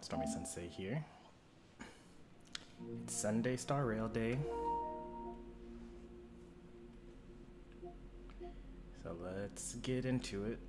Stormy Sensei here. It's Sunday Star Rail Day. So let's get into it.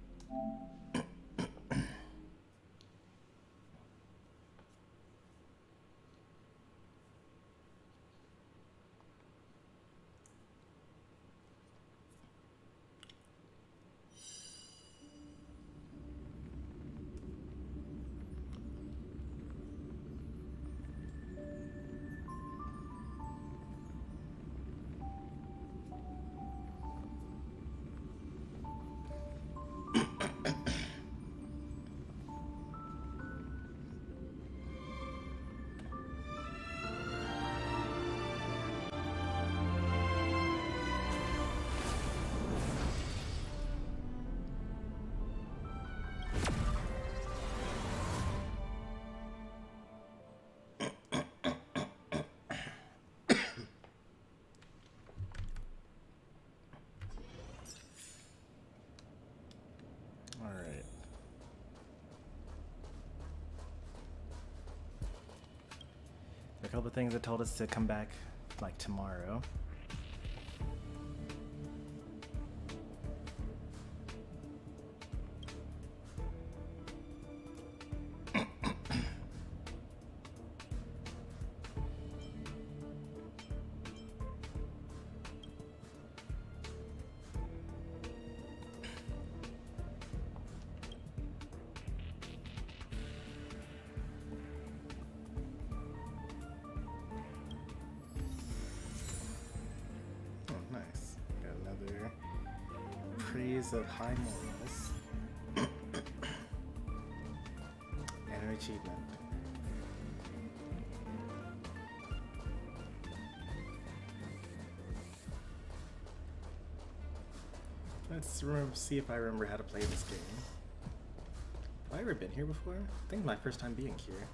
Alright. A couple of things that told us to come back like tomorrow. Of high morals and an achievement. Let's see if I remember how to play this game. Have I ever been here before? I think my first time being here.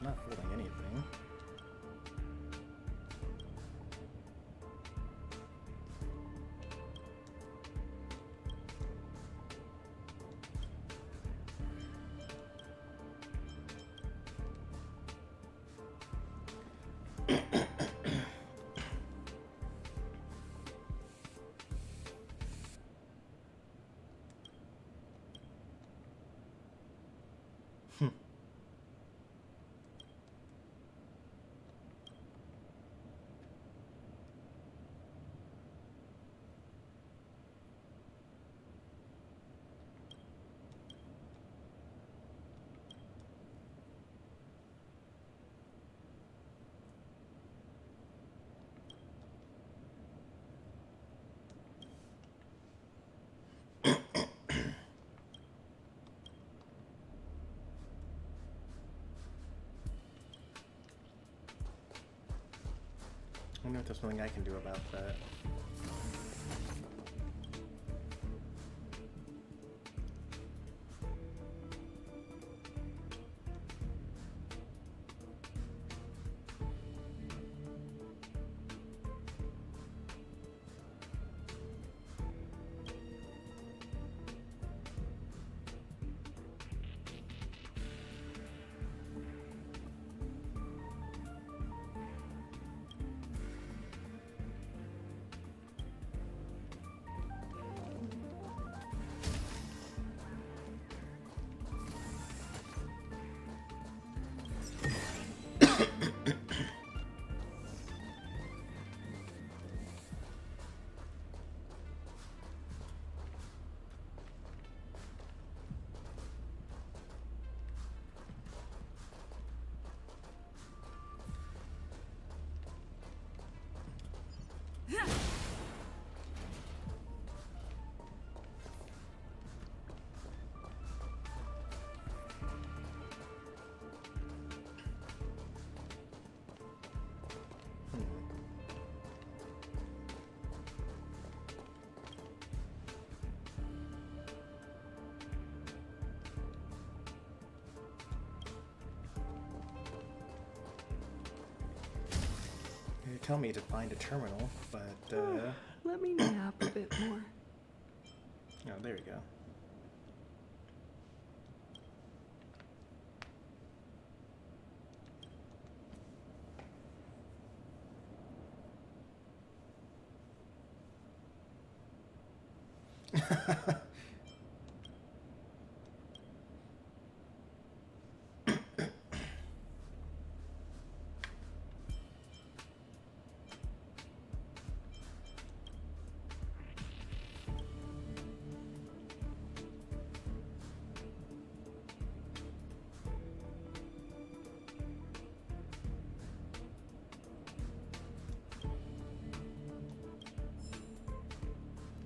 Not holding anything. I wonder if there's something I can do about that. tell me to find a terminal, but Let me nap a bit more. oh, there we go.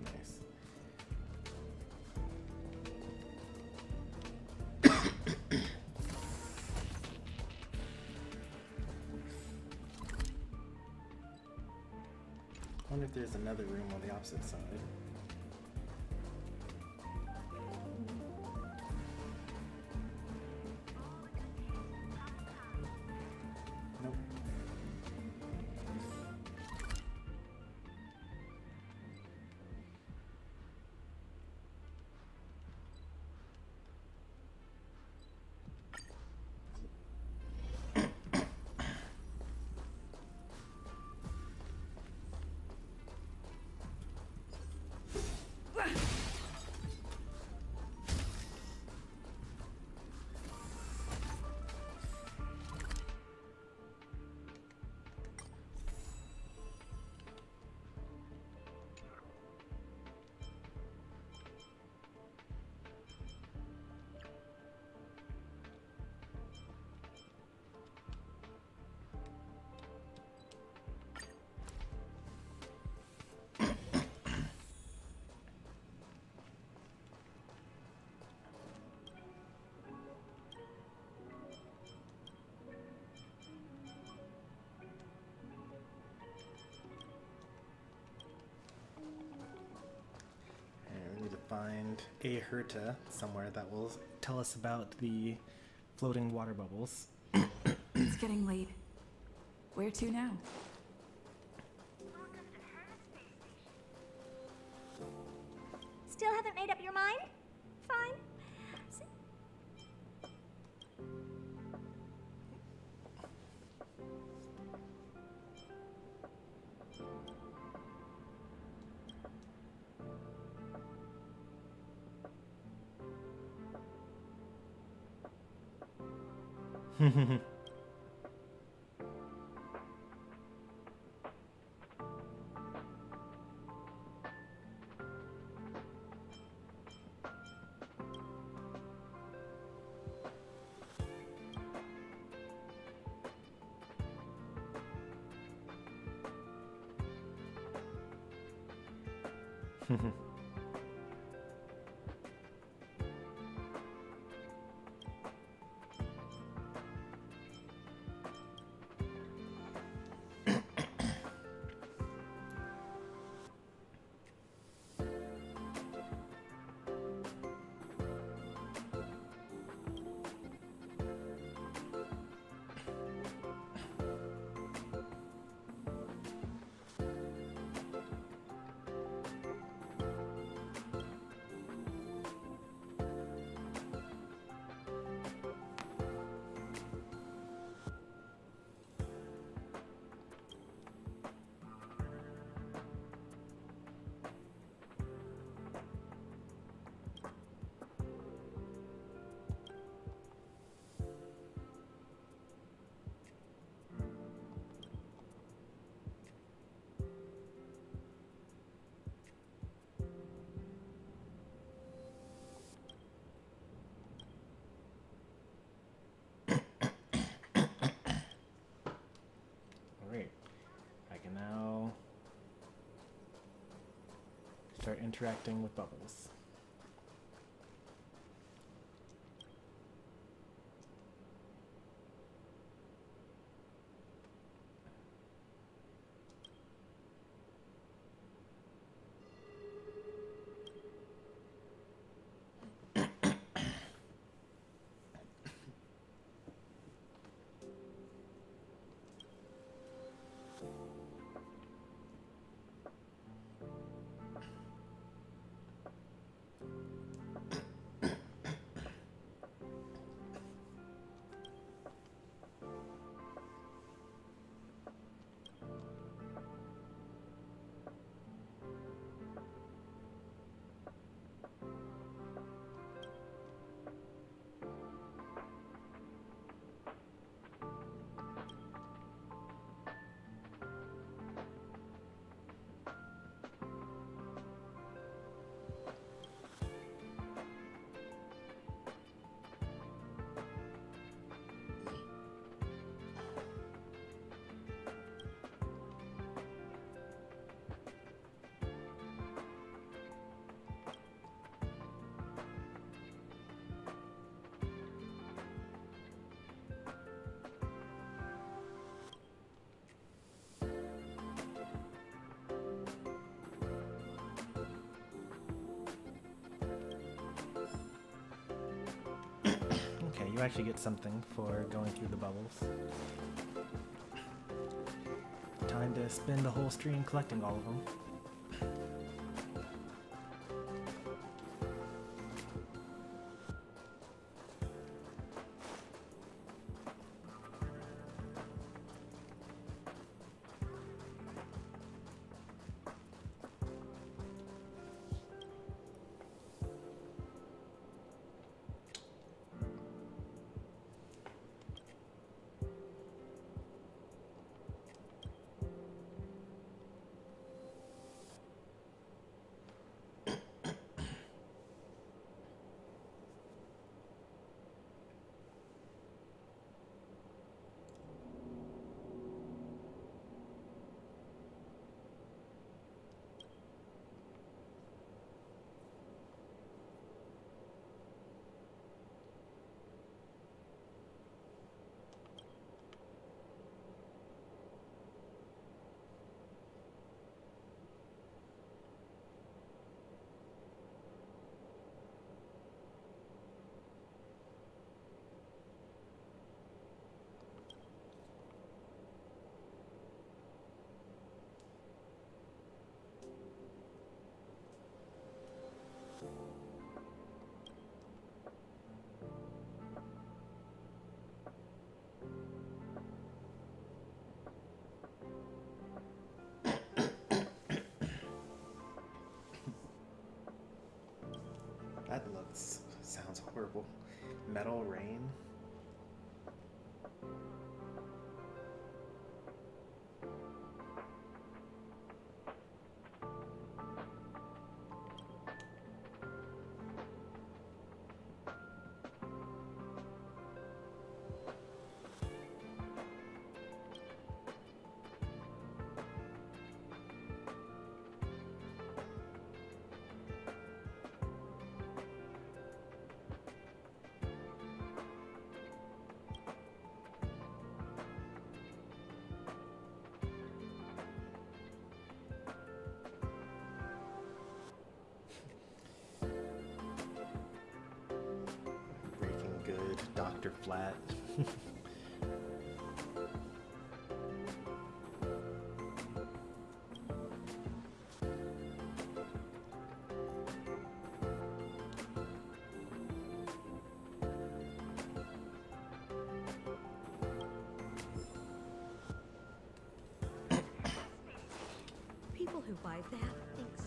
Nice. I wonder if there's another room on the opposite side. Nope. Find a Herta somewhere that will tell us about the floating water bubbles. It's getting late. Where to now? Still haven't made up your mind? Fine. Alright, I can now start interacting with bubbles. you actually get something for going through the bubbles. Time to spend the whole stream collecting all of them. That sounds horrible. Metal rain. Dr. Flat. People who buy that thinks.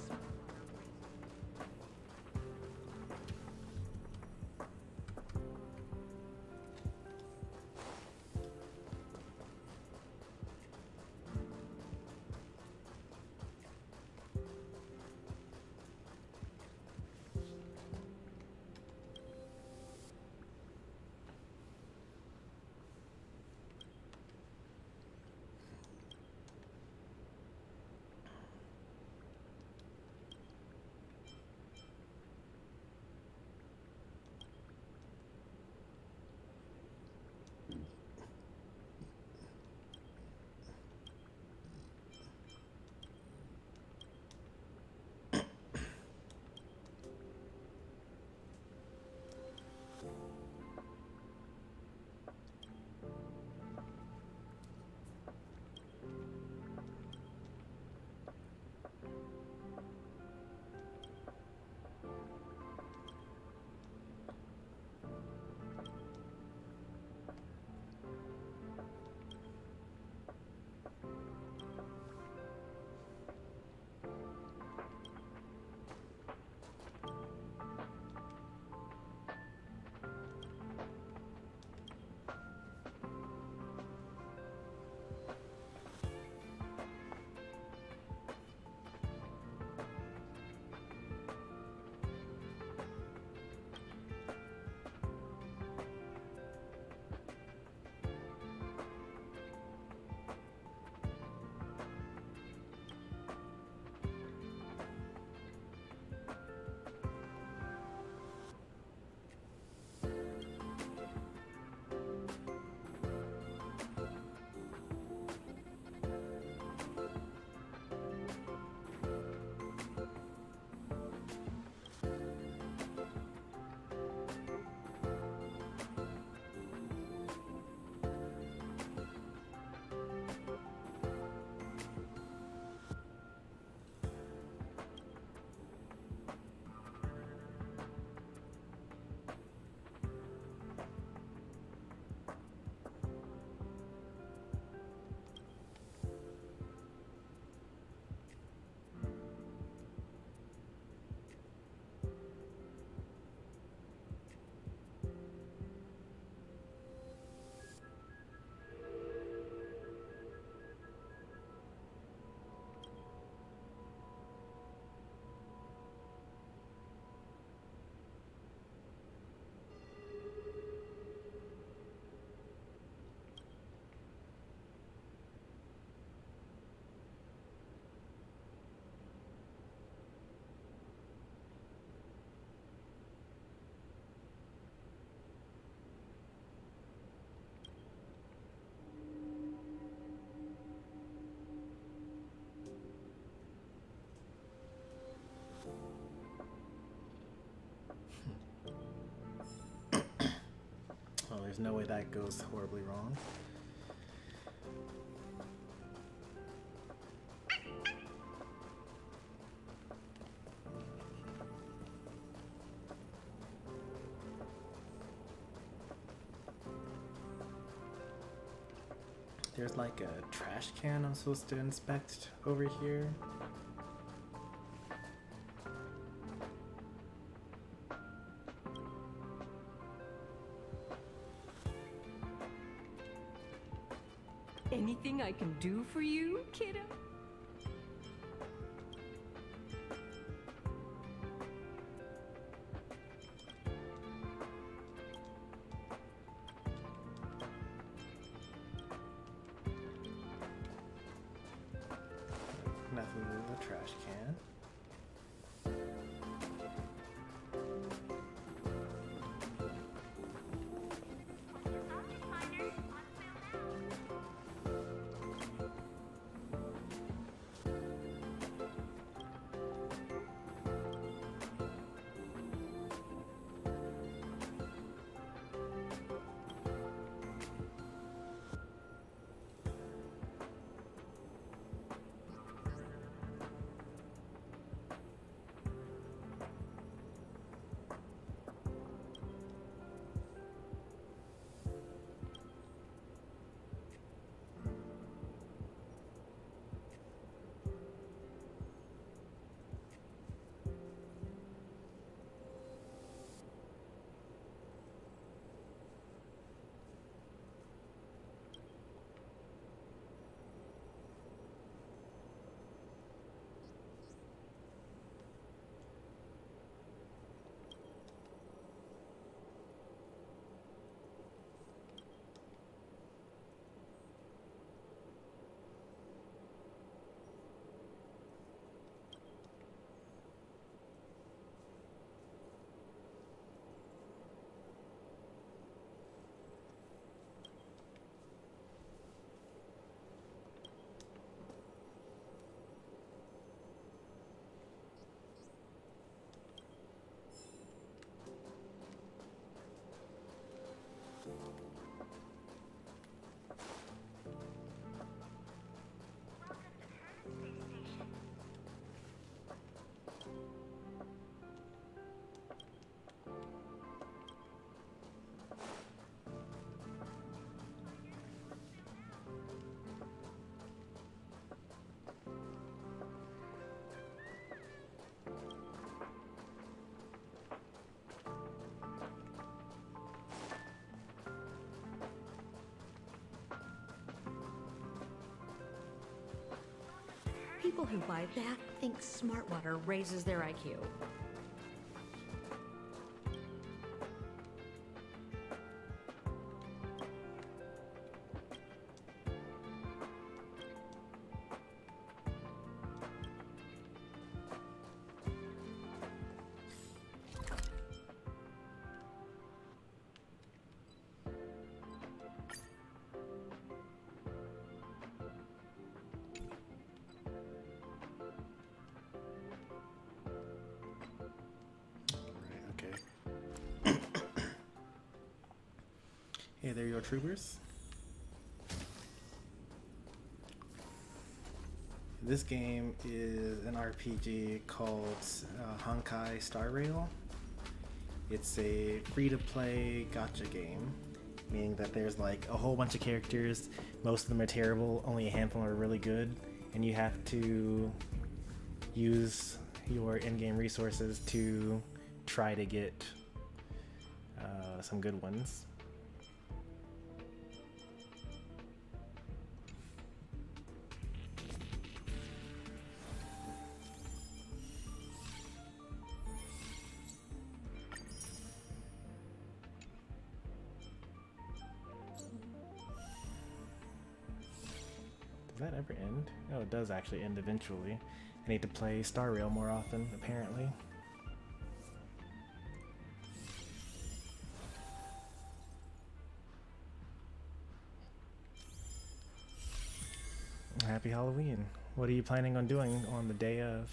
There's no way that goes horribly wrong. There's like a trash can I'm supposed to inspect over here. Anything I can do for you, kiddo? Nothing in the trash can. People who buy that think smart water raises their IQ. Hey there, your troopers. This game is an RPG called Honkai Star Rail. It's a free-to-play gacha game, meaning that there's like a whole bunch of characters. Most of them are terrible, only a handful are really good, and you have to use your in-game resources to try to get some good ones. Does that ever end? Oh, it does actually end eventually. I need to play Star Rail more often, apparently. Happy Halloween. What are you planning on doing on the day of?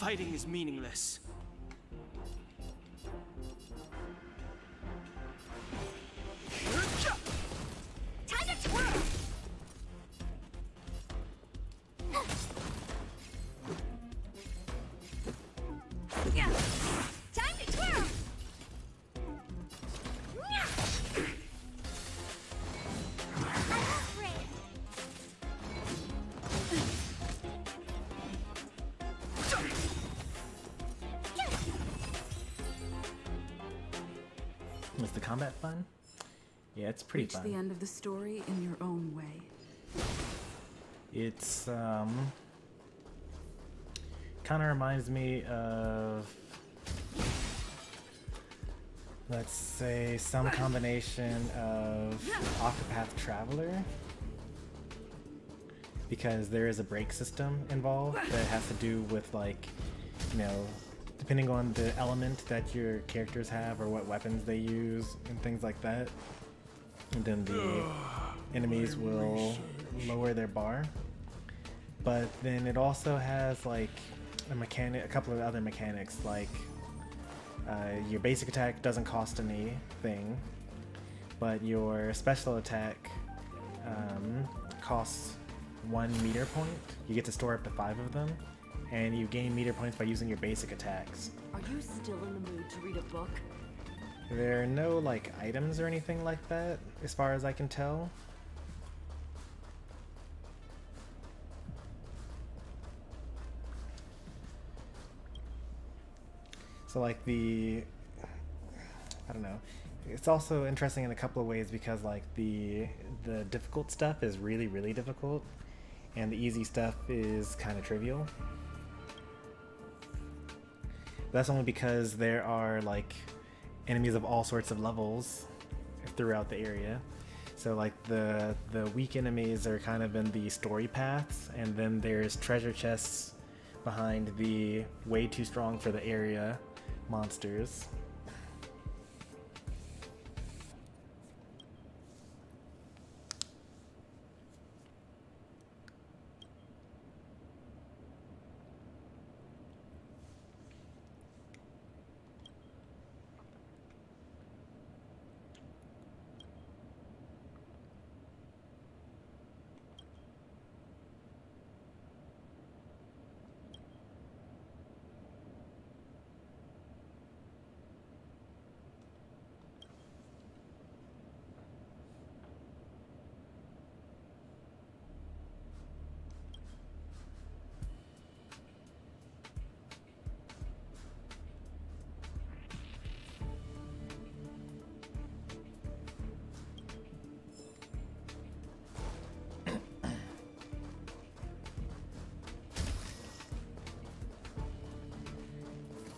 Hiding is meaningless. Time to twirl! Time to twirl! I love rain. Was the combat fun? Yeah, it's pretty Reach fun. the end of the story in your own way. It's kind of reminds me of, let's say, some combination of Octopath Traveler, because there is a break system involved that has to do with, like, you know, depending on the element that your characters have or what weapons they use and things like that, and then the enemies will lower their bar. But then it also has like a couple of other mechanics, like your basic attack doesn't cost anything, but your special attack costs 1 meter point. You get to store up to 5 of them, and you gain meter points by using your basic attacks. Are you still in the mood to read a book? There are no like items or anything like that, as far as I can tell. So like I don't know. It's also interesting in a couple of ways because like the difficult stuff is really, really difficult, and the easy stuff is kind of trivial. That's only because there are like enemies of all sorts of levels throughout the area. So like the weak enemies are kind of in the story paths, and then there's treasure chests behind the way too strong for the area monsters.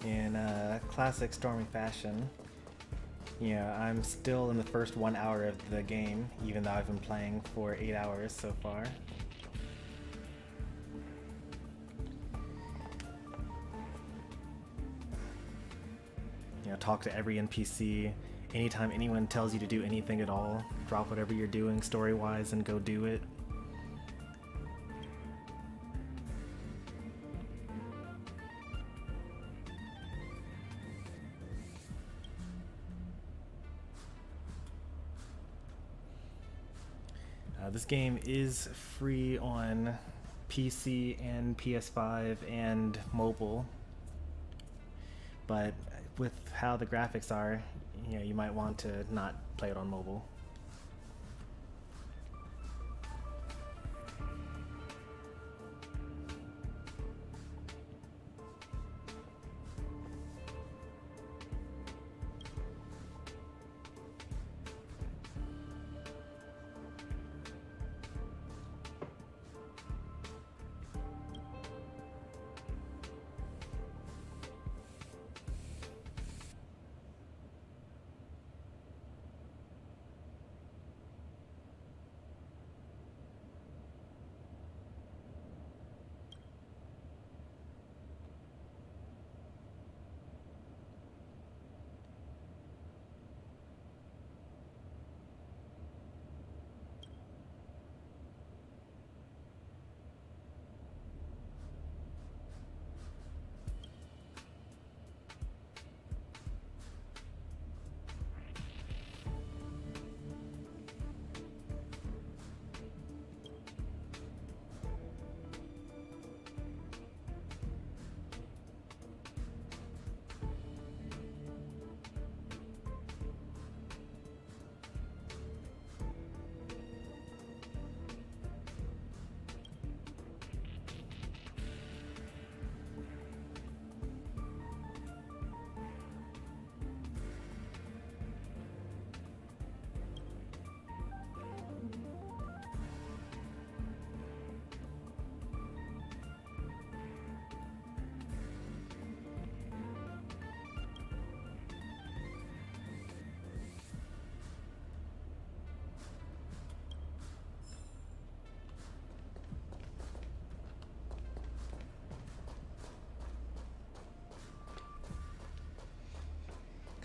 In classic Stormy fashion, I'm still in the first 1 hour of the game, even though I've been playing for 8 hours so far. Talk to every NPC. Anytime anyone tells you to do anything at all, drop whatever you're doing story-wise and go do it. This game is free on PC and PS5 and mobile, but with how the graphics are, you might want to not play it on mobile.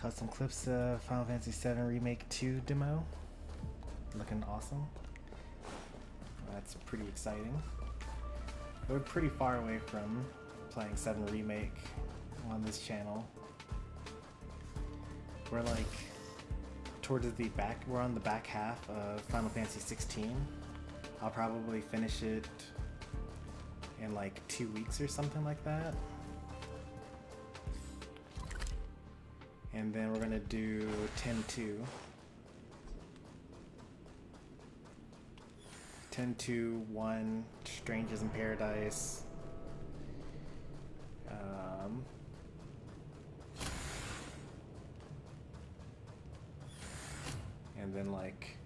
Custom clips, Final Fantasy VII Remake 2 demo. Looking awesome. That's pretty exciting. We're pretty far away from playing 7 Remake on this channel. We're like towards the back, we're on the back half of Final Fantasy 16. I'll probably finish it in like 2 weeks or something like that. And then we're gonna do 10-2. 10-2-1, Strangers in Paradise. And then like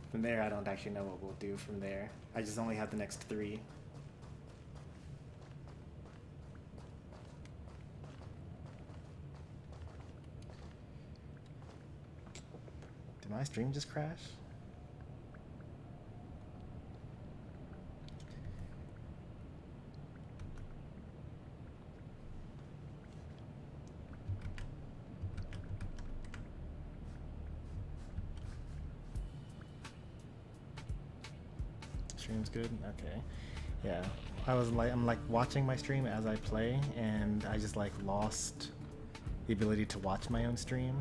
from there I don't actually know what we'll do from there. I just only have the next 3. Did my stream just crash? Stream's good? Okay. Yeah. I'm like watching my stream as I play, and I just like lost the ability to watch my own stream.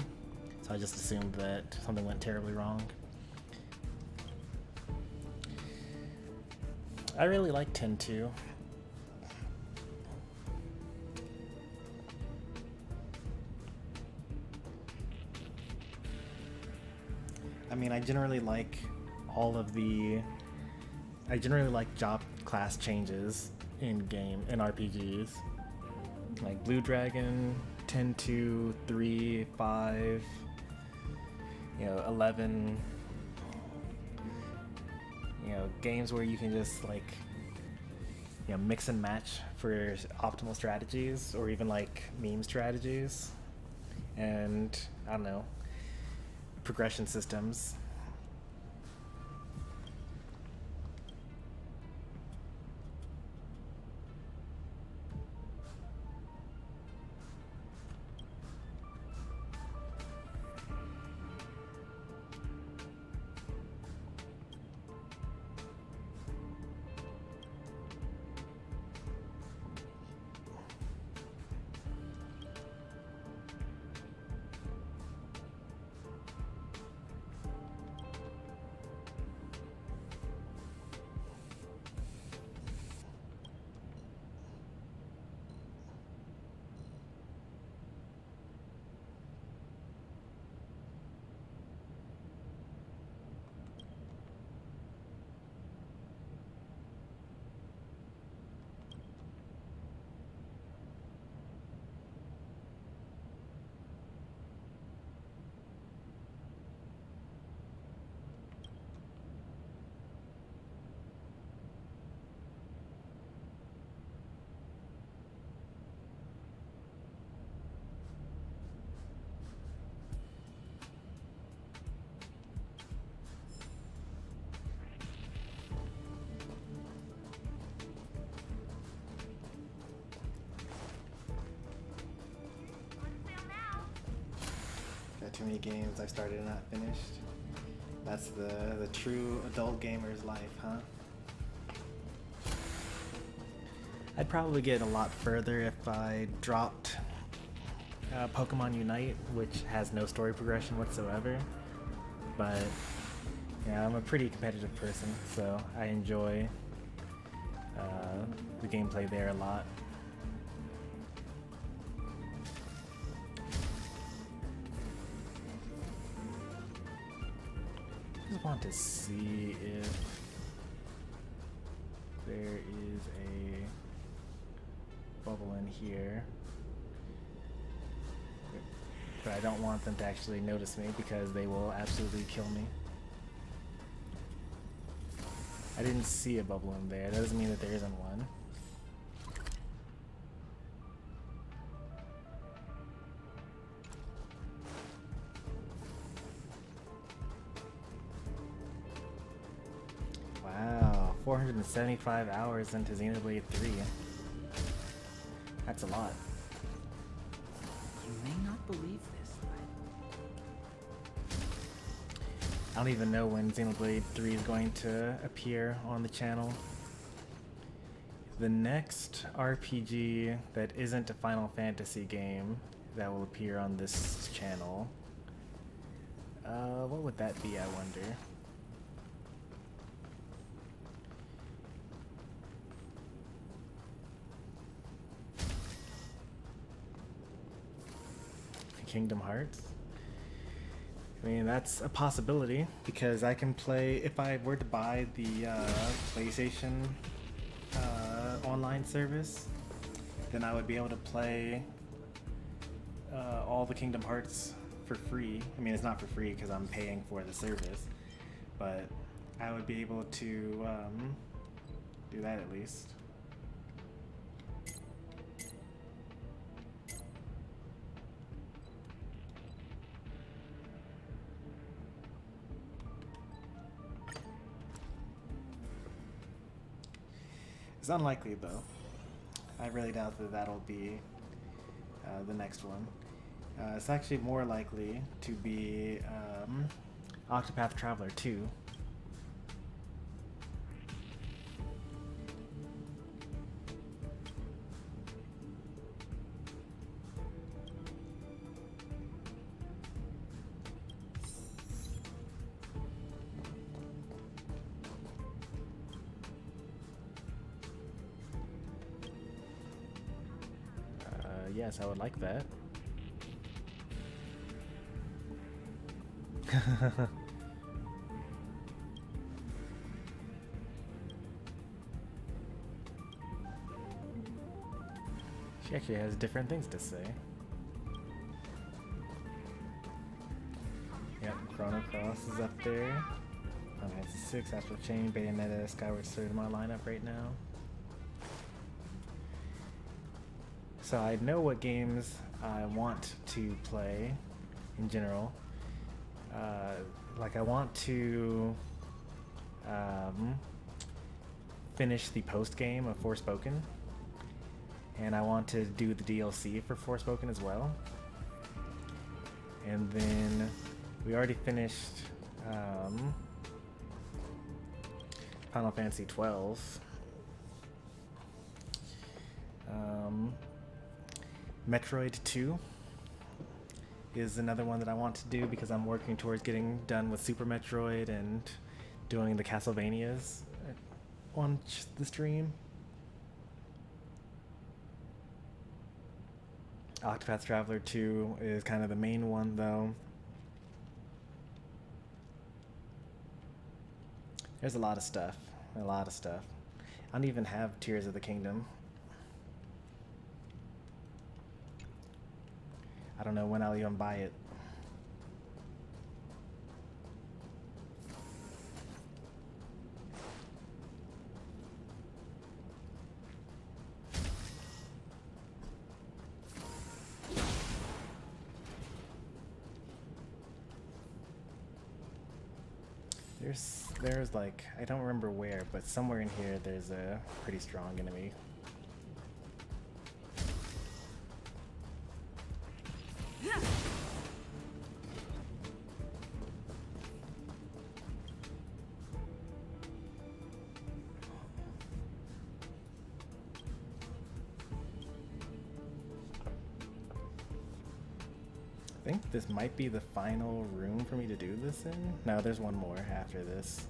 So I just assumed that something went terribly wrong. I really like 10-2. I mean, I generally like job class changes in game, in RPGs. Like Blue Dragon, 10-2, 3, 5, 11. Games where you can just like, mix and match for optimal strategies, or even like meme strategies. And, I don't know, progression systems. Too many games I started and not finished. That's the true adult gamer's life, huh? I'd probably get a lot further if I dropped Pokemon Unite, which has no story progression whatsoever. But yeah, I'm a pretty competitive person, so I enjoy the gameplay there a lot. I just want to see if there is a bubble in here, but I don't want them to actually notice me because they will absolutely kill me. I didn't see a bubble in there. That doesn't mean that there isn't one. Wow, 475 hours into Xenoblade 3. That's a lot. don't even know when Xenoblade 3 is going to appear on the channel. The next RPG that isn't a Final Fantasy game that will appear on this channel, what would that be, I wonder? Kingdom Hearts? I mean, that's a possibility, because I can play, if I were to buy the PlayStation online service, then I would be able to play all the Kingdom Hearts for free. I mean, it's not for free because I'm paying for the service, but I would be able to do that at least. It's unlikely, though. I really doubt that that'll be the next one. It's actually more likely to be Octopath Traveler 2. Yes, I would like that. She actually has different things to say. Yep, Chrono Cross is up there. Final Fantasy 6, Astral Chain, Bayonetta, Skyward Sword in my lineup right now. So I know what games I want to play in general. Like I want to finish the post game of Forspoken, and I want to do the DLC for Forspoken as well. And then we already finished Final Fantasy 12. Metroid 2 is another one that I want to do because I'm working towards getting done with Super Metroid and doing the Castlevanias on the stream. Octopath Traveler 2 is kind of the main one, though. There's a lot of stuff. A lot of stuff. I don't even have Tears of the Kingdom. I don't know when I'll even buy it. There's like, I don't remember where, but somewhere in here there's a pretty strong enemy. I think this might be the final room for me to do this in. No, there's one more after this.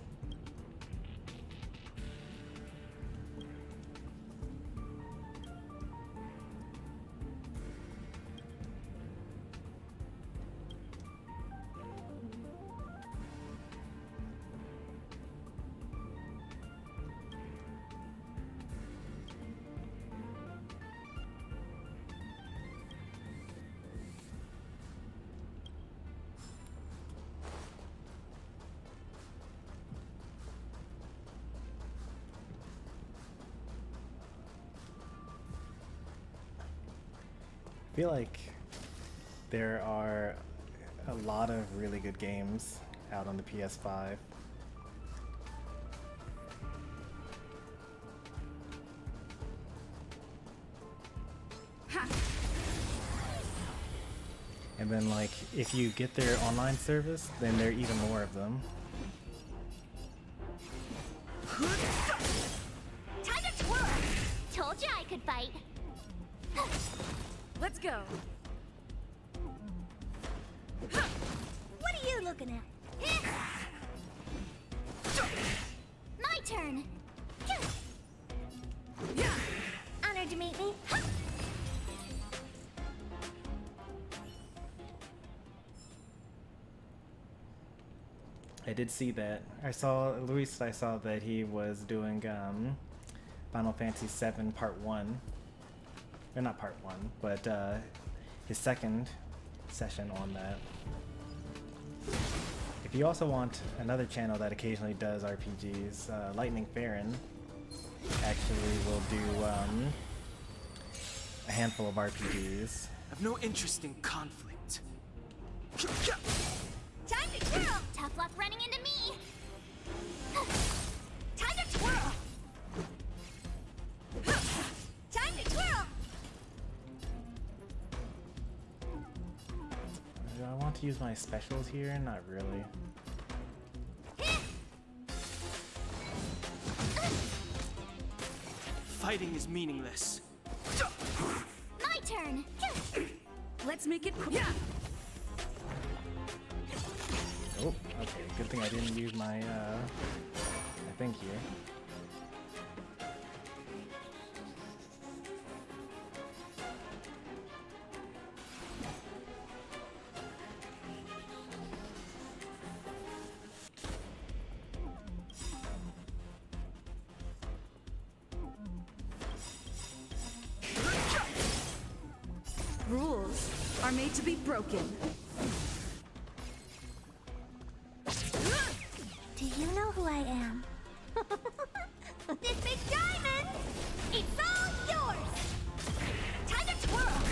I feel like there are a lot of really good games out on the PS5. And And then like if you get their online service, then there are even more of them. Time to twirl! Told you I could fight. Let's go. What are you looking at? My turn. Honored to meet me. I did see that. I saw that he was doing Final Fantasy VII Part 1. Or not Part 1, but his second session on that. If you also want another channel that occasionally does RPGs, Lightning Farron actually will do a handful of RPGs. I've no interest in conflict. Time to twirl! Tough luck running into me! Time to twirl! Time to twirl! Do I want to use my specials here? Not really. Fighting is meaningless. My turn! Let's make it quick. Oh, okay. Good thing I didn't use my thing here. Rules are made to be broken. Do you know who I am? This big diamond! It's all yours! Time to twirl!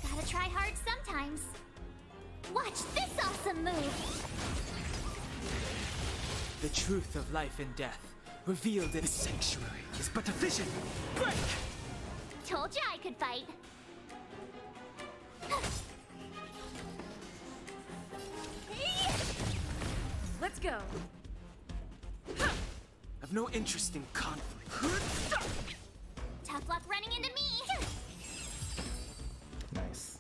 Gotta try hard sometimes. Watch this awesome move! The truth of life and death, revealed in the sanctuary, is but a vision. Break! Told you I could fight. Let's go. I've no interest in conflict. Tough luck running into me! Nice.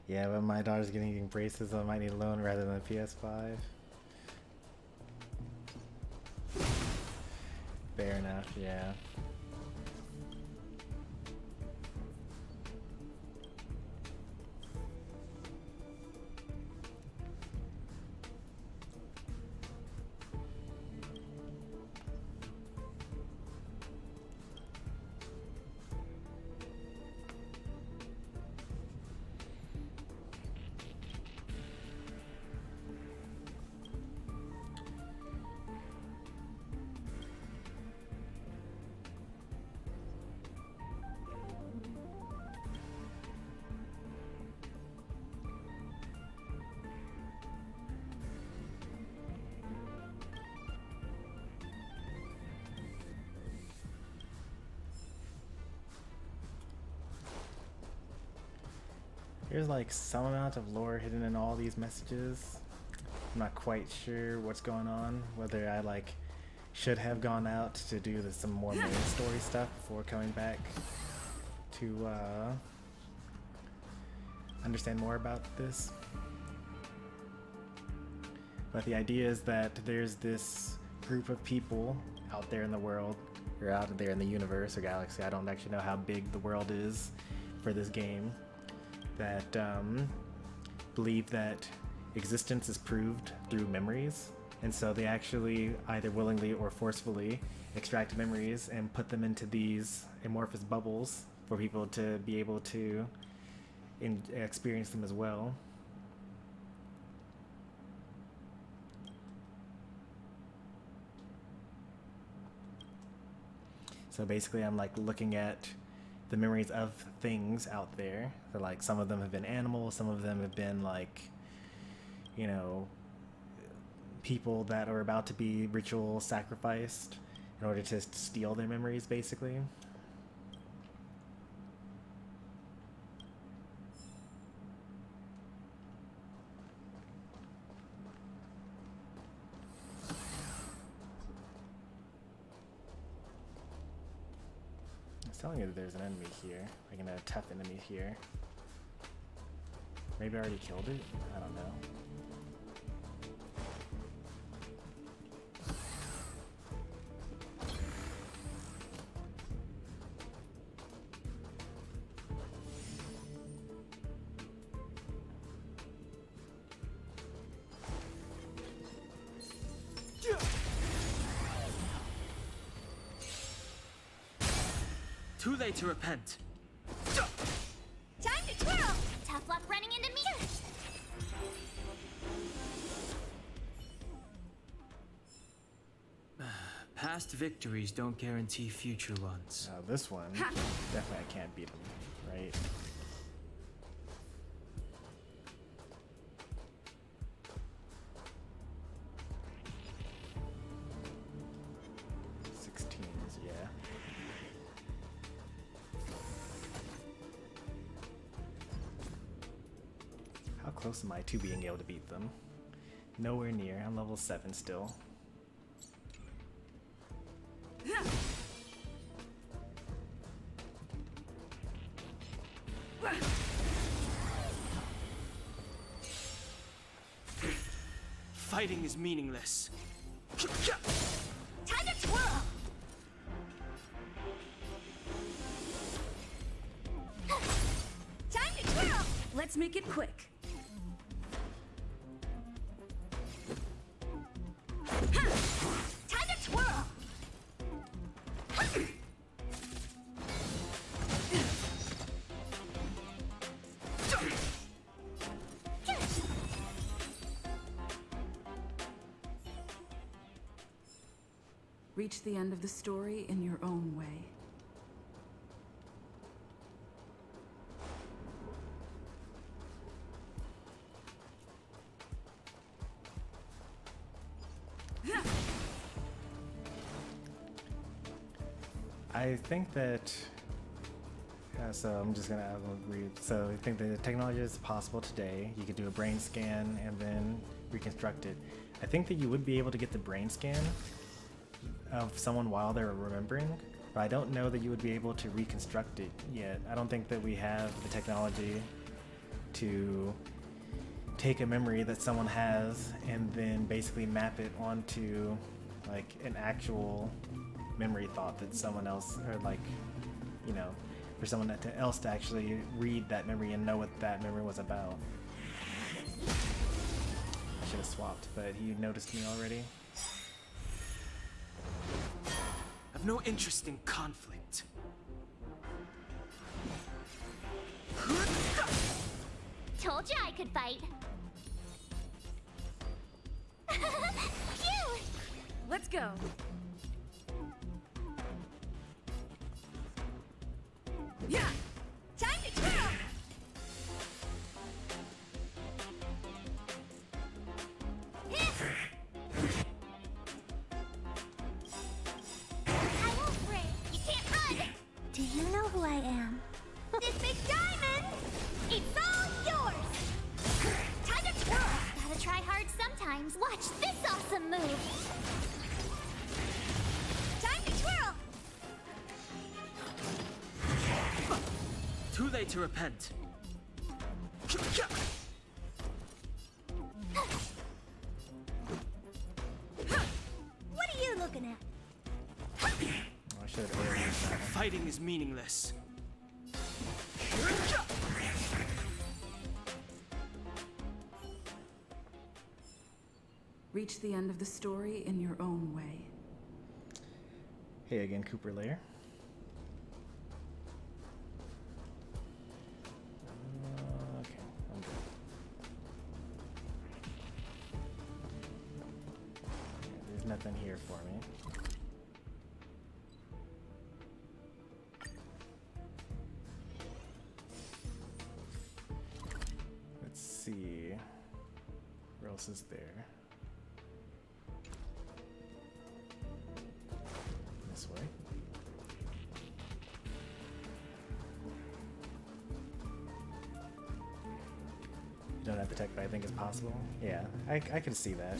Yeah, but my daughter's getting braces, so I might need a loan rather than a PS5. Fair enough, yeah. There's like some amount of lore hidden in all these messages. I'm not quite sure what's going on, whether I like should have gone out to do some more main story stuff before coming back to understand more about this. But the idea is that there's this group of people out there in the world, or out there in the universe or galaxy, I don't actually know how big the world is for this game, that believe that existence is proved through memories, and so they actually either willingly or forcefully extract memories and put them into these amorphous bubbles for people to be able to experience them as well. So basically I'm like looking at the memories of things out there. So like some of them have been animals, some of them have been like, you know, people that are about to be ritual sacrificed, in order to steal their memories, basically. It's telling me that there's an enemy here, like a tough enemy here. Maybe I already killed it? I don't know. Too late to repent. Time to twirl! Tough luck running into me! Past victories don't guarantee future ones. This one, definitely I can't beat him, right? Yeah. How close am I to being able to beat them? Nowhere near. I'm level 7 still. Fighting is meaningless. Time to twirl! Time to twirl! Let's make it quick. Time to twirl! Reach the end of the story in your own way. I think that, so I'm just gonna read. So I think the technology is possible today. You could do a brain scan and then reconstruct it. I think that you would be able to get the brain scan of someone while they're remembering, but I don't know that you would be able to reconstruct it yet. I don't think that we have the technology to take a memory that someone has and then basically map it onto like an actual memory thought that someone else, or like, you know, for someone else to actually read that memory and know what that memory was about. I should have swapped, but he noticed me already. I've no interest in conflict. Told you I could fight. Phew! Let's go. Yeah! Time to twirl! I won't break. You can't run! Do you know who I am? This big diamond! It's all yours! Time to twirl! Gotta try hard sometimes. Watch this awesome move! Time to twirl! Too late to repent. What are you looking at? Oh, I should have already used that one. Fighting is meaningless. Reach the end of the story in your own way. Hey again, Cooper Lair. Okay, I'm good. Yeah, there's nothing here for me. Let's see. Where else is there? don't have the tech, but I think it's possible. Yeah, I can see that.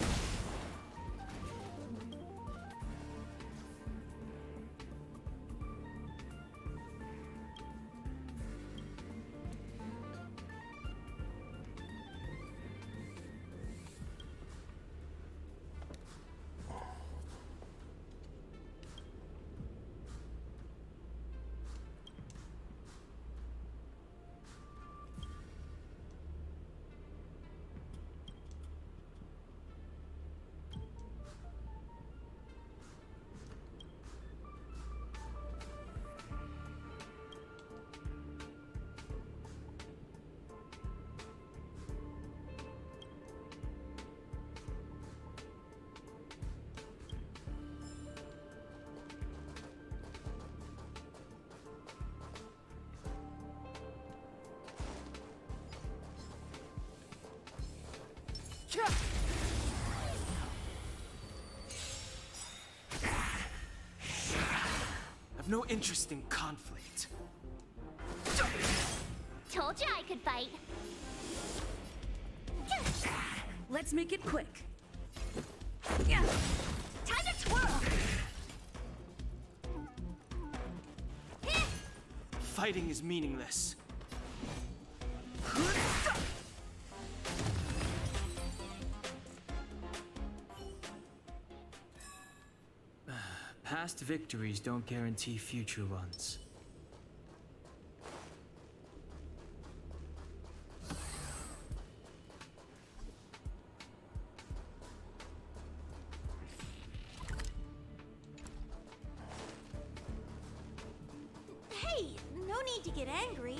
I've no interest in conflict. Told you I could fight. Let's make it quick. Time to twirl. Fighting is meaningless. Past victories don't guarantee future ones. Hey, no need to get angry.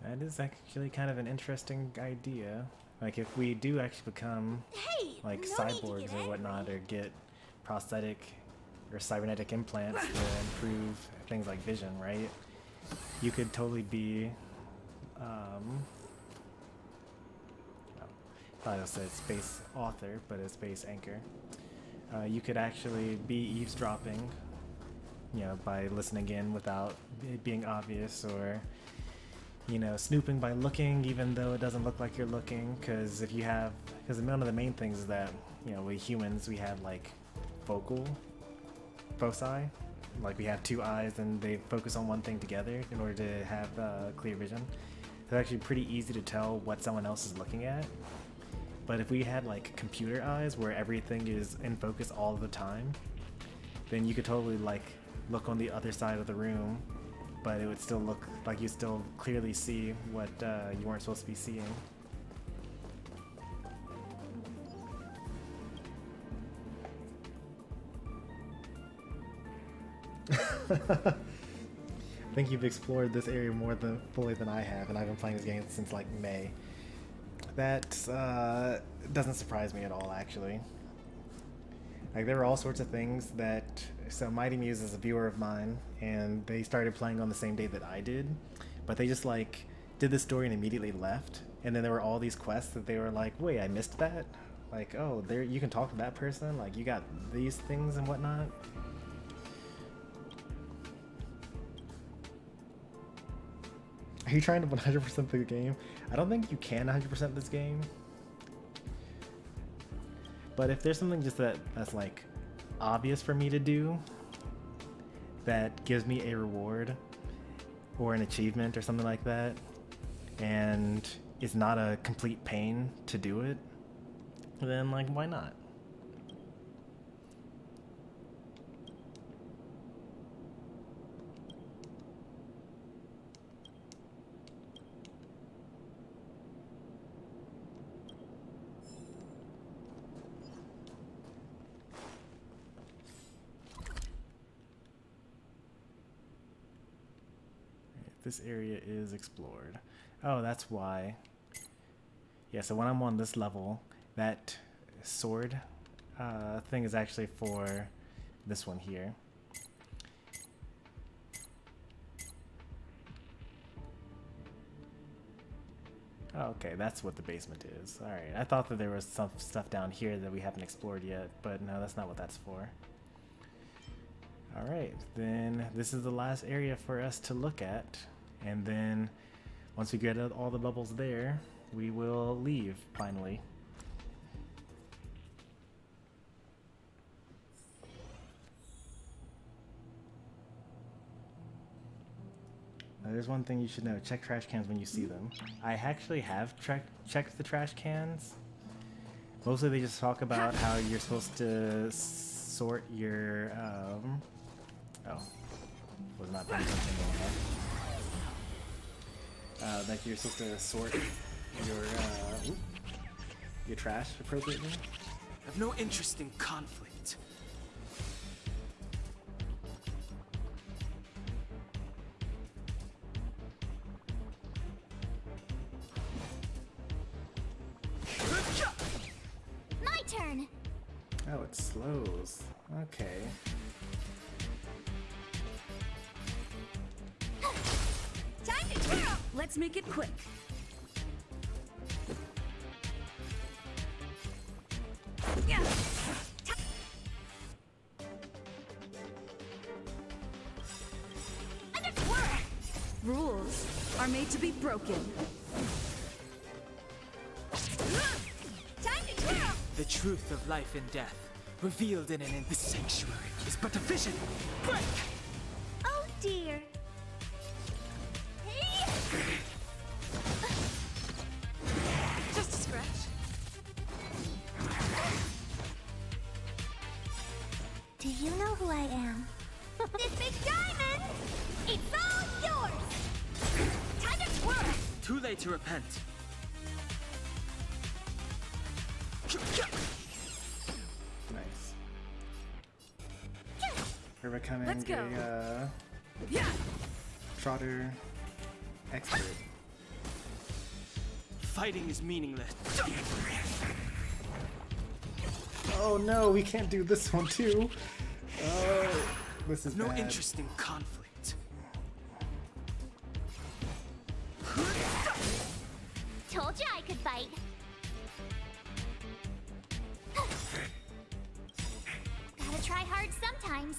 That is actually kind of an interesting idea. Like, if we do actually become Hey, like no need to cyborgs get or angry. whatnot, or get prosthetic or cybernetic implants to improve things like vision, right? You could totally be, I thought it said space author, but it's space anchor. You could actually be eavesdropping, you know, by listening in without it being obvious, or, you know, snooping by looking even though it doesn't look like you're looking. Because if you have, because one of the main things is that, you know, we humans, we have like foci, like we have two eyes and they focus on one thing together in order to have clear vision. It's actually pretty easy to tell what someone else is looking at. But if we had like computer eyes where everything is in focus all the time, then you could totally like look on the other side of the room, but it would still look like you still clearly see what you weren't supposed to be seeing. I think you've explored this area more fully than I have, and I've been playing this game since like May. That doesn't surprise me at all, actually. Like, there were all sorts of things that... So, Mighty Muse is a viewer of mine, and they started playing on the same day that I did. But they just, like, did the story and immediately left. And then there were all these quests that they were like, wait, I missed that? Like, oh, there you can talk to that person? Like, you got these things and whatnot? Are you trying to 100% the game? I don't think you can 100% this game. But if there's something just that's like obvious for me to do that gives me a reward or an achievement or something like that, and it's not a complete pain to do it, then like why not? This area is explored. Oh, that's why. Yeah, so when I'm on this level, that sword thing is actually for this one here. Oh, okay, that's what the basement is. Alright, I thought that there was some stuff down here that we haven't explored yet, but no, that's not what that's for. Alright, then this is the last area for us to look at. And then, once we get all the bubbles there, we will leave, finally. Now, there's one thing you should know. Check trash cans when you see them. I actually have checked the trash cans. Mostly they just talk about how you're supposed to sort your, oh. Was not paying attention enough. That you're supposed to sort your trash appropriately. I have no interest in conflict. My turn. Oh, it slows. Okay. Time to twirl. Let's make it quick. Yeah. Under twirl. Rules are made to be broken. Time to twirl. The truth of life and death, revealed in the sanctuary, is but a vision. Break! Oh dear. Just a scratch. Do you know who I am? This big diamond! It's all yours! Time to twirl! Too late to repent. Nice. We're becoming Let's go. a Yeah. trotter expert. Fighting is meaningless. Oh no, we can't do this one too. Oh, this is No bad. interest in conflict. Told you I could fight. Gotta try hard sometimes.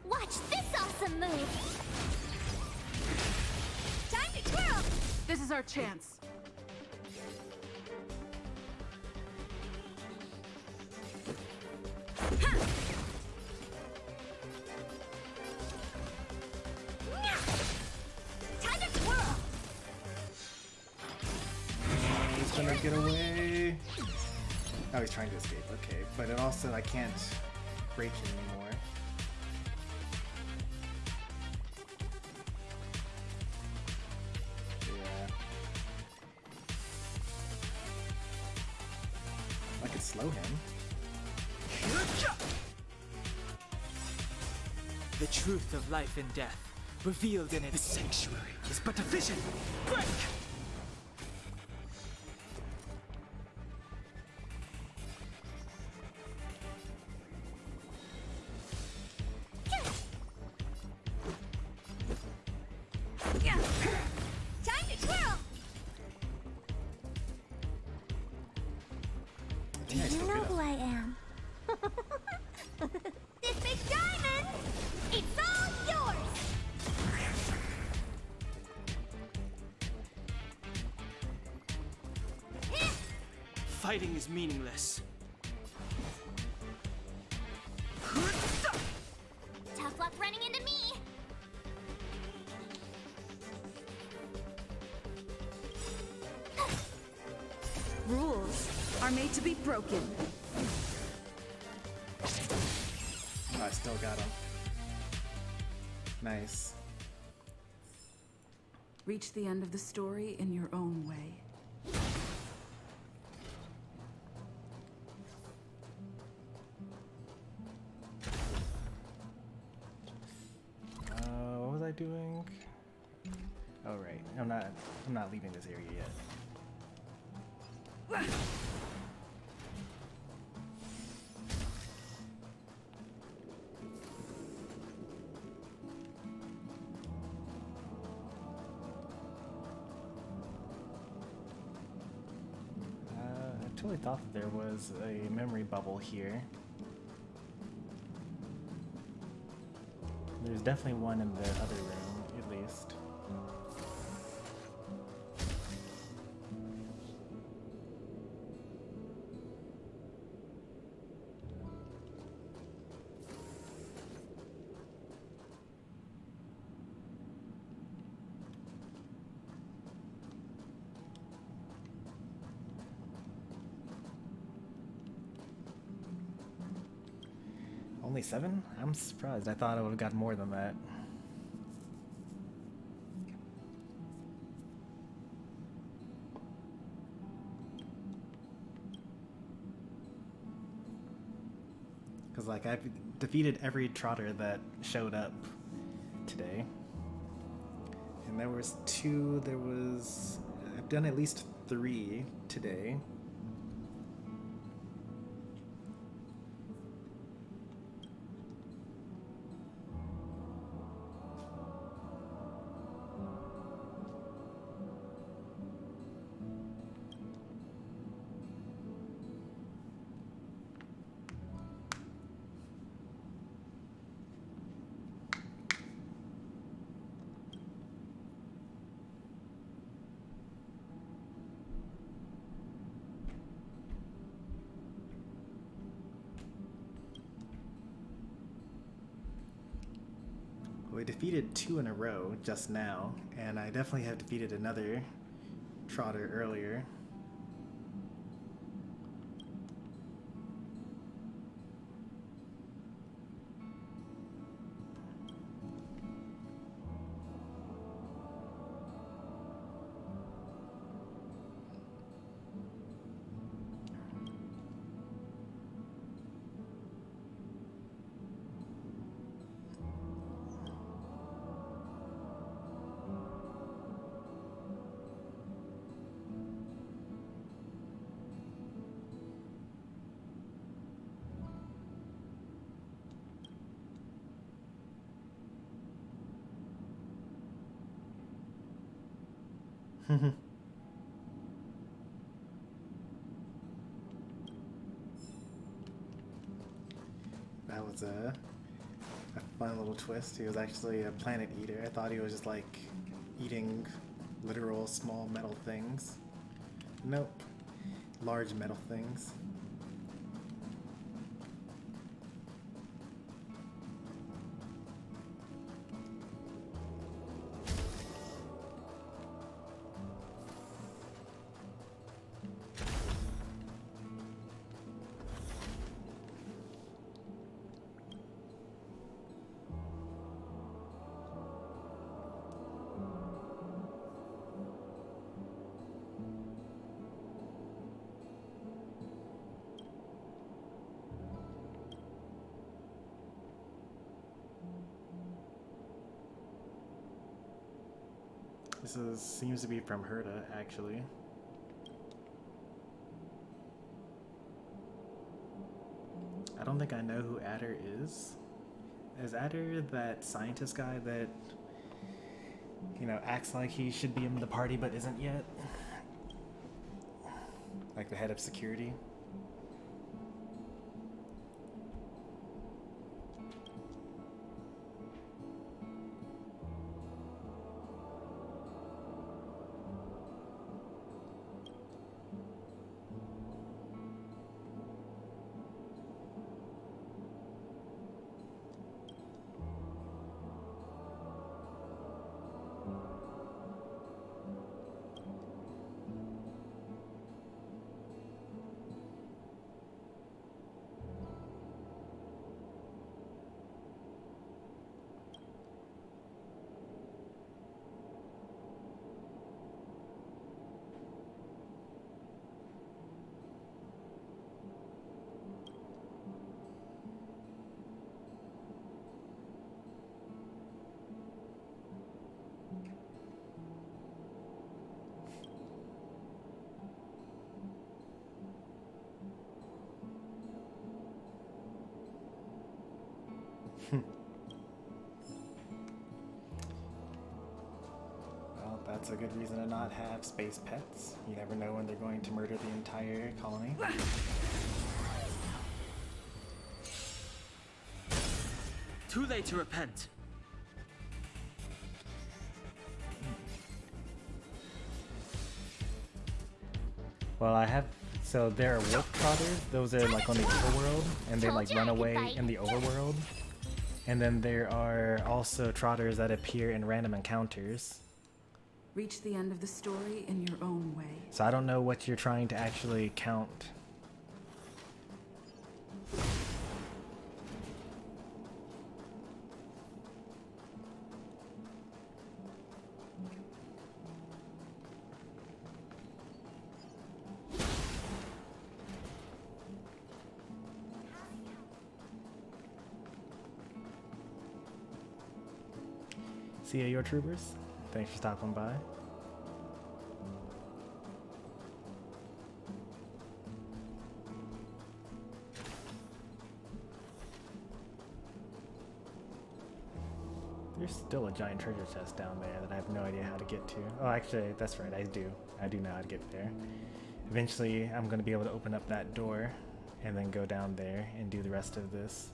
Watch this awesome move. Time to twirl. This is our chance. Time to twirl. He's gonna get away. Oh, he's trying to escape. Okay, but it also I can't break him anymore. Yeah. I could slow him. The truth of life and death, revealed in the sanctuary, is but a vision. Break! Do you know who I am? This big diamond! It's all yours! Fighting is meaningless. Tough luck running into me! Rules are made to be broken. Oh, I still got him. Nice. Reach the end of the story in your own way. What was I doing? Oh right, I'm not leaving this area yet. I totally thought that there was a memory bubble here. There's definitely one in the other room, at least. Only 7? I'm surprised. I thought I would have got more than that. Because, like, I've defeated every trotter that showed up today. And there was 2, I've done at least 3 today. We defeated 2 in a row just now, and I definitely have defeated another trotter earlier. That was a fun little twist. He was actually a planet eater. I thought he was just like eating literal small metal things. Nope. Large metal things. Seems to be from Herta, actually. I don't think I know who Adder is. Is Adder that scientist guy that, you know, acts like he should be in the party but isn't yet? Like the head of security? That's a good reason to not have space pets. You never know when they're going to murder the entire colony. Too late to repent. Well, I have. So there are warp trotters. Those are like on the overworld, and they like run away in the overworld. And then there are also trotters that appear in random encounters. Reach the end of the story in your own way. So I don't know what you're trying to actually count. See ya, your troopers. Thanks for stopping by. There's still a giant treasure chest down there that I have no idea how to get to. Oh, actually, that's right, I do. I do know how to get there. Eventually, I'm going to be able to open up that door and then go down there and do the rest of this.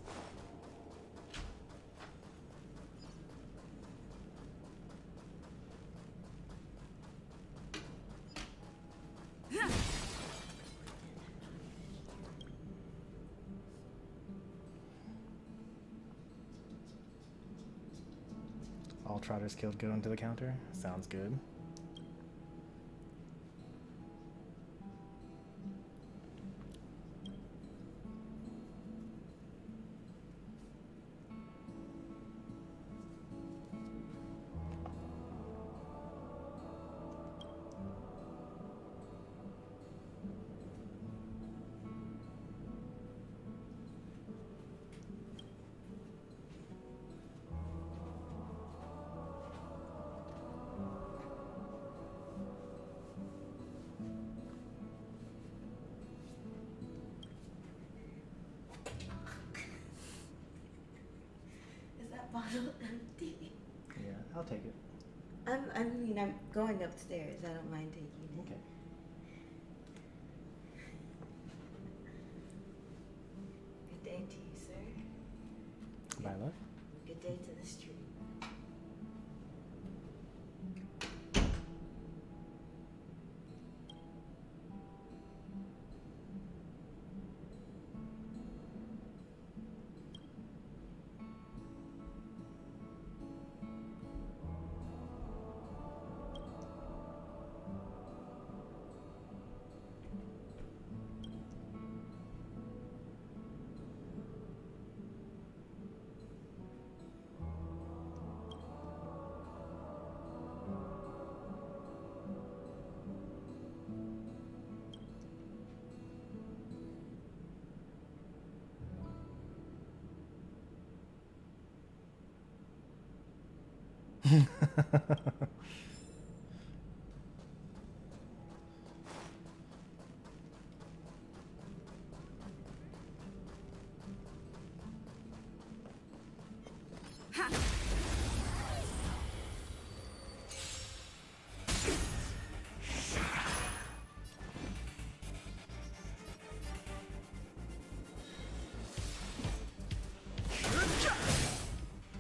All trotters killed go into the counter. Sounds good. Bottle empty. Yeah, I'll take it. I'm going upstairs. I don't mind taking it. Okay. Good day to you, sir. Bye, love. Good day to the street.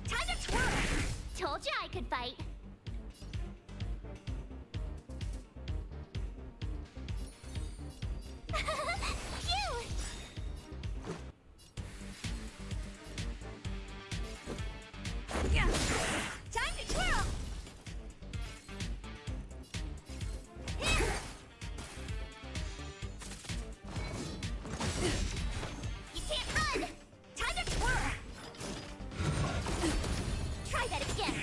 Time to twirl! Told you I could fight. Phew! Yeah. Time to twirl! You can't run! Time to twirl! Try that again!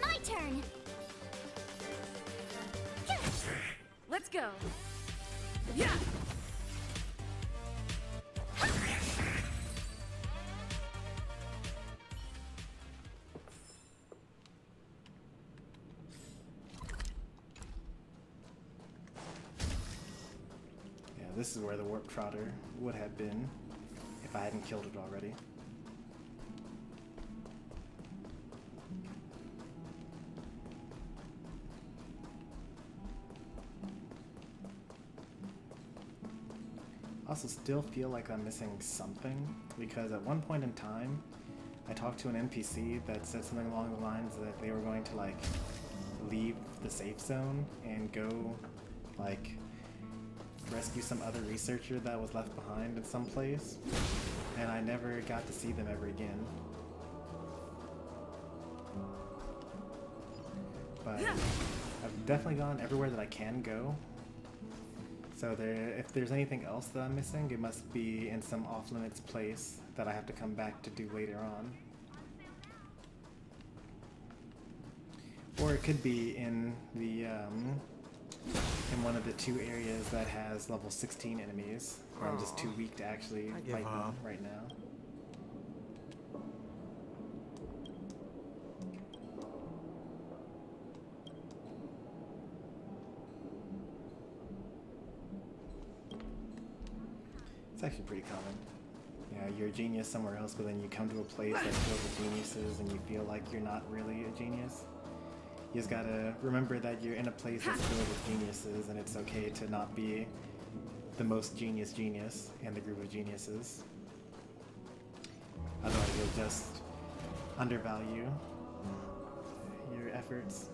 My turn! Let's go. Yeah. Yeah, this is where the warp trotter would have been if I hadn't killed it already. I also still feel like I'm missing something, because at one point in time, I talked to an NPC that said something along the lines that they were going to like leave the safe zone and go like rescue some other researcher that was left behind in some place, and I never got to see them ever again. But I've definitely gone everywhere that I can go. So if there's anything else that I'm missing, it must be in some off-limits place that I have to come back to do later on. Or it could be in the in one of the 2 areas that has level 16 enemies, where I'm just too weak to actually fight them right now. It's actually pretty common. Yeah, you're a genius somewhere else, but then you come to a place that's filled with geniuses and you feel like you're not really a genius. You just gotta remember that you're in a place that's filled with geniuses, and it's okay to not be the most genius in the group of geniuses. Otherwise you'll just undervalue your efforts.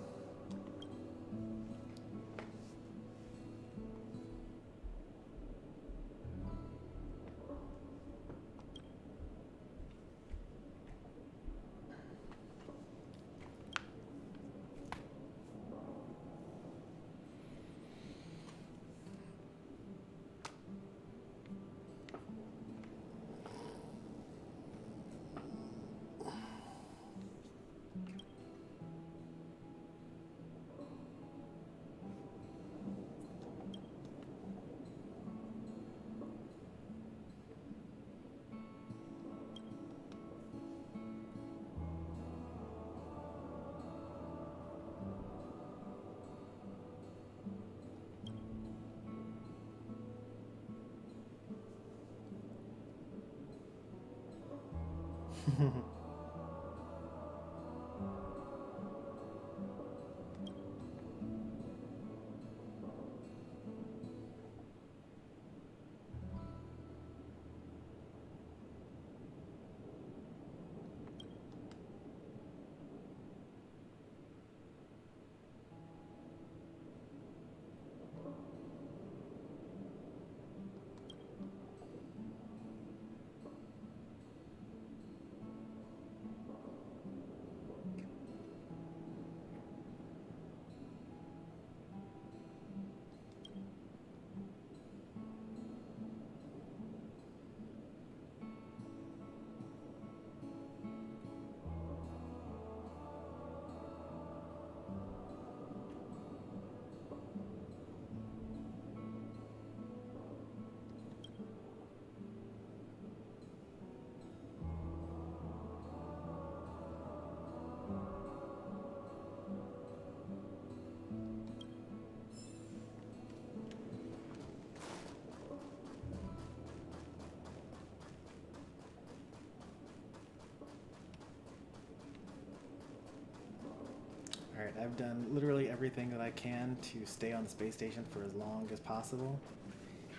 Alright, I've done literally everything that I can to stay on the space station for as long as possible.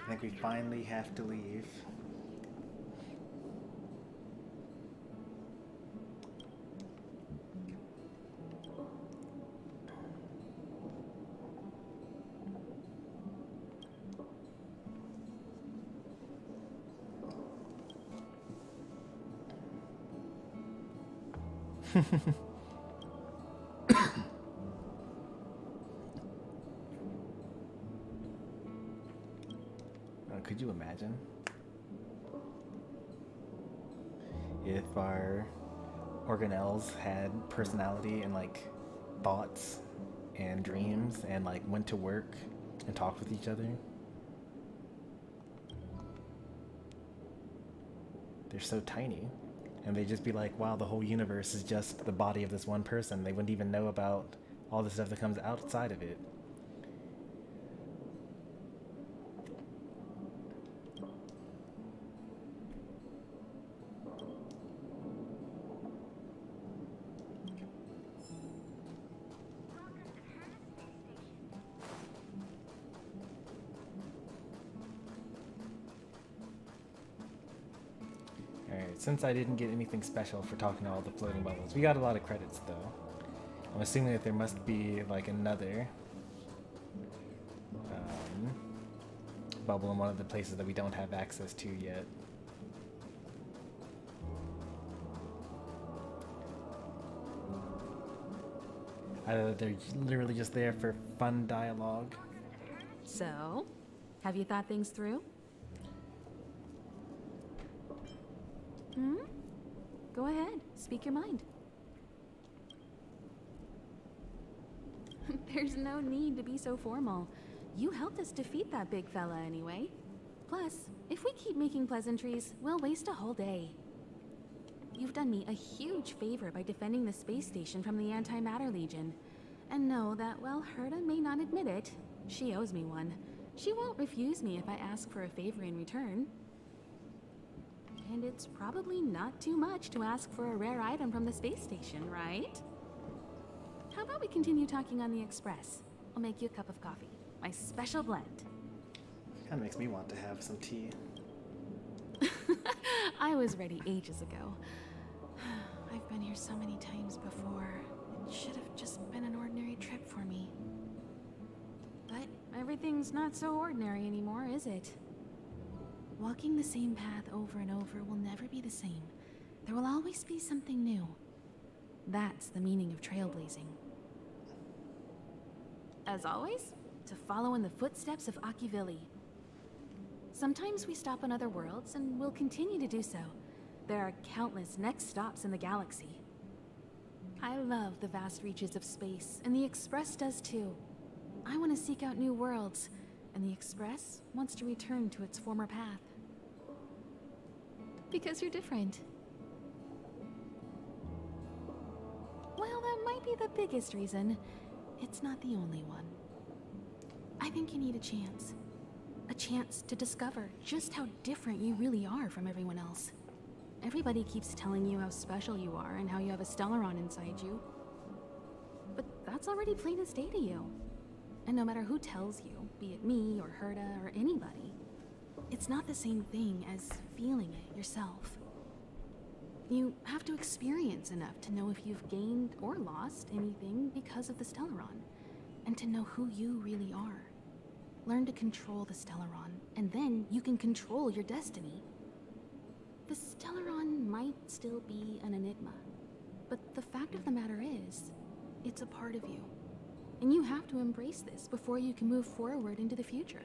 I think we finally have to leave. Could you imagine if our organelles had personality and like thoughts and dreams and like went to work and talked with each other? They're so tiny, and they'd just be like, wow, the whole universe is just the body of this one person. They wouldn't even know about all the stuff that comes outside of it. Alright, since I didn't get anything special for talking to all the floating bubbles, we got a lot of credits though. I'm assuming that there must be like another bubble in one of the places that we don't have access to yet. Either they're literally just there for fun dialogue. So, have you thought things through? Go ahead, speak your mind. There's no need to be so formal. You helped us defeat that big fella anyway. Plus, if we keep making pleasantries, we'll waste a whole day. You've done me a huge favor by defending the space station from the Antimatter Legion. And know that while Herta may not admit it, she owes me one. She won't refuse me if I ask for a favor in return. And it's probably not too much to ask for a rare item from the space station, right? How about we continue talking on the express? I'll make you a cup of coffee. My special blend. Kinda makes me want to have some tea. I was ready ages ago. I've been here so many times before. It should have just been an ordinary trip for me. But everything's not so ordinary anymore, is it? Walking the same path over and over will never be the same. There will always be something new. That's the meaning of trailblazing. As always, to follow in the footsteps of Akivilli. Sometimes we stop on other worlds, and we'll continue to do so. There are countless next stops in the galaxy. I love the vast reaches of space, and the Express does too. I want to seek out new worlds, and the Express wants to return to its former path. Because you're different. Well, that might be the biggest reason. It's not the only one. I think you need a chance. A chance to discover just how different you really are from everyone else. Everybody keeps telling you how special you are and how you have a Stellaron inside you. But that's already plain as day to you. And no matter who tells you, be it me or Herta or anybody, it's not the same thing as feeling it yourself. You have to experience enough to know if you've gained or lost anything because of the Stellaron, and to know who you really are. Learn to control the Stellaron, and then you can control your destiny. The Stellaron might still be an enigma, but the fact of the matter is, it's a part of you. And you have to embrace this before you can move forward into the future.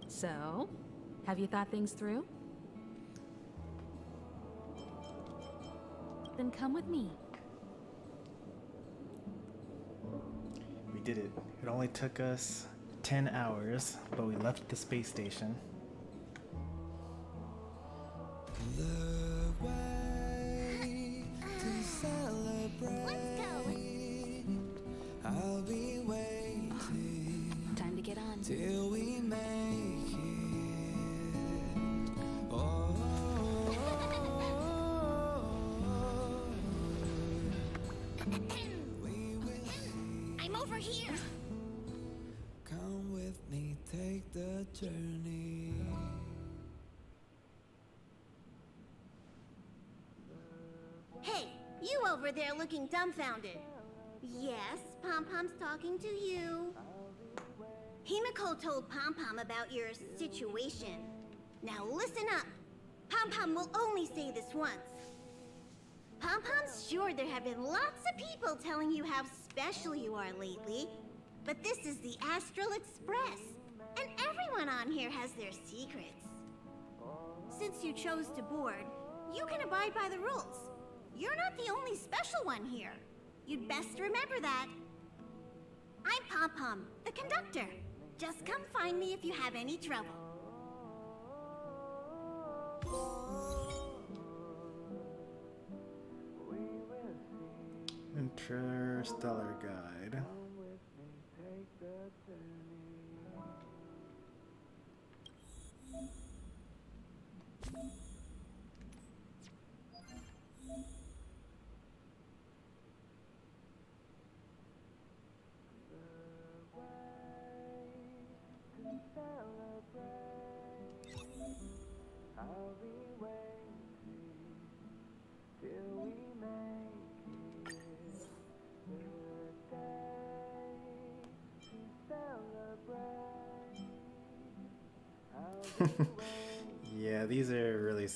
So, have you thought things through? Then come with me. We did it. It only took us 10 hours, but we left the space station. Let's go. I'll be waiting Time to get on. till we make it. Oh, we will see. I'm over here. Come with me, take the journey. Hey, you over there looking dumbfounded. Yes, Pom-Pom's talking to you. Himiko told Pom-Pom about your situation. Now listen up. Pom-Pom will only say this once. Pom-Pom's sure there have been lots of people telling you how special you are lately. But this is the Astral Express, and everyone on here has their secrets. Since you chose to board, you can abide by the rules. You're not the only special one here. You'd best remember that. I'm Pom-Pom, the conductor. Just come find me if you have any trouble. Interstellar Guide. Yeah, these are really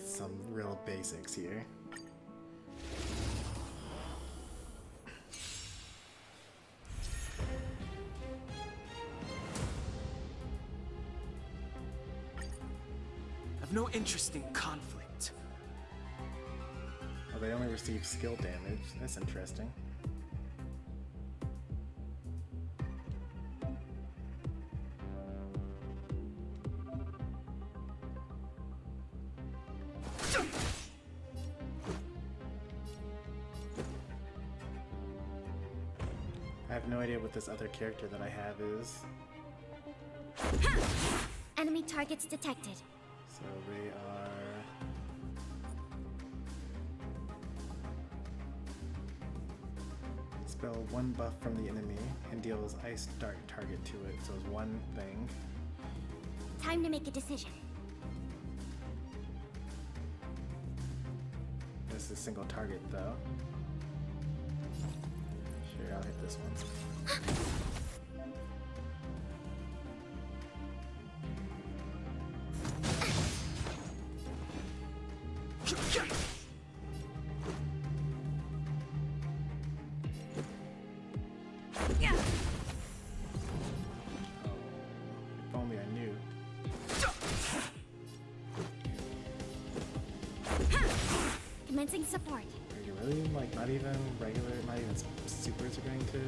some real basics here. I've no interest in conflict. Oh, they only receive skill damage. That's interesting. I have no idea what this other character that I have is. Enemy targets detected. So they are... Spell one buff from the enemy and deals ice dart target to it, so it's one thing. Time to make a decision. This is a single target though. Sure, I'll hit this one. If only I knew. Commencing support. Are you really like not even regular, not even supers are going to?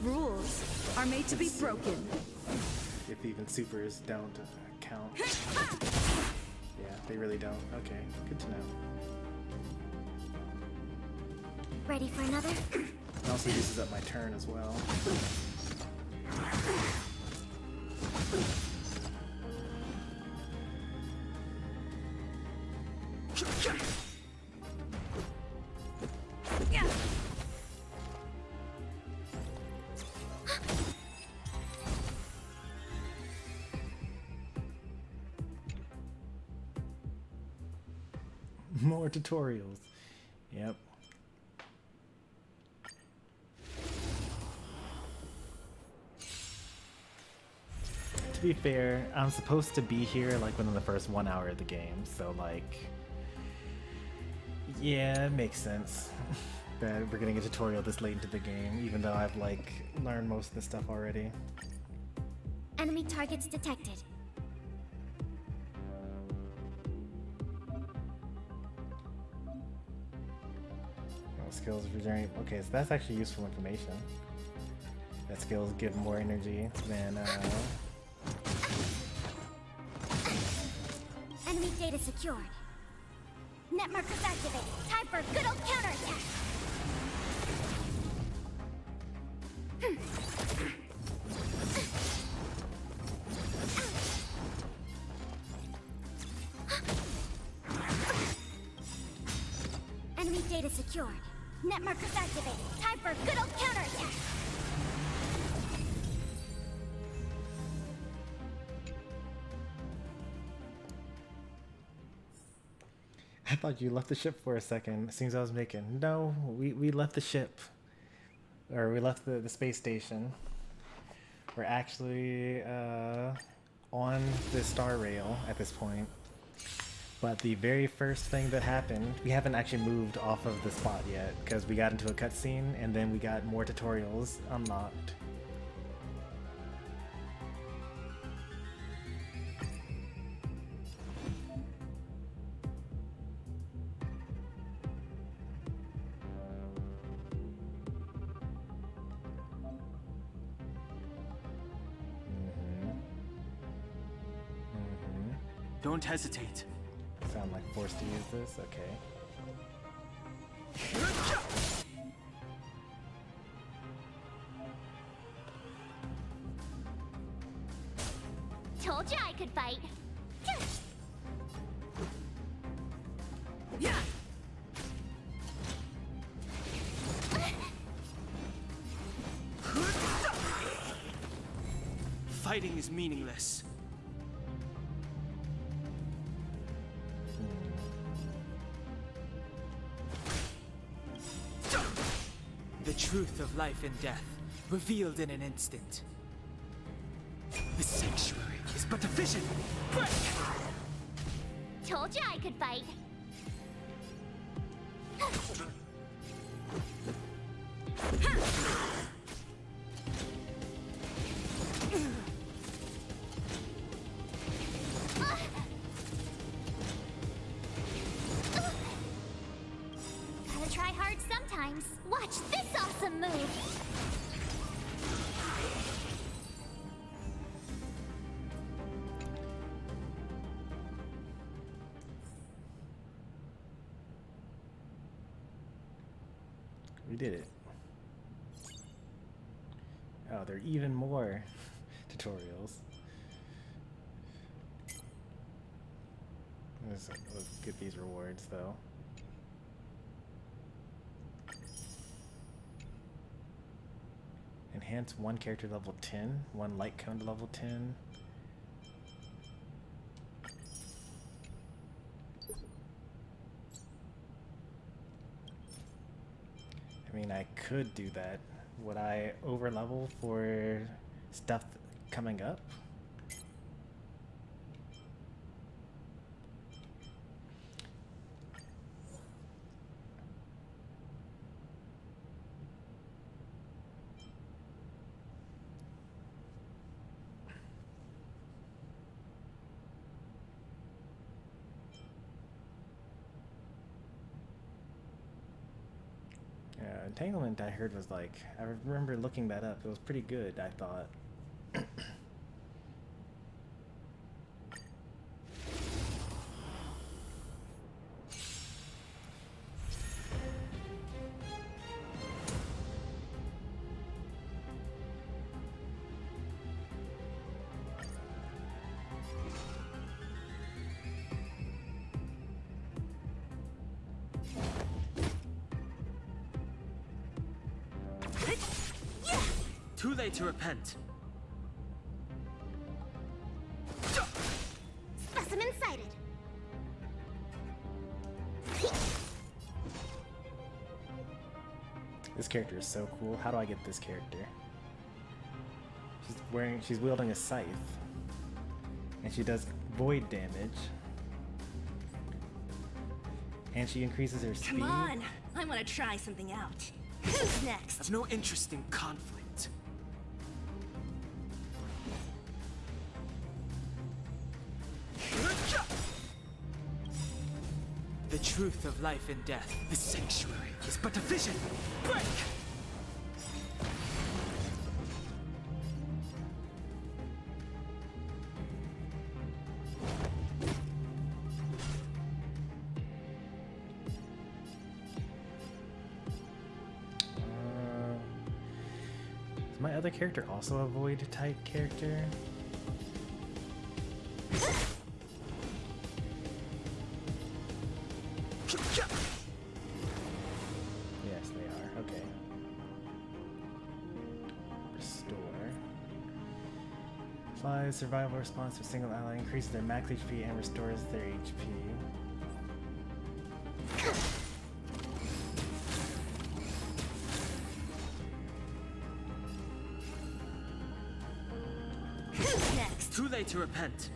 Rules are made to be broken. If even supers don't count. Yeah, they really don't. Okay, good to know. Ready for another? It also uses up my turn as well. More tutorials. Yep. To be fair, I'm supposed to be here like within the first 1 hour of the game, so like, yeah, it makes sense that we're getting a tutorial this late into the game, even though I've like learned most of the stuff already. Enemy targets detected. Skills regenerate. Okay, so that's actually useful information. That skills give more energy than Enemy data secured. Net markers activated. Time for a good old counterattack. Enemy data secured. Net markers activated. Time for a good old counterattack. I thought you left the ship for a second. As soon as I was making. No, we left the ship. Or we left the space station. We're actually on the star rail at this point. But the very first thing that happened, we haven't actually moved off of the spot yet because we got into a cutscene and then we got more tutorials unlocked. Don't hesitate. Sound like forced to use this? Okay. Told you I could fight. Yeah. Fighting is meaningless. The truth of life and death, revealed in an instant. The but a vision. Break! Told you I could fight. Gotta try hard sometimes. Watch this awesome move. We did it. Oh, there are even more tutorials. Let's get these rewards though. Enhance one character level 10, one light cone to level 10. I mean, I could do that. Would I overlevel for stuff coming up? Entanglement, I heard, was like, I remember looking that up. It was pretty good, I thought. Too late to repent. Specimen sighted. This character is so cool. How do I get this character? She's wielding a scythe. And she does void damage. And she increases her speed. Come on, I want to try something out. Who's next? I've no interest in conflict. The truth of life and death, the sanctuary, is but a vision. Break! Is my other character also a void type character? Yes, they are. Okay. Restore. Applies survival response to a single ally, increases their max HP and restores their HP. Who's next? Too late to repent.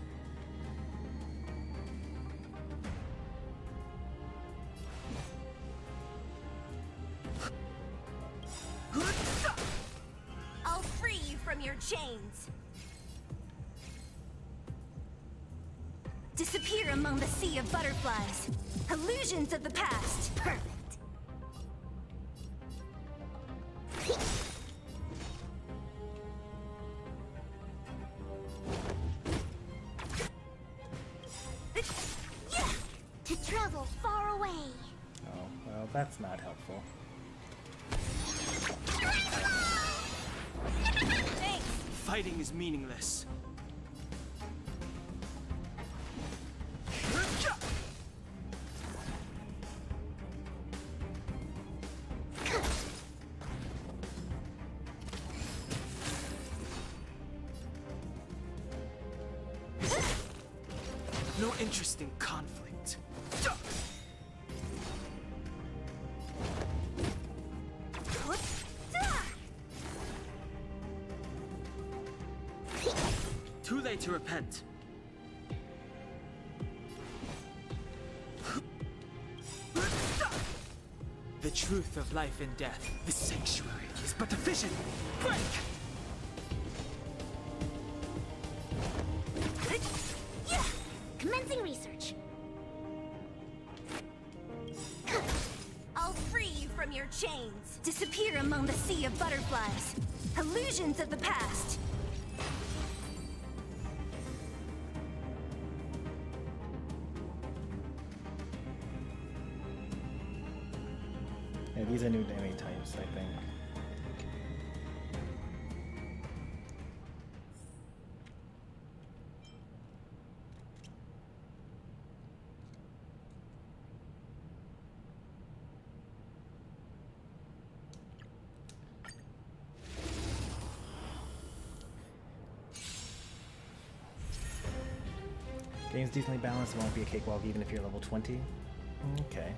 I'll free you from your chains. Disappear among the sea of butterflies. Illusions of the past. Perfect. To travel far away. Oh, well, that's not helpful. Thanks. Fighting is meaningless. No interest in conflict. Too late late to repent. The truth of life and death, the sanctuary, is but a vision. Break! Yeah! Commencing research. I'll free you from your chains. Disappear among the sea of butterflies. Illusions of the past. Yeah, these are new enemy types, I think. Game's decently balanced, it won't be a cakewalk even if you're level 20. Okay.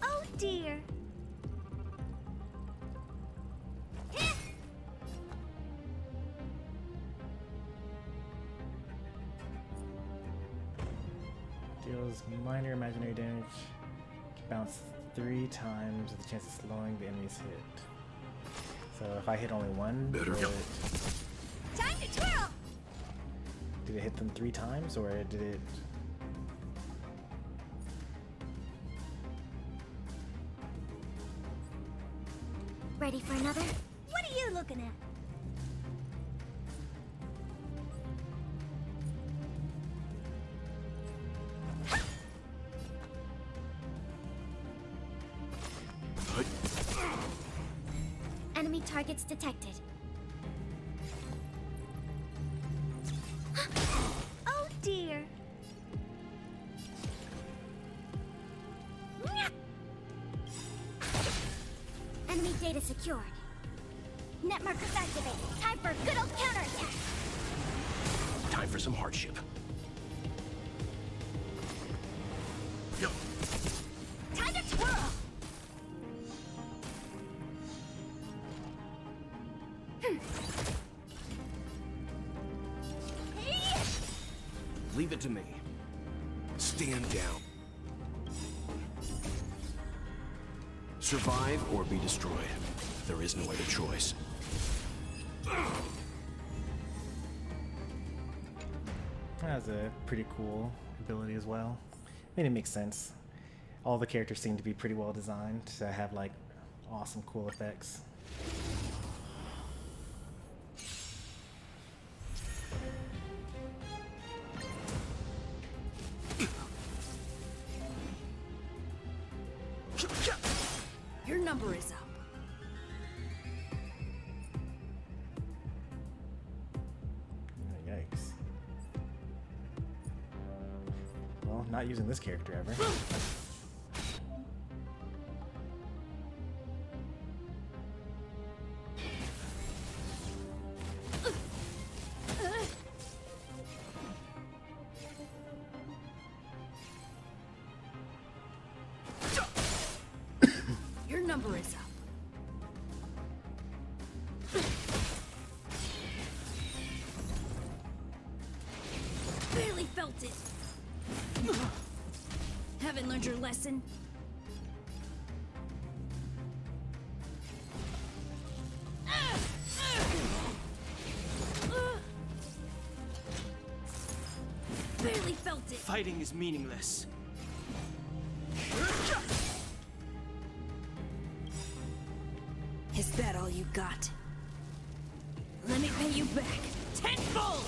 Oh dear. Deals minor imaginary damage. Bounce 3 times with the chance of slowing the enemy's hit. So if I hit only one, Time to twirl! did it hit them 3 times or did it? Ready for another? What are you looking at? Enemy targets detected. Oh dear. Enemy data secured. Net markers activated. Time for a good old counterattack. Time for some hardship. Time to twirl. Leave it to me. Stand down. Survive or be destroyed. There is no other choice. That's a pretty cool ability as well. I mean, it makes sense. All the characters seem to be pretty well designed to have like awesome cool effects. Your number is up. Oh, yikes. Well, not using this character ever. Your number is up. Barely felt it. Haven't learned your lesson. Barely felt it. Fighting is meaningless. Is that all you got? Let me pay you back tenfold!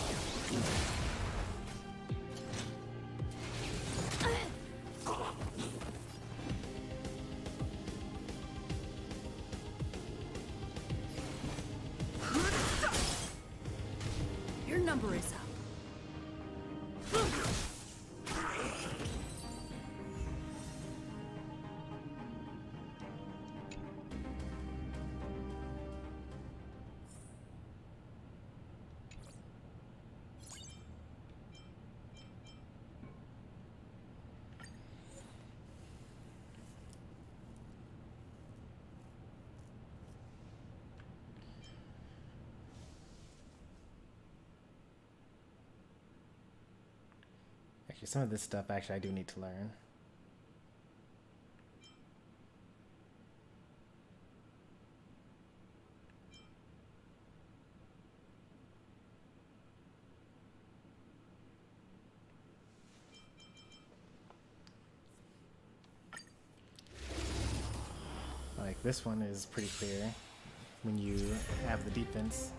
Your number is up. Actually, some of this stuff actually I do need to learn. Like this one is pretty clear when you have the defense.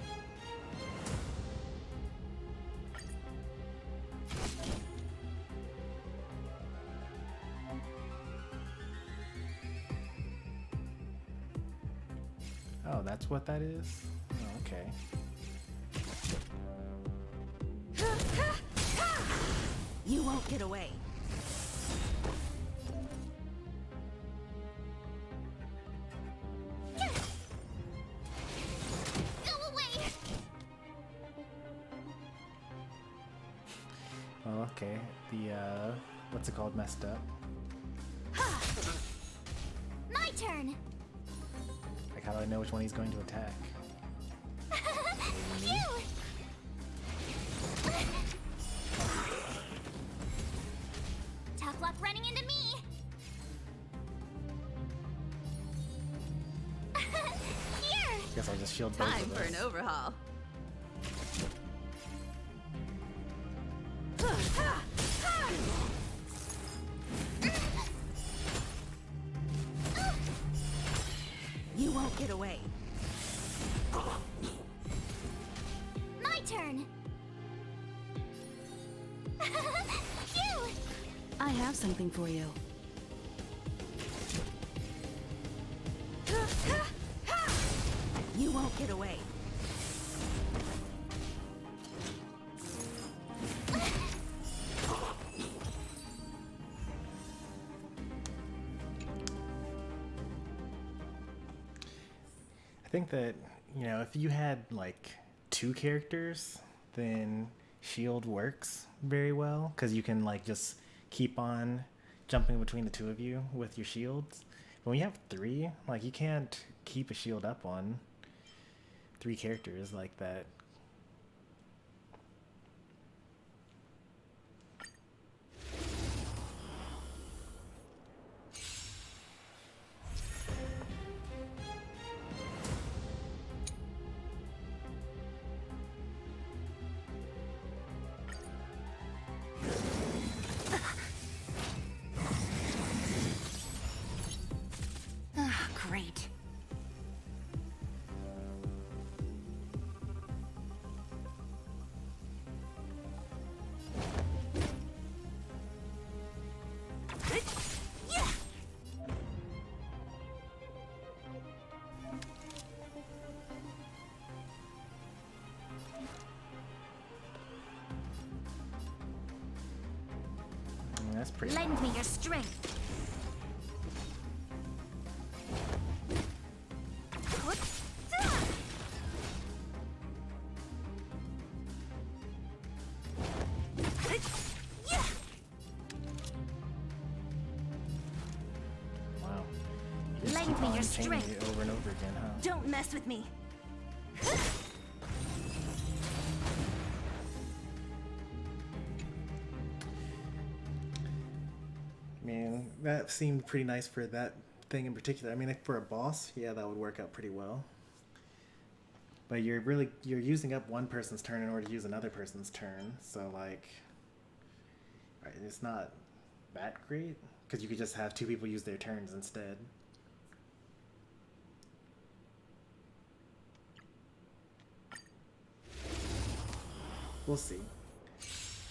Oh, that's what that is? Oh, okay. You won't get away. Go away! Oh, okay. The, what's it called? Messed up. My turn! Like, how do I know which one he's going to attack? Phew! Tough luck running into me! Here! Guess I'll just shield both Time of for us. an overhaul. You won't get away. My turn! Phew! I have something for you. You won't get away. I think that, you know, if you had like 2 characters, then shield works very well because you can like just keep on jumping between the 2 of you with your shields. But when you have 3, like you can't keep a shield up on 3 characters like that. Ah, great. That's pretty. Lend me your strength! Wow. You just Lend keep me on your chaining strength. it over and over again, huh? Don't mess with me. Man, that seemed pretty nice for that thing in particular. I mean, like, for a boss, yeah, that would work out pretty well. But you're using up one person's turn in order to use another person's turn, so like, it's not that great because you could just have 2 people use their turns instead. We'll see.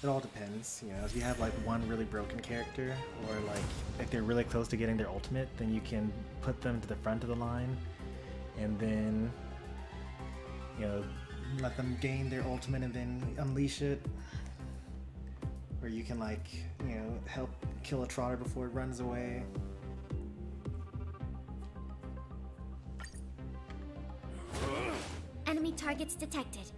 It all depends, you know, if you have like one really broken character, or like if they're really close to getting their ultimate, then you can put them to the front of the line and then, you know, let them gain their ultimate and then unleash it. Or you can like, you know, help kill a trotter before it runs away. Enemy targets detected.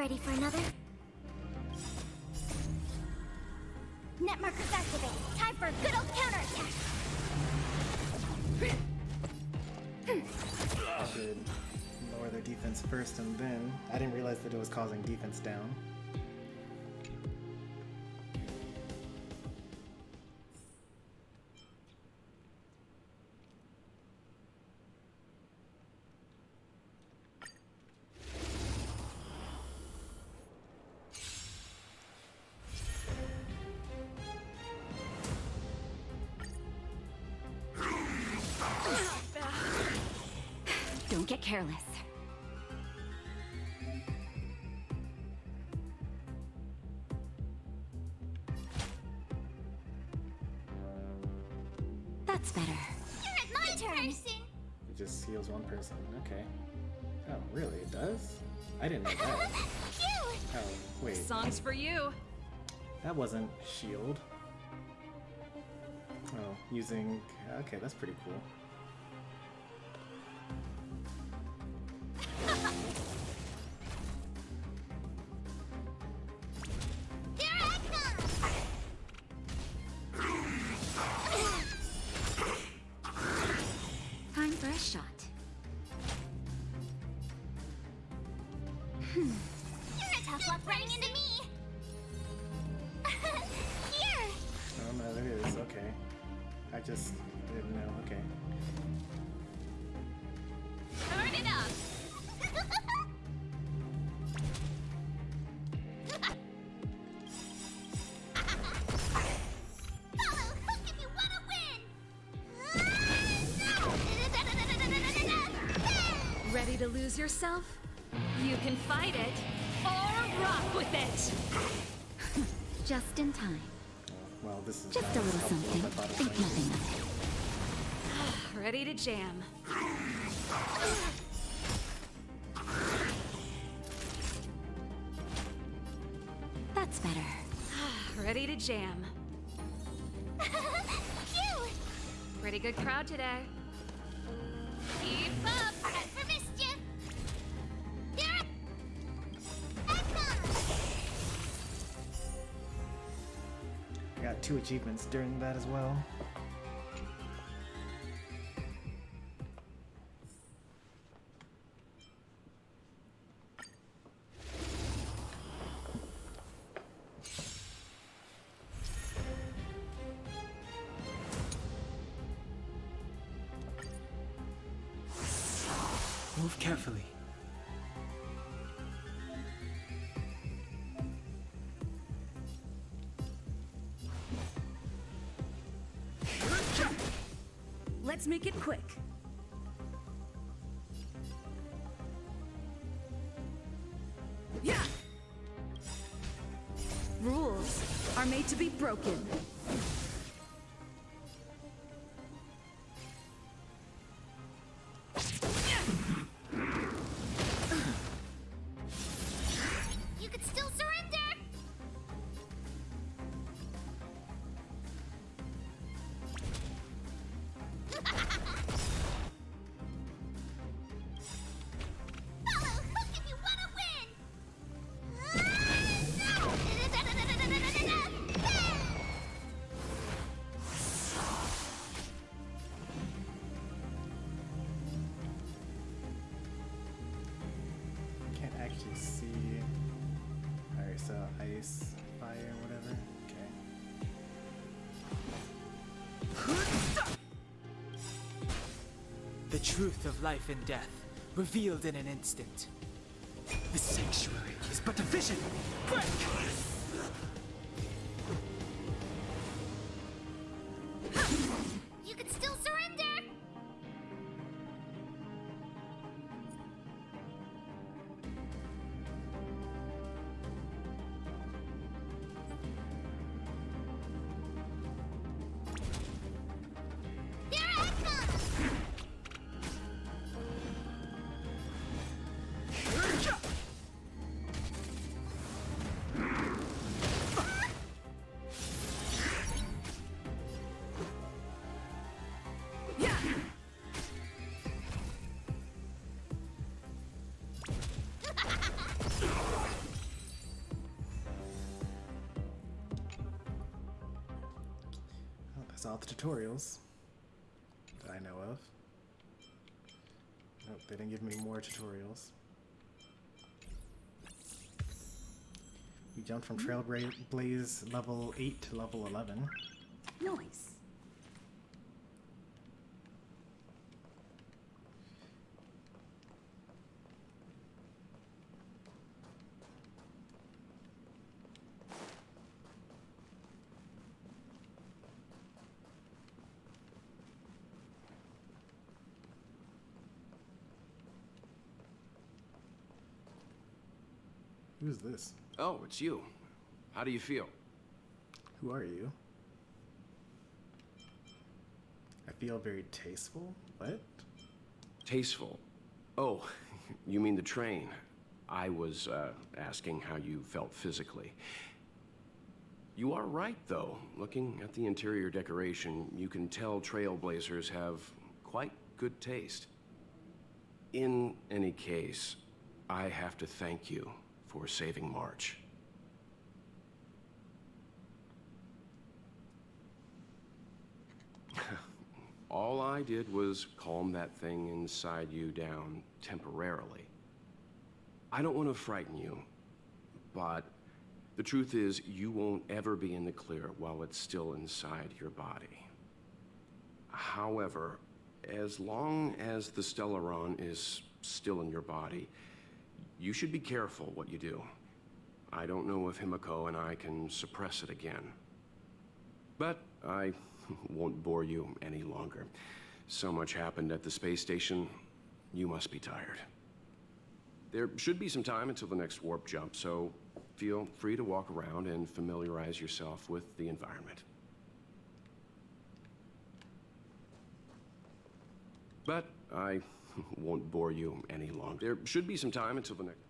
Ready for another? Net markers activate. Time for a good old counterattack. Should lower their defense first and then. I didn't realize that it was causing defense down. Don't get careless. That's better. You're my turn. It just heals one person. Okay. Oh, really? It does? I didn't know that. Phew! Oh, wait. Song's for you. That wasn't shield. Oh, using... Okay, that's pretty cool. Here I come! Time for a shot. You're a tough luck running into me! Here! Oh, no, there it is. Okay. I just didn't know. Okay. Turn it up! Follow hook if you wanna win! Ready to lose yourself? You can fight it or rock with it. Just in time. Well, this is Just not a as little helpful as something. I thought it was Think going to be. nothing of it. Ready to jam. That's better. Ready to jam. Phew! Pretty good crowd today. Keep up! Head for mischief! Here I come! I got 2 achievements during that as well. Move carefully. Let's make it quick. Yeah! Rules are made to be broken. You could still surrender! Follow hook if you wanna win! Can't actually see. Alright, so ice, fire, whatever. Okay. The truth of life and death, revealed in an instant. The sanctuary is but a vision. Break! You could still surrender! Here I come! saw the tutorials that I know of. Nope, they didn't give me more tutorials. We jumped from Trailblaze level 8 to level 11. Nice. Who's this? Oh, it's you. How do you feel? Who are you? I feel very tasteful. What? Tasteful. Oh, you mean the train. I was asking how you felt physically. You are right, though. Looking at the interior decoration, you can tell Trailblazers have quite good taste. In any case, I have to thank you for saving March. All I did was calm that thing inside you down temporarily. I don't want to frighten you, but the truth is you won't ever be in the clear while it's still inside your body. However, as long as the Stellaron is still in your body, you should be careful what you do. I don't know if Himiko and I can suppress it again. But I won't bore you any longer. So much happened at the space station, you must be tired. There should be some time until the next warp jump, so feel free to walk around and familiarize yourself with the environment. But I won't bore you any longer. There should be some time until the next...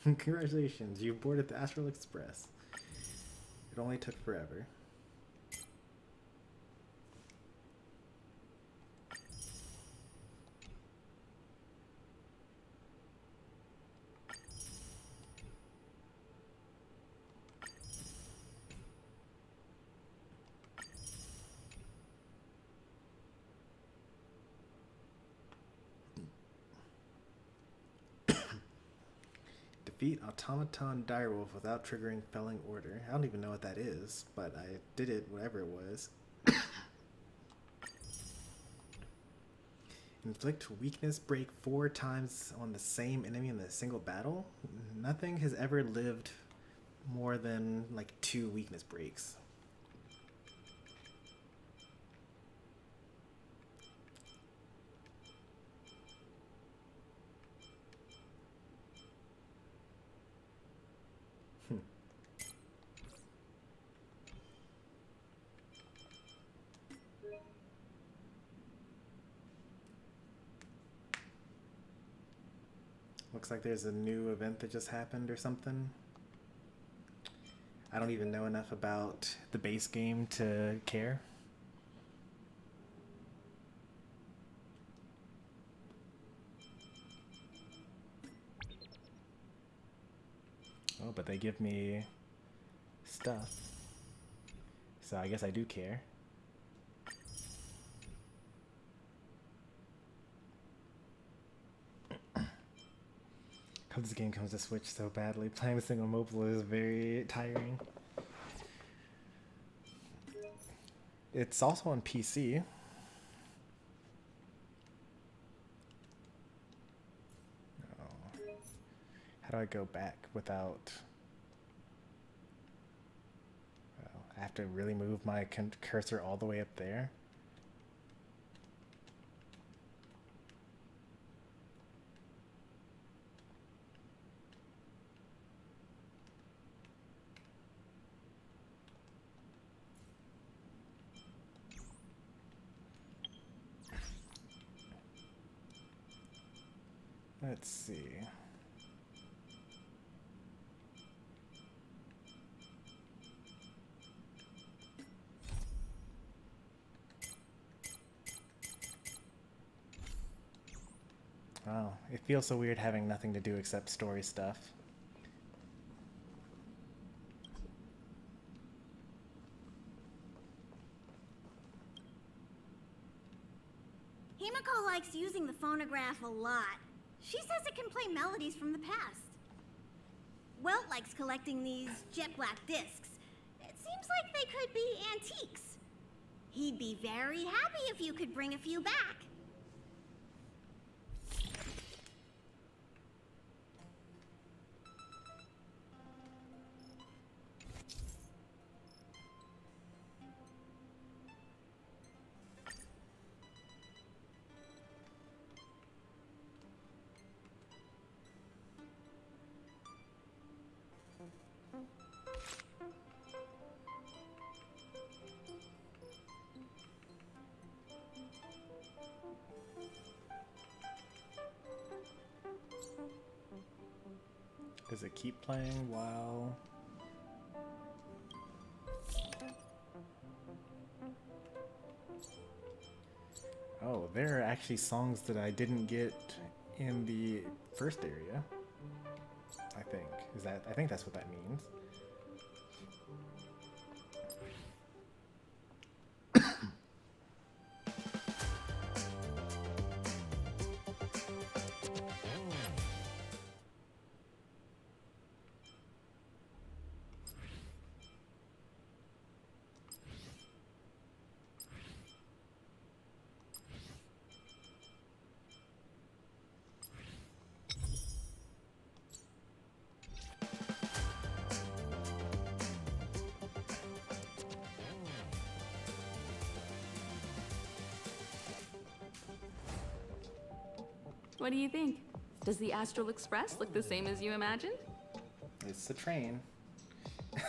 Congratulations, you boarded the Astral Express. It only took forever. Defeat Automaton Direwolf without triggering Felling Order. I don't even know what that is, but I did it, whatever it was. Inflict weakness break 4 times on the same enemy in a single battle? Nothing has ever lived more than like 2 weakness breaks. Looks like there's a new event that just happened or something. I don't even know enough about the base game to care. Oh, but they give me stuff. So I guess I do care. Hope this game comes to Switch so badly. Playing this thing on mobile is very tiring. It's also on PC. Oh. How do I go back without... Oh, I have to really move my cursor all the way up there. Let's see. Oh, it feels so weird having nothing to do except story stuff. Himiko likes using the phonograph a lot. She says it can play melodies from the past. Welt likes collecting these jet black discs. It seems like they could be antiques. He'd be very happy if you could bring a few back. Does it keep playing while... Oh, there are actually songs that I didn't get in the first area. I think. I think that's what that means. What do you think? Does the Astral Express look the same as you imagined? It's a train.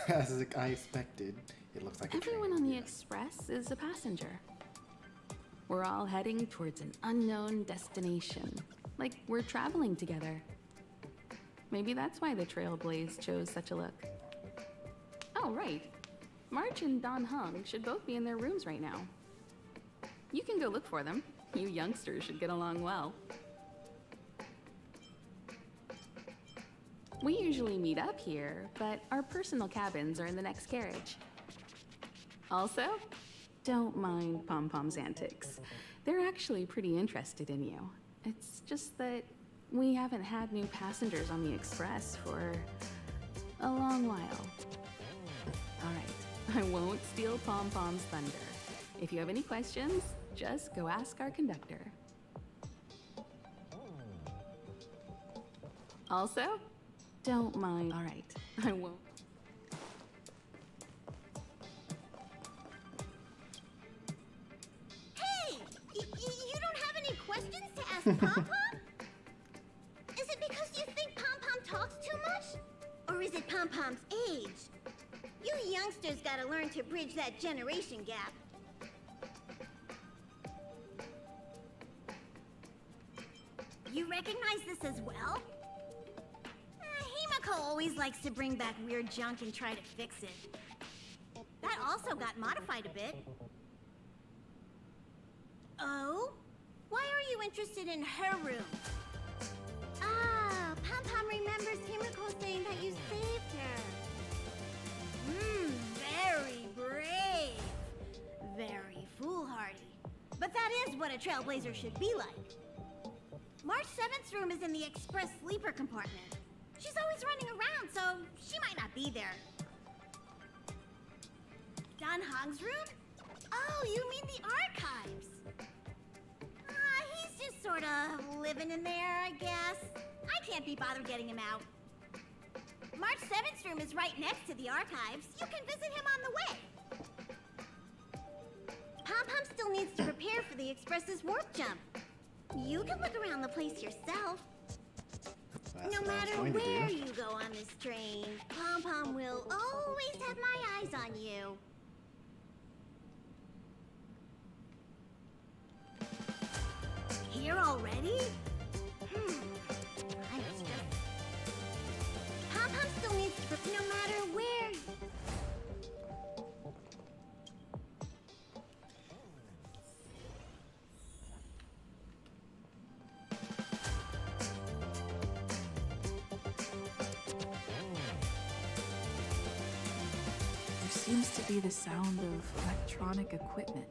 As I expected, it looks like a train. Everyone on the Express is a passenger. We're all heading towards an unknown destination. Like we're traveling together. Maybe that's why the Trailblaze chose such a look. Oh, right. March and Don Hung should both be in their rooms right now. You can go look for them. You youngsters should get along well. We usually meet up here, but our personal cabins are in the next carriage. Also, don't mind Pom Pom's antics. They're actually pretty interested in you. It's just that we haven't had new passengers on the Express for a long while. All right, I won't steal Pom Pom's thunder. If you have any questions, just go ask our conductor. Also, don't mind. All right, I won't. Hey! You don't have any questions to ask Pom Pom? Is it because you think Pom Pom talks too much? Or is it Pom Pom's age? You youngsters gotta learn to bridge that generation gap. You recognize this as well? Himiko always likes to bring back weird junk and try to fix it. That also got modified a bit. Oh? Why are you interested in her room? Ah, Pom Pom remembers Himiko saying that you saved her. Very brave. Very foolhardy. But that is what a trailblazer should be like. March 7th's room is in the express sleeper compartment. She's always running around, so she might not be there. Don Hong's room? Oh, you mean the archives. He's just sort of living in there, I guess. I can't be bothered getting him out. March 7th's room is right next to the archives. You can visit him on the way. Pom Pom still needs to prepare for the Express's warp jump. You can look around the place yourself. No matter where you go on this train, Pom Pom will always have my eyes on you. Here already? seems to be the sound of electronic equipment.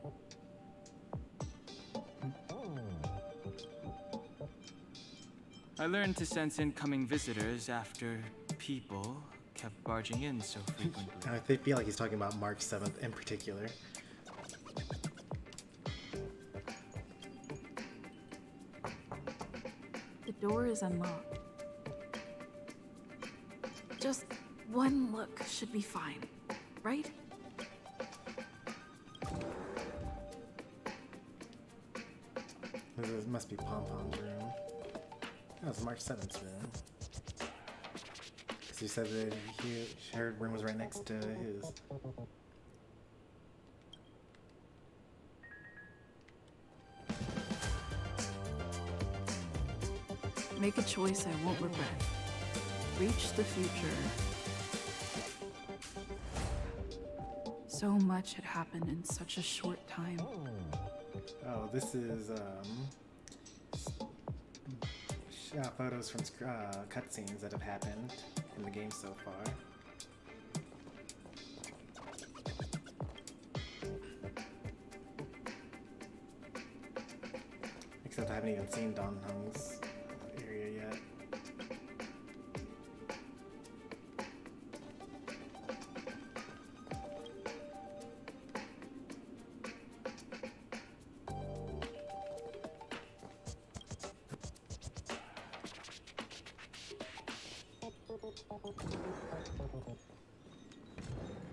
I learned to sense incoming visitors after people kept barging in so frequently. I feel like he's talking about March 7th in particular. The door is unlocked. Just one look should be fine, right? This must be Pom Pom's room. Oh, it's March 7th's room. Because you said that her room was right next to his. Make a choice I won't regret. Reach the future. So much had happened in such a short time. Oh, this is photos from cutscenes that have happened in the game so far. Except I haven't even seen Don Hung's area yet.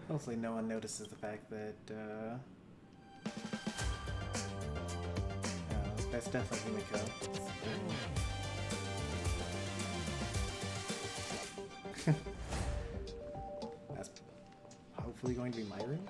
Hopefully no one notices the fact that, that's definitely Himiko. That's hopefully going to be my room?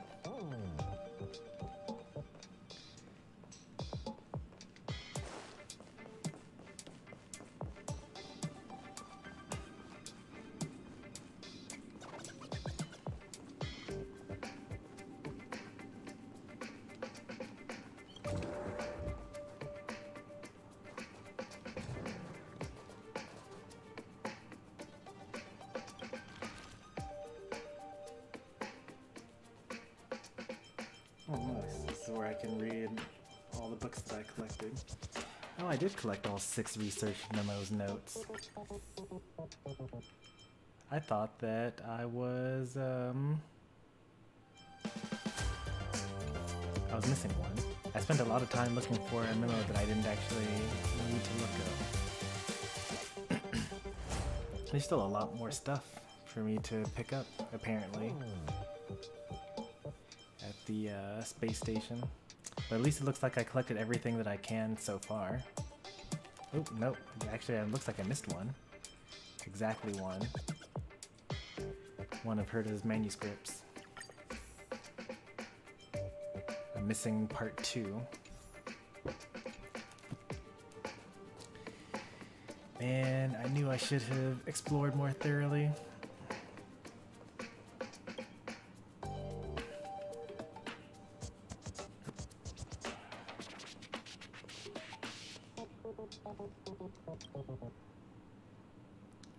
Oh, nice. This is where I can read all the books that I collected. Oh, I did collect all 6 research memos notes. I thought that I was missing one. I spent a lot of time looking for a memo that I didn't actually need to look up. There's still a lot more stuff for me to pick up, apparently. At the space station. But at least it looks like I collected everything that I can so far. Oh, nope. Actually, it looks like I missed one. Exactly one. One of Herta's manuscripts. I'm missing part 2. Man, I knew I should have explored more thoroughly.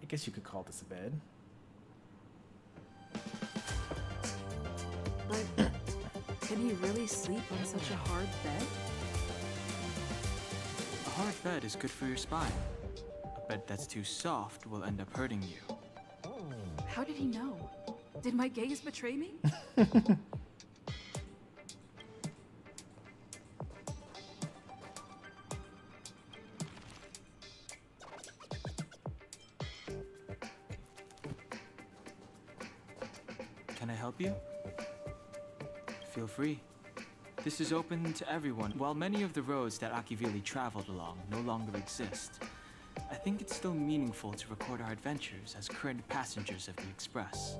I guess you could call this a bed. But can he really sleep on such a hard bed? A hard bed is good for your spine. A bed that's too soft will end up hurting you. How did he know? Did my gaze betray me? Can I help you? Feel free. This is open to everyone. While many of the roads that Akivili traveled along no longer exist, I think it's still meaningful to record our adventures as current passengers of the Express.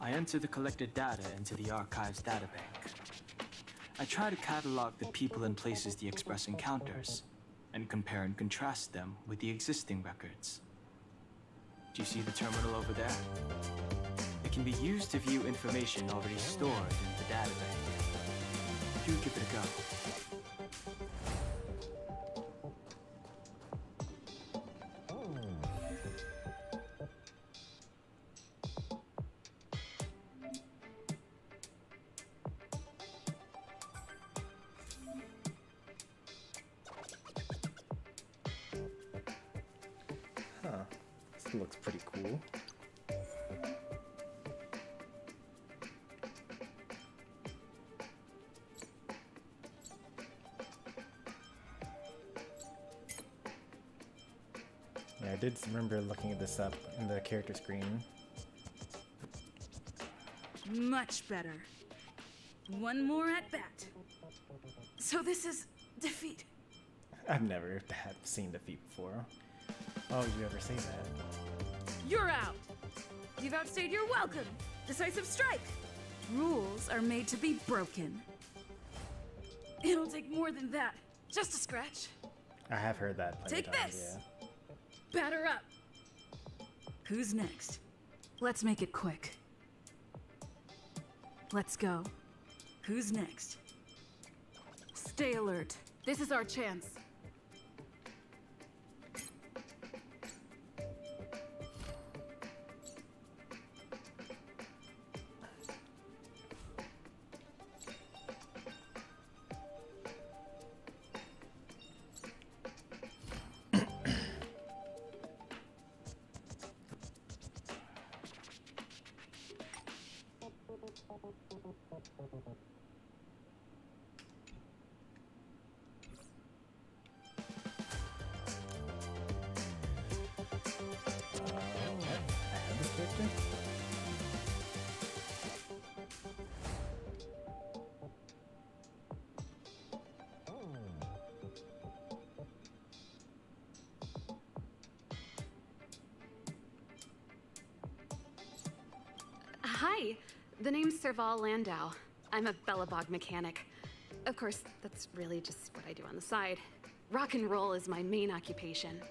I enter the collected data into the Archives databank. I try to catalog the people and places the Express encounters, and compare and contrast them with the existing records. Do you see the terminal over there? It can be used to view information already stored in the databank. Do give it a go. looks pretty cool. Yeah, I did remember looking at this up in the character screen. Much better. One more at bat. So this is defeat. I've never seen defeat before. Oh, you ever say that? You're out. You've outstayed your welcome. Decisive strike. Rules are made to be broken. It'll take more than that. Just a scratch. I have heard that plenty Take of times, this. yeah. Batter up. Who's next? Let's make it quick. Let's go. Who's next? Stay alert. This is our chance. Hi, the name's Serval Landau. I'm a Bellabog mechanic. Of course, that's really just what I do on the side. Rock and roll is my main occupation.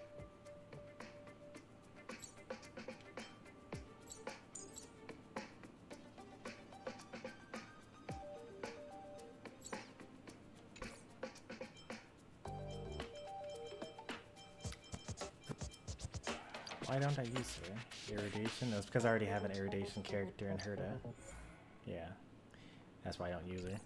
Why don't I use her? Irradiation? That's because I already have an irradiation character in Herda. Yeah. That's why I don't use her.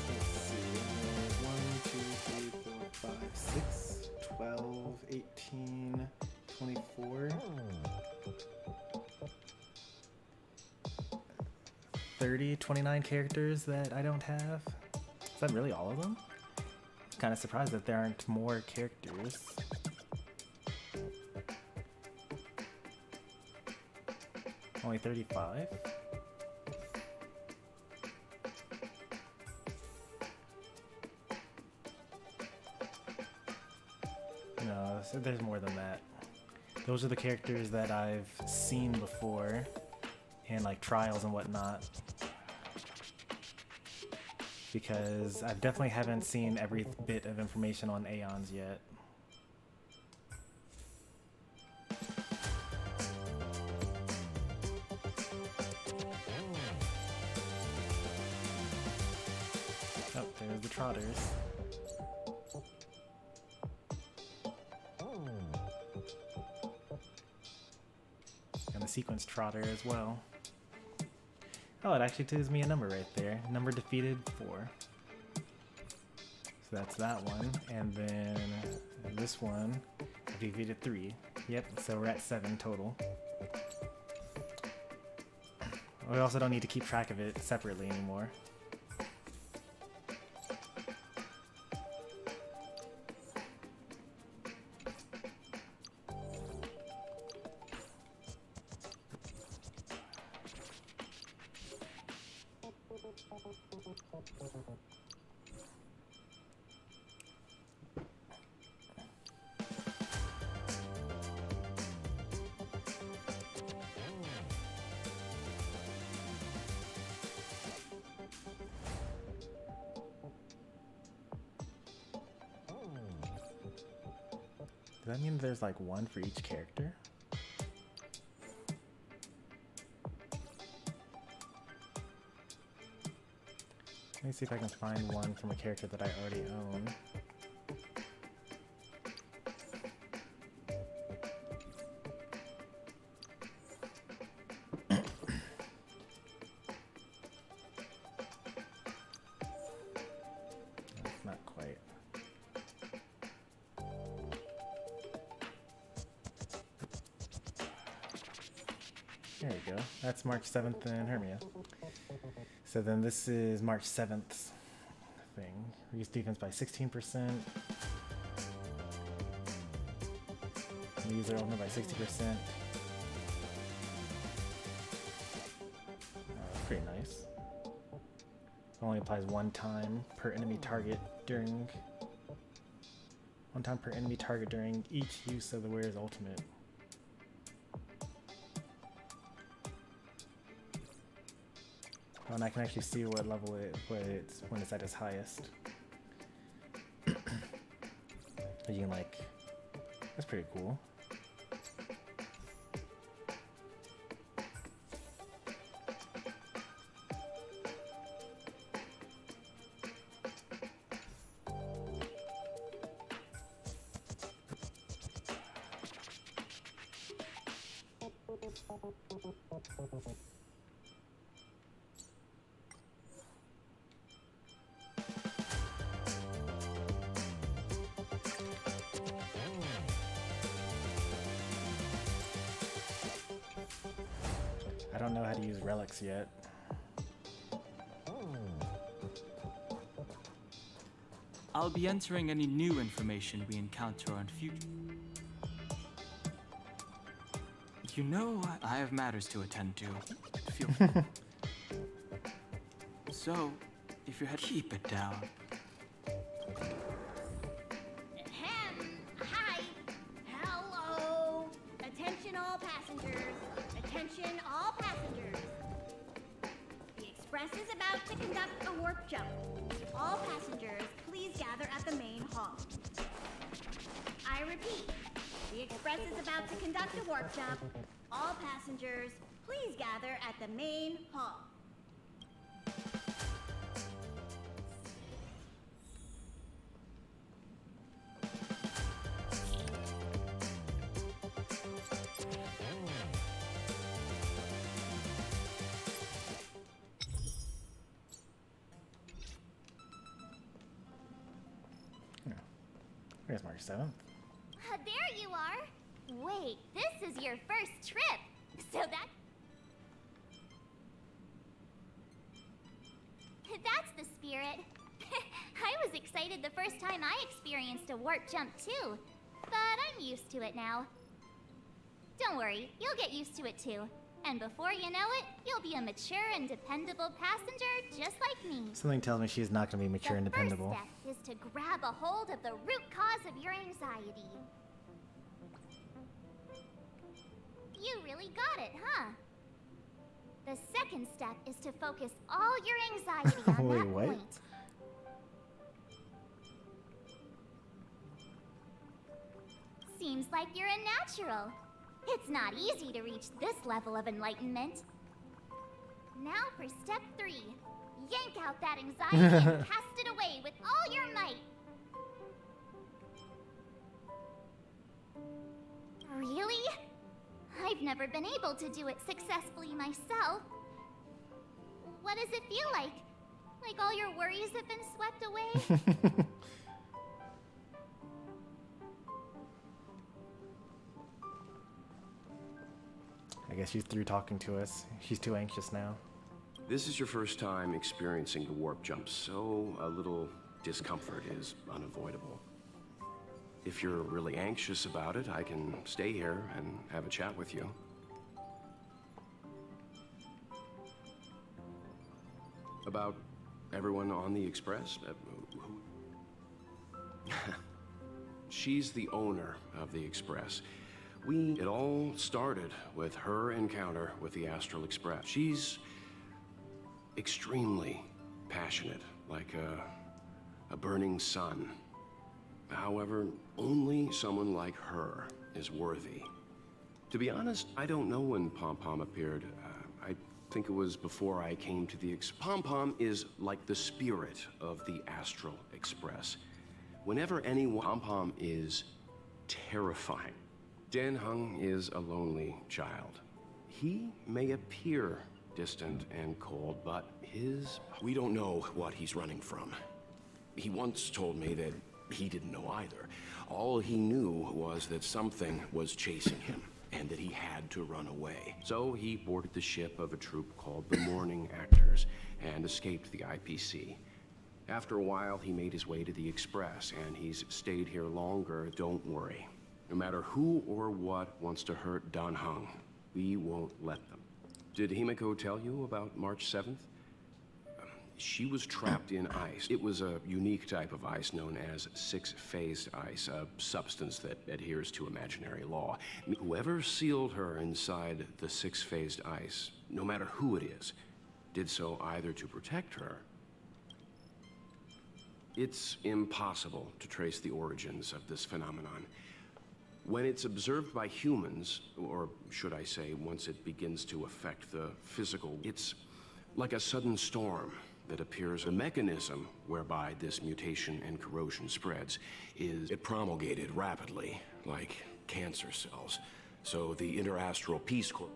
Let's see. 1, 2, 3, 4, 5, 6, 12, 18, 24. 30, 29 characters that I don't have. Is that really all of them? Kind of surprised that there aren't more characters. Only 35? No, there's more than that. Those are the characters that I've seen before in like trials and whatnot. Because I definitely haven't seen every bit of information on Aeons yet. Oh, there's the Trotters. And the Sequence Trotter as well. Oh, it actually tells me a number right there. Number defeated, 4. So that's that one. And then this one, I defeated 3. Yep, so we're at 7 total. We also don't need to keep track of it separately anymore. Does that mean there's like one for each character? Let me see if I can find one from a character that I already own. Not quite. There you go. That's March 7th in Hermia. So then this is March 7th thing. Reduce defense by 16%. User ultimate by 60%. Pretty nice. Only applies one time per enemy target during each use of the wearer's ultimate. Oh, and I can actually see what level when it's at its highest. You can like, that's pretty cool. I don't know how to use relics yet. I'll be entering any new information we encounter on future. You know, I have matters to attend to. Feel so, if you had keep it down. Hi. Hello. Attention all passengers. Attention all passengers. The express is about to conduct a warp jump. All passengers, please gather at the main hall. I repeat, the express is about to conduct a warp jump. All passengers, please gather at the main hall. Here's March 7th. There you are. Wait, this is your first trip. So that's the spirit. I was excited the first time I experienced a warp jump too, but I'm used to it now. Don't worry, you'll get used to it too. And before you know it, you'll be a mature and dependable passenger just like me. Something tells me she's not going to be mature and dependable. The first step is to grab a hold of the root cause of your anxiety. You really got it, huh? The second step is to focus all your anxiety on Wait, that what? point. Seems like you're a natural. It's not easy to reach this level of enlightenment. Now for step 3. Yank out that anxiety and cast it away with all your might. Really? I've never been able to do it successfully myself. What does it feel like? Like all your worries have been swept away? I guess she's through talking to us. She's too anxious now. This is your first time experiencing the warp jump, so a little discomfort is unavoidable. If you're really anxious about it, I can stay here and have a chat with you. About everyone on the Express? She's the owner of the Express. It all started with her encounter with the Astral Express. She's extremely passionate, like a burning sun. However, only someone like her is worthy. To be honest, I don't know when Pom Pom appeared. I think it was before I came to the Pom Pom is like the spirit of the Astral Express. Whenever Pom Pom is terrifying. Dan Heng is a lonely child. He may appear distant and cold, but we don't know what he's running from. He once told me that he didn't know either. All he knew was that something was chasing him, and that he had to run away. So he boarded the ship of a troop called the Morning Actors, and escaped the IPC. After a while, he made his way to the Express, and he's stayed here longer. Don't worry. No matter who or what wants to hurt Dan Heng, we won't let them. Did Himiko tell you about March 7th? She was trapped in ice. It was a unique type of ice known as six-phased ice, a substance that adheres to imaginary law. Whoever sealed her inside the six-phased ice, no matter who it is, did so either to protect her. It's impossible to trace the origins of this phenomenon. When it's observed by humans, or should I say, once it begins to affect the physical, it's like a sudden storm that appears. The mechanism whereby this mutation and corrosion spreads is it promulgated rapidly, like cancer cells. So the Interastral Peace Corps,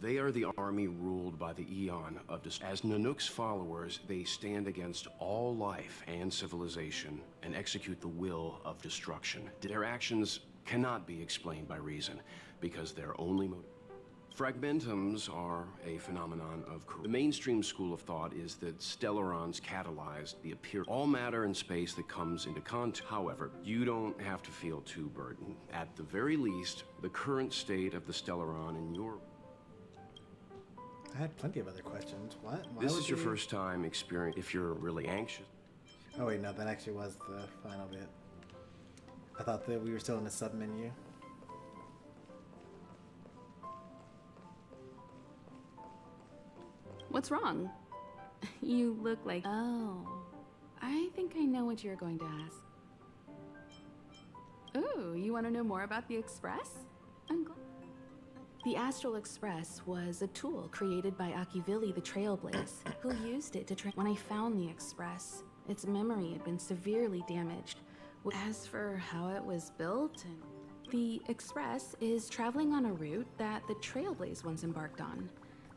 they are the army ruled by the Eon of Destruction. As Nanook's followers, they stand against all life and civilization and execute the will of destruction. Their actions cannot be explained by reason, because their only motive. Fragmentums are a phenomenon of the mainstream school of thought is that stellarons catalyzed the appearance all matter and space that comes into contact. However, you don't have to feel too burdened. At the very least, the current state of the stellaron in your... I had plenty of other questions. What? Why This would is your you- first time experience if you're really anxious. Oh wait, no, that actually was the final bit. I thought that we were still in the sub menu. What's wrong? You look like... Oh, I think I know what you're going to ask. Ooh, you want to know more about the Express? I'm glad. The Astral Express was a tool created by Akivili the Trailblaze, who used it to When I found the Express, its memory had been severely damaged. As for how it was built, the Express is traveling on a route that the Trailblaze once embarked on.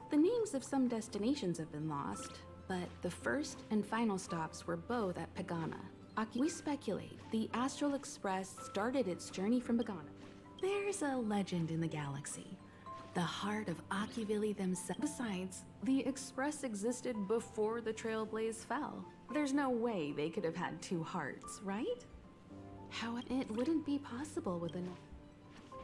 The names of some destinations have been lost, but the first and final stops were both at Pagana. We speculate the Astral Express started its journey from Pagana. There's a legend in the galaxy. The heart of Akivili themselves. Besides, the Express existed before the Trailblaze fell. There's no way they could have had two hearts, right? How it wouldn't be possible with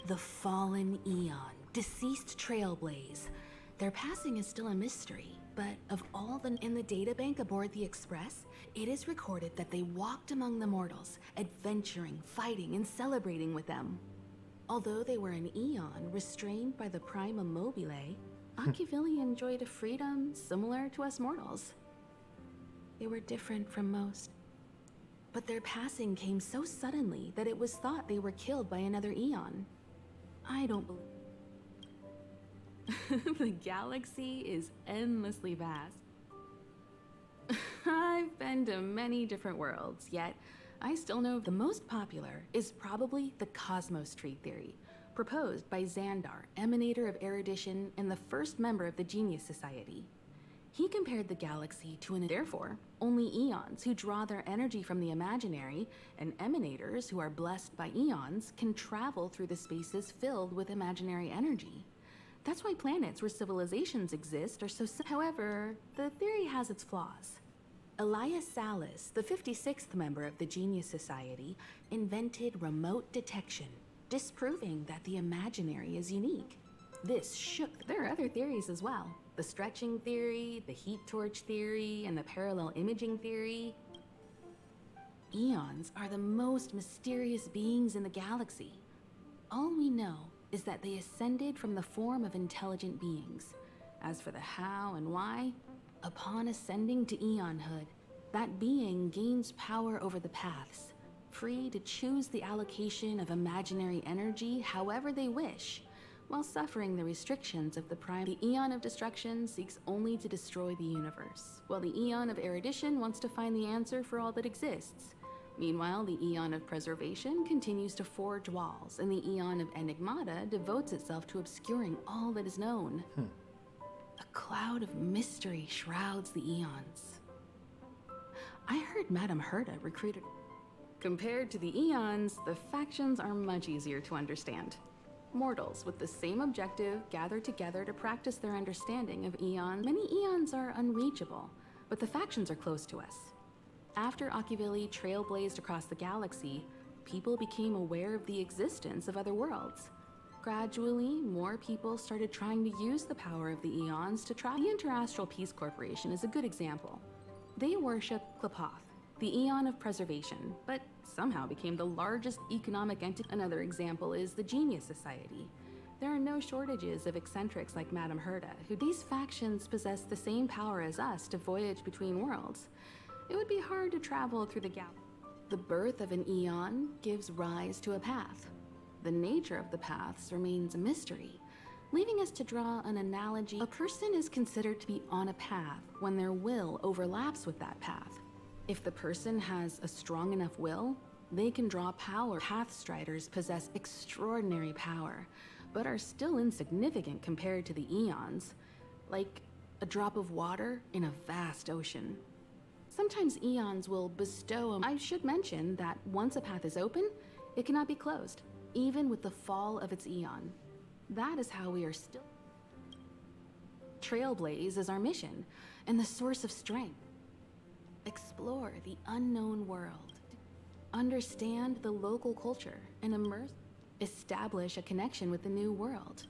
the fallen Eon, deceased Trailblaze. Their passing is still a mystery, but of all in the databank aboard the Express, it is recorded that they walked among the mortals, adventuring, fighting, and celebrating with them. Although they were an Eon restrained by the Prima Mobile, Akivili enjoyed a freedom similar to us mortals. They were different from most. But their passing came so suddenly that it was thought they were killed by another Eon. I don't believe. The galaxy is endlessly vast. I've been to many different worlds, yet I still know the most popular is probably the Cosmos Tree Theory, proposed by Xandar, emanator of erudition and the first member of the Genius Society. He compared the galaxy to therefore, only Eons who draw their energy from the imaginary and emanators who are blessed by Eons can travel through the spaces filled with imaginary energy. That's why planets where civilizations exist are so However, the theory has its flaws. Elias Salas, the 56th member of the Genius Society, invented remote detection, disproving that the imaginary is unique. This shook. There are other theories as well. The stretching theory, the heat torch theory, and the parallel imaging theory. Eons are the most mysterious beings in the galaxy. All we know is that they ascended from the form of intelligent beings. As for the how and why, upon ascending to Eonhood, that being gains power over the paths, free to choose the allocation of imaginary energy however they wish, while suffering the restrictions of the prime. The Eon of Destruction seeks only to destroy the universe, while the Eon of Erudition wants to find the answer for all that exists. Meanwhile, the Eon of Preservation continues to forge walls, and the Eon of Enigmata devotes itself to obscuring all that is known. A cloud of mystery shrouds the Eons. I heard Madame Herta recruited. Compared to the Eons, the factions are much easier to understand. Mortals with the same objective gather together to practice their understanding of Eons. Many Eons are unreachable, but the factions are close to us. After Akivili trailblazed across the galaxy, people became aware of the existence of other worlds. Gradually, more people started trying to use the power of the Eons to travel. The Interastral Peace Corporation is a good example. They worship Klapoth, the Eon of Preservation, but somehow became the largest economic entity. Another example is the Genius Society. There are no shortages of eccentrics like Madame Herta, who these factions possess the same power as us to voyage between worlds. It would be hard to travel through the galaxy. The birth of an Eon gives rise to a path. The nature of the paths remains a mystery, leaving us to draw an analogy. A person is considered to be on a path when their will overlaps with that path. If the person has a strong enough will, they can draw power. Pathstriders possess extraordinary power, but are still insignificant compared to the Eons, like a drop of water in a vast ocean. Sometimes Eons will bestow I should mention that once a path is open, it cannot be closed, even with the fall of its Eon. That is how we are still. Trailblaze is our mission, and the source of strength. Explore the unknown world. Understand the local culture and establish a connection with the new world.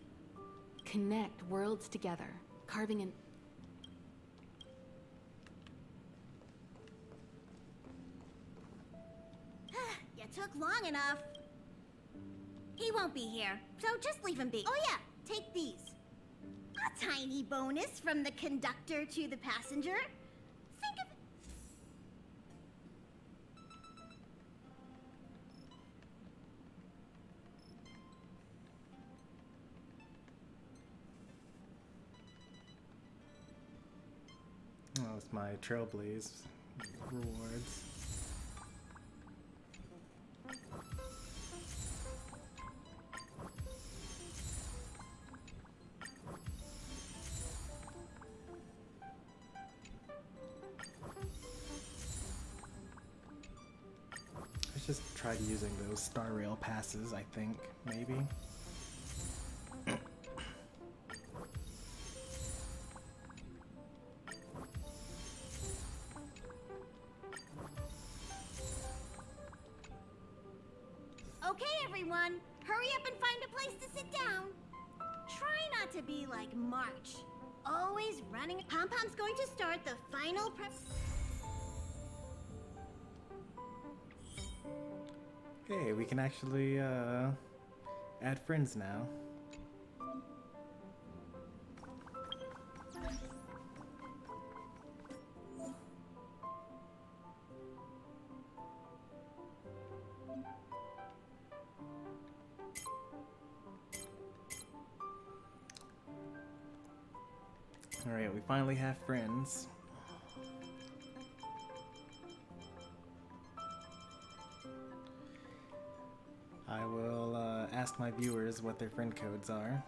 Connect worlds together, carving an You took long enough. He won't be here, so just leave him be. Oh yeah, take these. A tiny bonus from the conductor to the passenger. Think of it. Oh, it's my Trailblaze rewards. Just tried using those Star Rail passes, I think, maybe. Okay, everyone, hurry up and find a place to sit down. Try not to be like March, always running. Pom-Pom's going to start the final prep. Okay, we can actually add friends now. Alright, we finally have friends. I will ask my viewers what their friend codes are.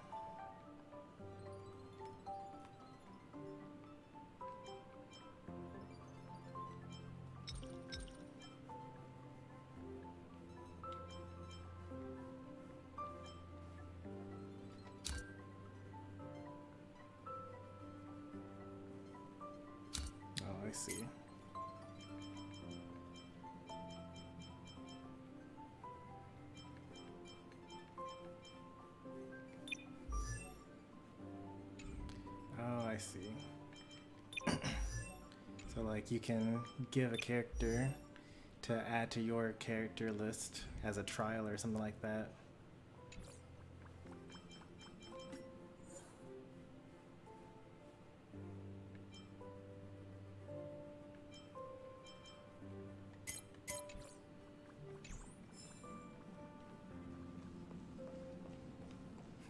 Oh, I see. see. So like you can give a character to add to your character list as a trial or something like that.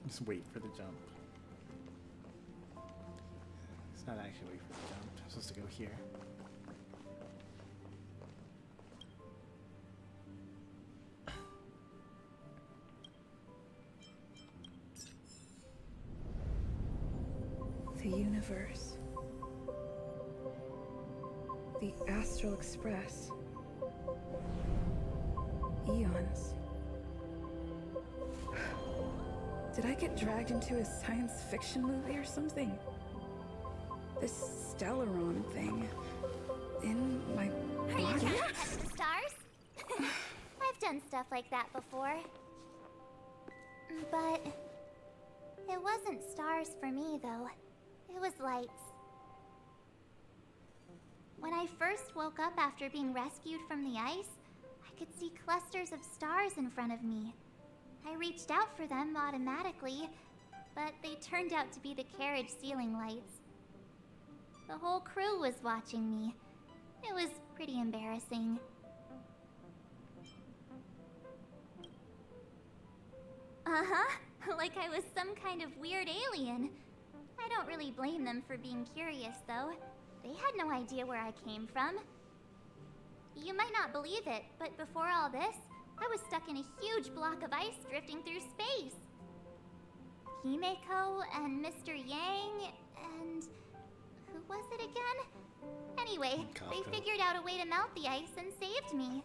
Just wait for the jump. It's not actually wait for the jump. I'm supposed to go here. The universe. The Astral Express. Eons. Did I get dragged into a science fiction movie or something? This Stellaron thing in my Are you body? trying to touch the stars? I've done stuff like that before. But it wasn't stars for me, though. It was lights. When I first woke up after being rescued from the ice, I could see clusters of stars in front of me. I reached out for them automatically, but they turned out to be the carriage ceiling lights. The whole crew was watching me. It was pretty embarrassing. Uh-huh, like I was some kind of weird alien. I don't really blame them for being curious, though. They had no idea where I came from. You might not believe it, but before all this, I was stuck in a huge block of ice drifting through space. Himeko and Mr. Yang and... who was it again? Anyway, they figured out a way to melt the ice and saved me.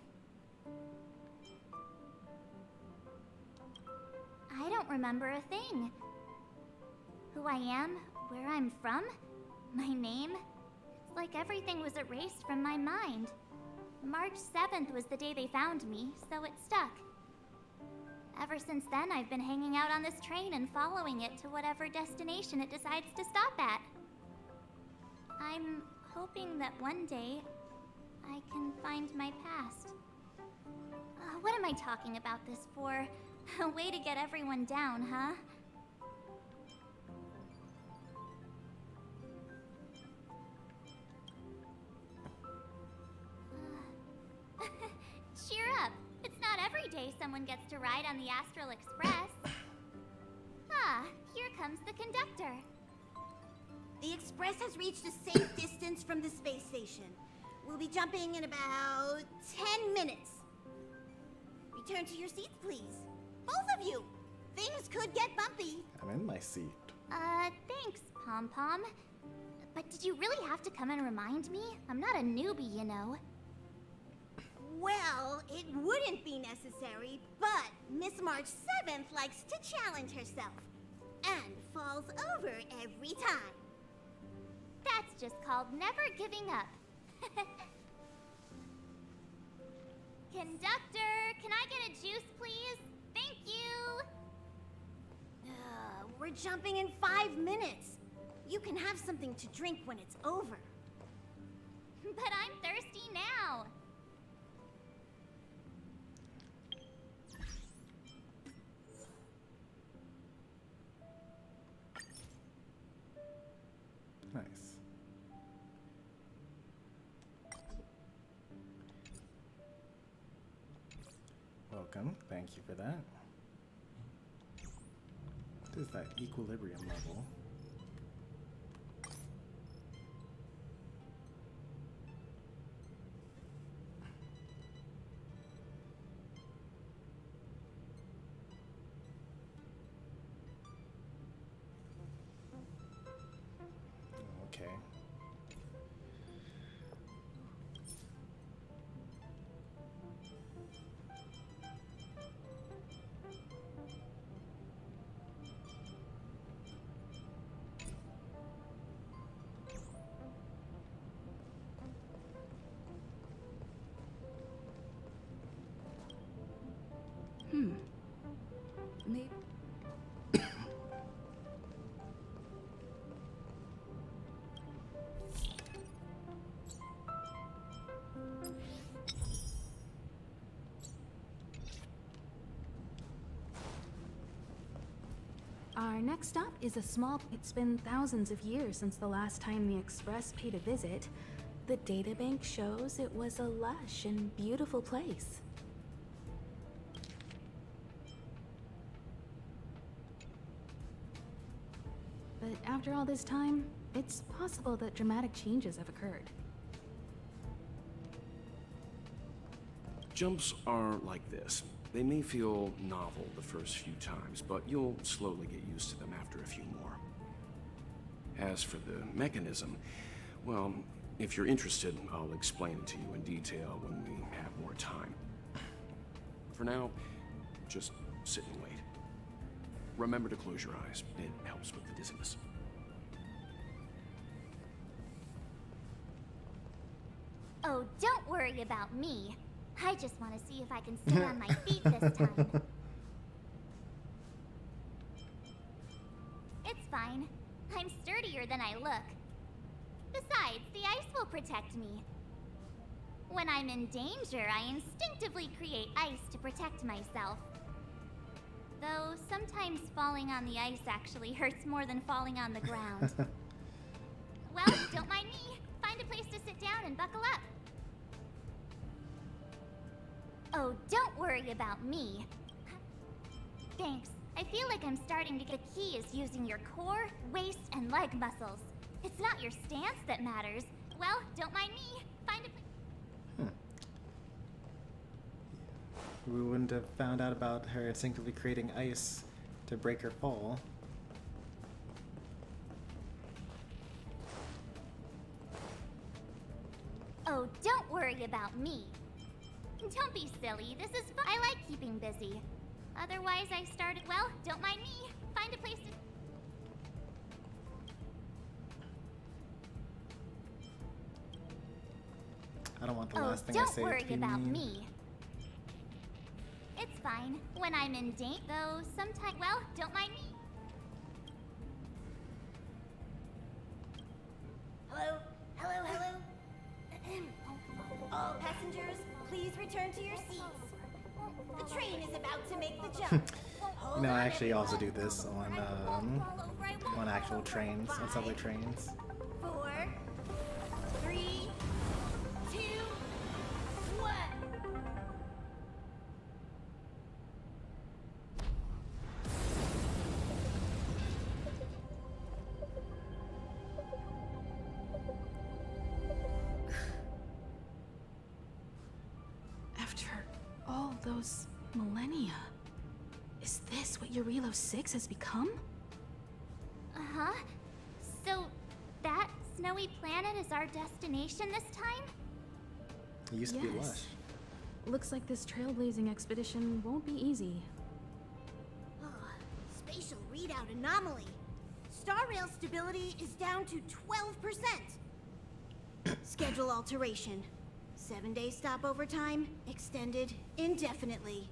I don't remember a thing. Who I am, where I'm from, my name. It's like everything was erased from my mind. March 7th was the day they found me, so it stuck. Ever since then, I've been hanging out on this train and following it to whatever destination it decides to stop at. I'm hoping that one day I can find my past. What am I talking about this for? A way to get everyone down, huh? Cheer up! It's not every day someone gets to ride on the Astral Express. Ah, here comes the conductor. The Express has reached a safe distance from the space station. We'll be jumping in about 10 minutes. Return to your seats, please. Both of you! Things could get bumpy. I'm in my seat. Thanks, Pom Pom. But did you really have to come and remind me? I'm not a newbie, you know. Well, it wouldn't be necessary, but Miss March 7th likes to challenge herself. And falls over every time. That's just called never giving up. Conductor, can I get a juice, please? Thank you! We're jumping in 5 minutes. You can have something to drink when it's over. But I'm thirsty now. Nice. Welcome. Thank you for that. What is that equilibrium level? Okay. Our next stop is a small... It's been thousands of years since the last time the Express paid a visit. The databank shows it was a lush and beautiful place. But after all this time, it's possible that dramatic changes have occurred. Jumps are like this. They may feel novel the first few times, but you'll slowly get used to them after a few more. As for the mechanism, well, if you're interested, I'll explain it to you in detail when we have more time. For now, just sit and wait. Remember to close your eyes. It helps with the dizziness. Oh, don't worry about me. I just want to see if I can stay on my feet this time. It's fine. I'm sturdier than I look. Besides, the ice will protect me. When I'm in danger, I instinctively create ice to protect myself. Though sometimes falling on the ice actually hurts more than falling on the ground. Well, don't mind me. Find a place to sit down and buckle up. Oh, don't worry about me. Thanks. I feel like I'm starting to get the key is using your core, waist, and leg muscles. It's not your stance that matters. Well, don't mind me. Find a place. We wouldn't have found out about her instinctively creating ice to break her fall. Oh, don't worry about me. Don't be silly. This is fun. I like keeping busy. Otherwise, I started. Well, don't mind me. Find a place to. I don't want the last thing I say don't worry to be about mean. me. It's fine. When I'm in danger, though, sometimes. Well, don't mind me. Hello? Hello, hello? All passengers, please return to your seats. The train is about to make the jump. You know, I actually also do this on actual trains, on subway trains. 4, 3, 2, 1. After all those millennia, is this what Eurilo 6 has become? Uh-huh. So, that snowy planet is our destination this time? It used to be lush. Looks like this trailblazing expedition won't be easy. Oh, spatial readout anomaly. Star rail stability is down to 12%. Schedule alteration. 7-day stopover time extended indefinitely.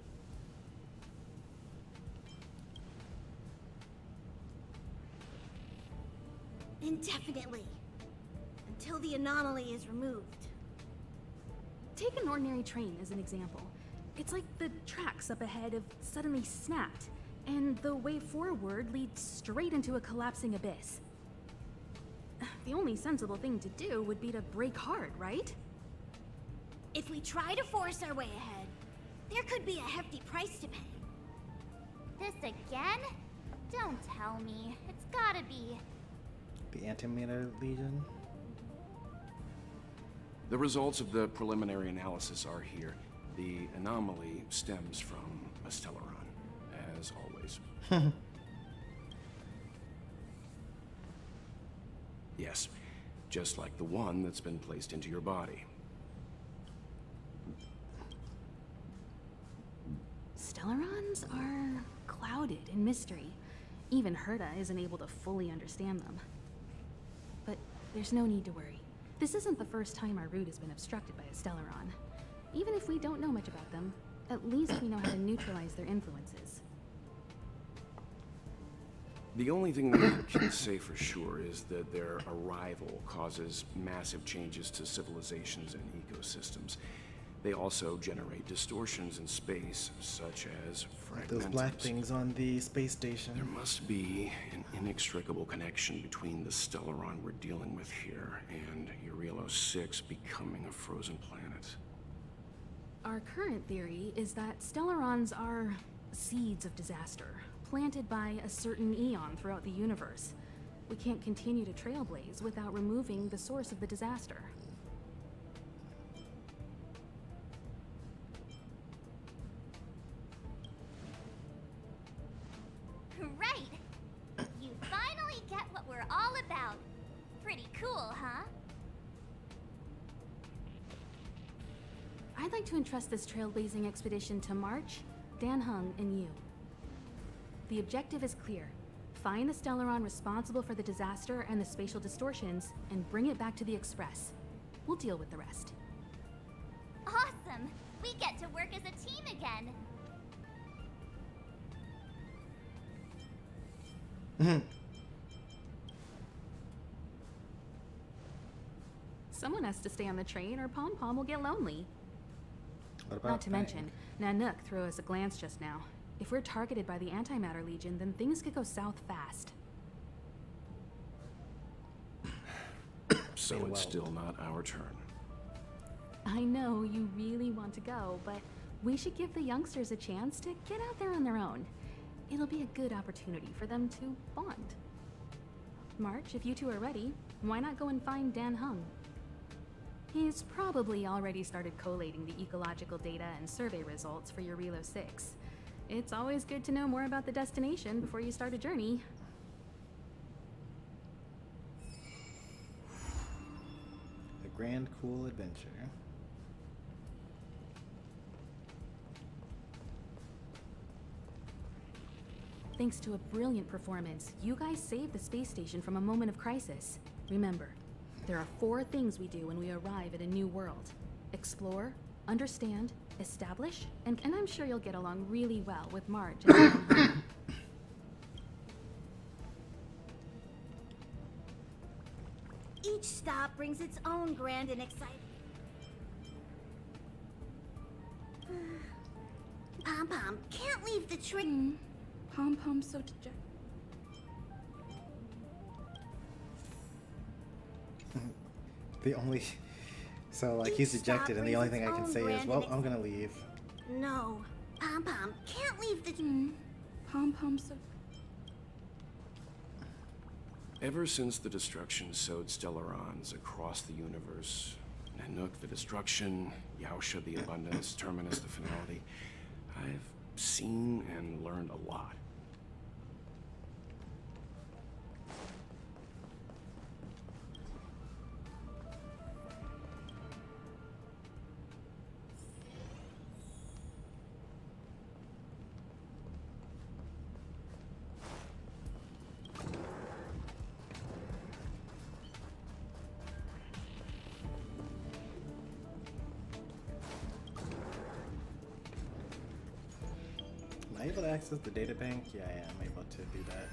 Indefinitely. Until the anomaly is removed. Take an ordinary train as an example. It's like the tracks up ahead have suddenly snapped, and the way forward leads straight into a collapsing abyss. The only sensible thing to do would be to brake hard, right? If we try to force our way ahead, there could be a hefty price to pay. This again? Don't tell me. It's gotta be. The Antimatter Legion? The results of the preliminary analysis are here. The anomaly stems from a Stellaron, as always. Yes, just like the one that's been placed into your body. Stellarons are clouded in mystery. Even Herta isn't able to fully understand them. But there's no need to worry. This isn't the first time our route has been obstructed by a Stellaron. Even if we don't know much about them, at least we know how to neutralize their influences. The only thing we can say for sure is that their arrival causes massive changes to civilizations and ecosystems. They also generate distortions in space, such as Those black fragmentums. things on the space station. There must be an inextricable connection between the Stellaron we're dealing with here and Eurilo 6 becoming a frozen planet. Our current theory is that Stellarons are seeds of disaster, planted by a certain eon throughout the universe. We can't continue to trailblaze without removing the source of the disaster. Right! You finally get what we're all about. Pretty cool, huh? I'd like to entrust this trailblazing expedition to March, Dan Heng, and you. The objective is clear. Find the Stellaron responsible for the disaster and the spatial distortions, and bring it back to the Express. We'll deal with the rest. Awesome! We get to work as a team again. Someone has to stay on the train, or Pom Pom will get lonely. What about Not to Fang? mention, Nanook threw us a glance just now. If we're targeted by the Antimatter Legion, then things could go south fast. So it's still not our turn. I know you really want to go, but we should give the youngsters a chance to get out there on their own. It'll be a good opportunity for them to bond. March, if you two are ready, why not go and find Dan Heng? He's probably already started collating the ecological data and survey results for Eurilo 6. It's always good to know more about the destination before you start a journey. A grand, cool adventure. Thanks to a brilliant performance, you guys saved the space station from a moment of crisis. Remember, there are 4 things we do when we arrive at a new world. Explore, understand, establish, and I'm sure you'll get along really well with Marge and Dan. Each stop brings its own grand and exciting. Pom Pom can't leave the train. Pom Pom's so dejected. The only... So, like, he's dejected, and the only thing I can say is, well, I'm gonna leave. No, Pom Pom can't leave the. Pom Pom's so... Ever since the destruction sowed Stellarons across the universe, Nanook the destruction, Yaosha the abundance, Terminus the finality, I've seen and learned a lot. Am I able to access the data bank? Yeah, I am able to do that.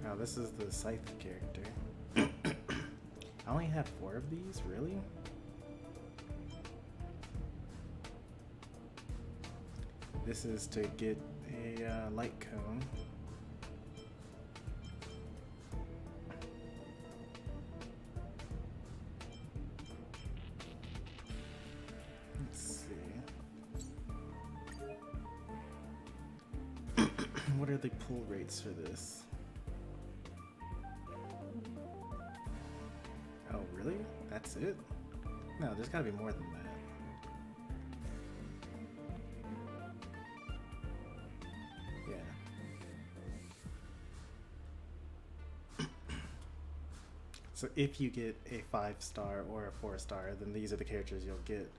Now this is the Scythe character. I only have 4 of these, really? This is to get a light cone. Let's see. What are the pull rates for this? Oh, really? That's it? No, there's gotta be more than that. Yeah. So if you get a 5-star or a 4-star, then these are the characters you'll get.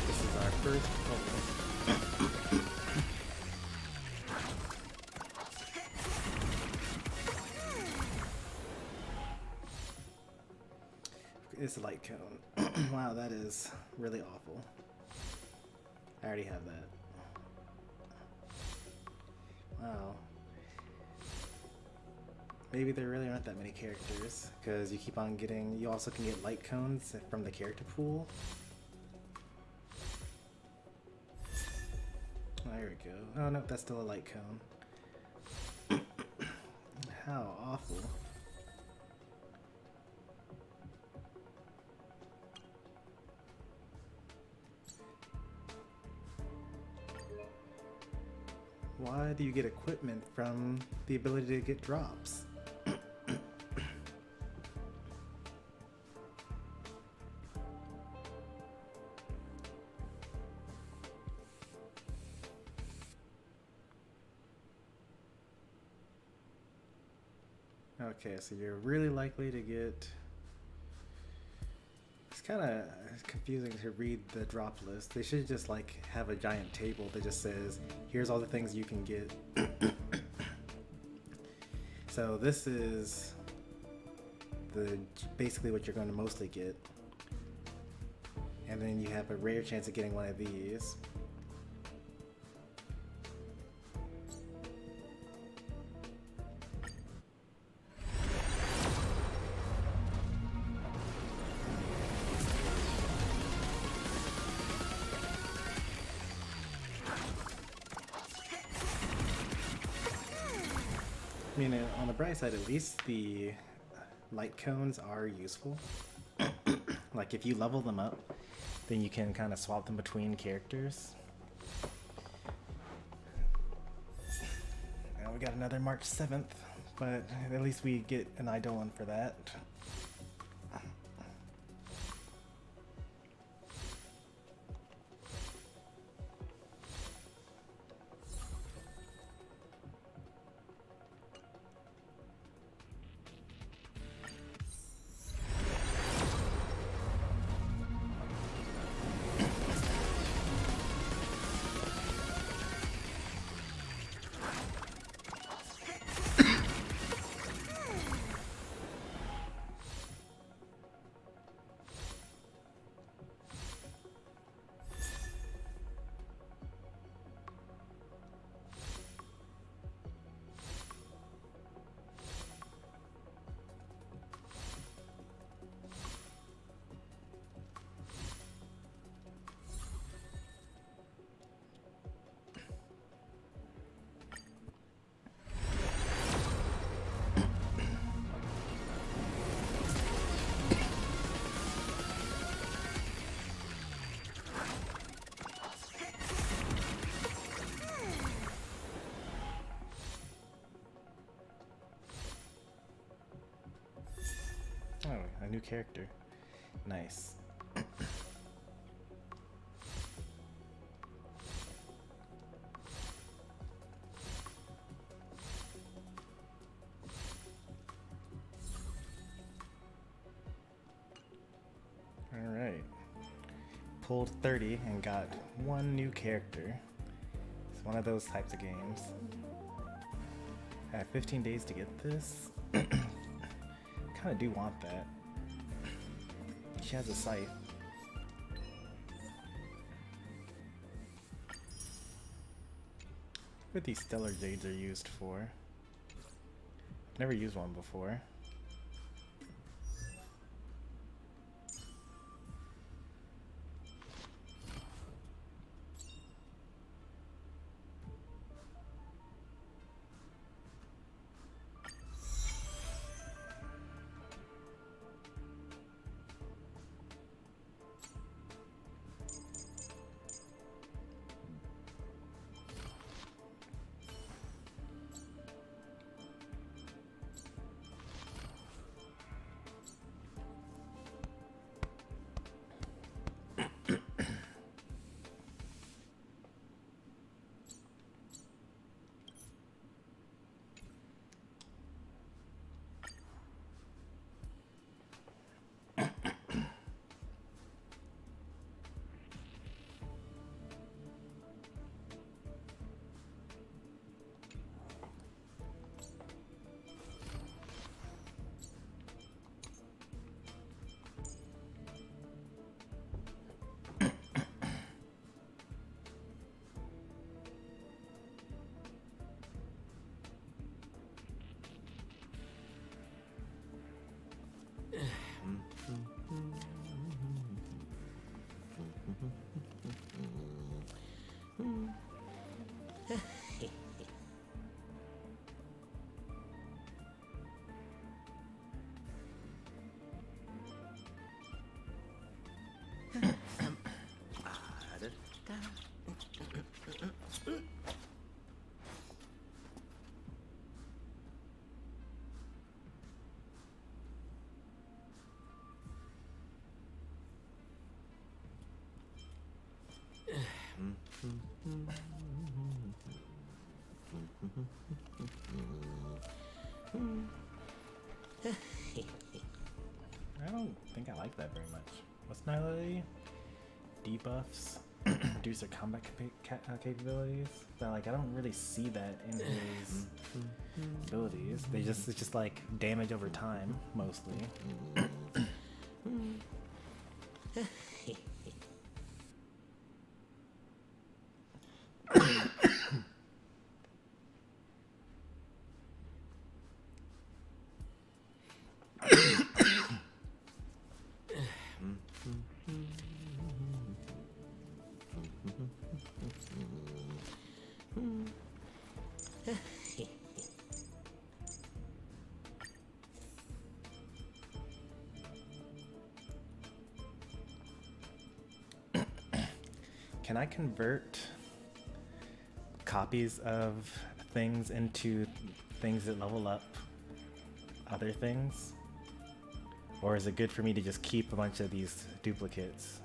This is our first pull. It's a light cone. Wow, that is really awful. I already have that. Wow. Maybe there really aren't that many characters, because you keep on getting, you also can get light cones from the character pool. Oh, there we go. Oh no, that's still a light cone. How awful. Why do you get equipment from the ability to get drops? Okay, so you're really likely to get... It's kind of confusing to read the drop list. They should just like have a giant table that just says, here's all the things you can get. So this is basically what you're going to mostly get. And then you have a rare chance of getting one of these. I mean, on the bright side, at least the light cones are useful. Like, if you level them up, then you can kind of swap them between characters. Now we got another March 7th, but at least we get an Eidolon for that. Oh, a new character. Nice. pulled 30 and got one new character. It's one of those types of games. I have 15 days to get this. Kinda do want that. She has a scythe. What these stellar jades are used for? I've never used one before. I don't think I like that very much. What's Nihility? Debuffs, reduce their combat capabilities. But like, I don't really see that in his abilities. It's just like damage over time, mostly. Can I convert copies of things into things that level up other things? Or is it good for me to just keep a bunch of these duplicates?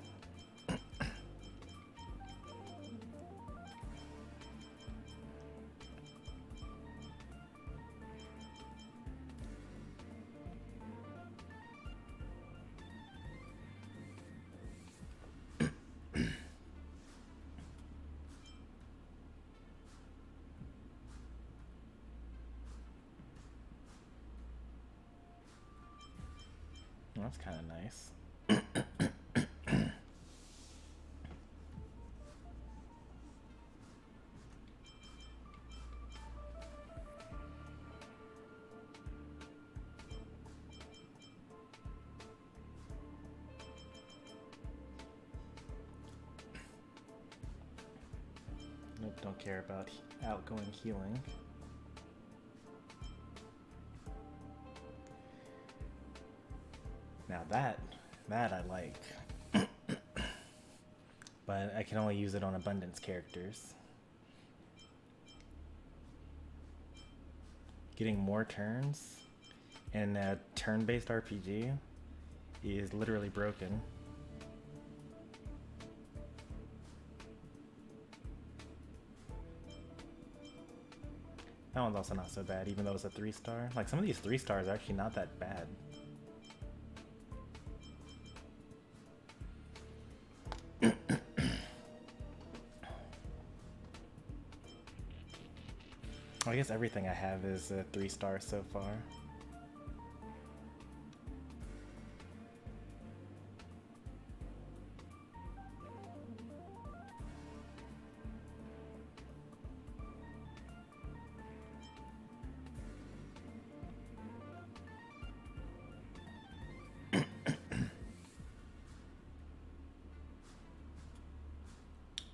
That's kind of nice. Nope, don't care about outgoing healing. Now that I like. But I can only use it on abundance characters. Getting more turns in a turn-based RPG is literally broken. That one's also not so bad, even though it's a 3-star. Like, some of these 3 stars are actually not that bad. I guess everything I have is a 3-star so far.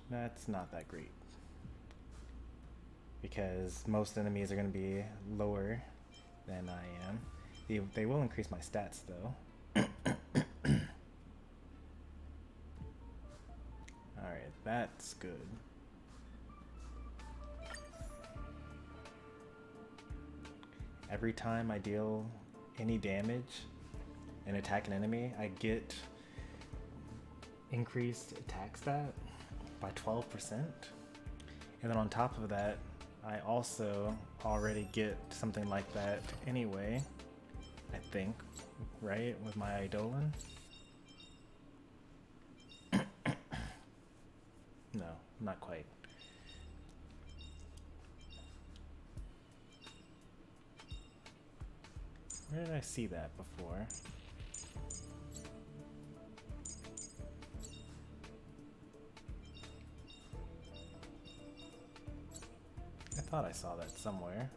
That's not that great, because most enemies are going to be lower than I am. They will increase my stats though. Alright, that's good. Every time I deal any damage and attack an enemy, I get increased attack stat by 12%. And then on top of that, I also already get something like that anyway, I think, right? With my Eidolon? No, not quite. Where did I see that before? I thought I saw that somewhere.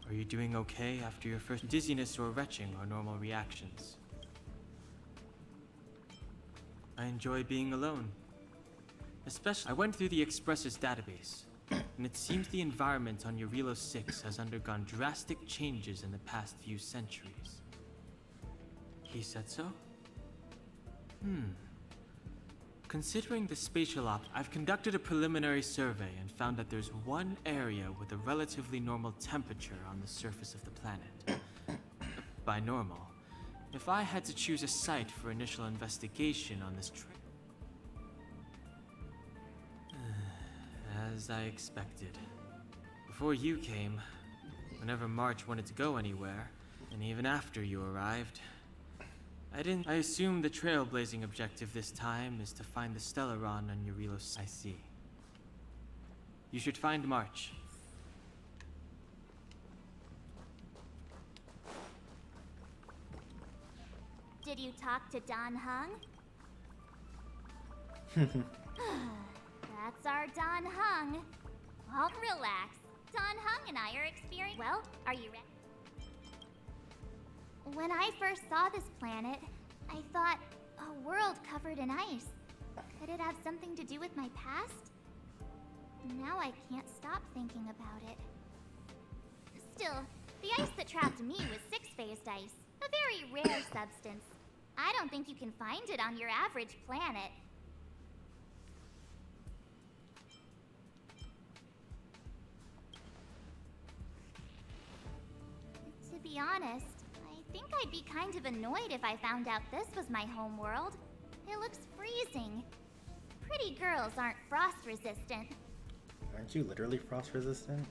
Are you doing okay after your first dizziness or retching are normal reactions? I enjoy being alone. Especially, I went through the Express's database, and it seems the environment on Eurilo 6 has undergone drastic changes in the past few centuries. He said so? Considering the spatial I've conducted a preliminary survey and found that there's one area with a relatively normal temperature on the surface of the planet. By normal, if I had to choose a site for initial investigation on this trip... As I expected. Before you came, whenever March wanted to go anywhere, and even after you arrived, I assume the trailblazing objective this time is to find the Stellaron on Eurilo. I see. You should find March. Did you talk to Don Hung? That's our Don Hung. Well, relax. Don Hung and I are experiencing... Well, are you ready? When I first saw this planet, I thought, a world covered in ice. Could it have something to do with my past? Now I can't stop thinking about it. Still, the ice that trapped me was six-phased ice, a very rare substance. I don't think you can find it on your average planet. To be honest, I think I'd be kind of annoyed if I found out this was my home world. It looks freezing. Pretty girls aren't frost resistant. Aren't you literally frost resistant?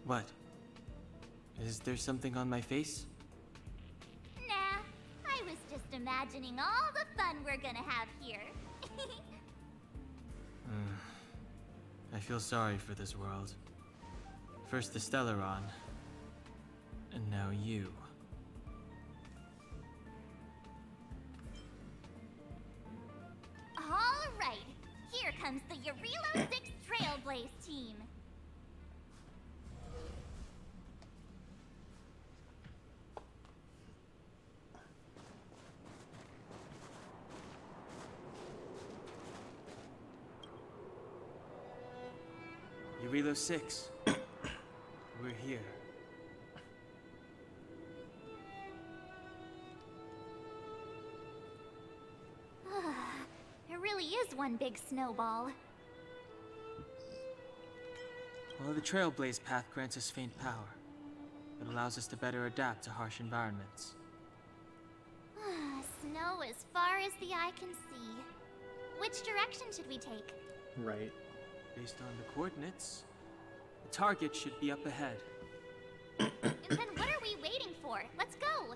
What? Is there something on my face? Nah, I was just just imagining all the fun we're gonna have here. I feel sorry for this world. First the Stellaron, and now you. All right, here comes the Yarilo 6 Trailblaze team. Eurilo 6. We're here. It really is one big snowball. Well, the Trailblaze path grants us faint power. It allows us to better adapt to harsh environments. Snow as far as the eye can see. Which direction should we take? Right. Based on the coordinates, the target should be up ahead. And then what are we waiting for? Let's go!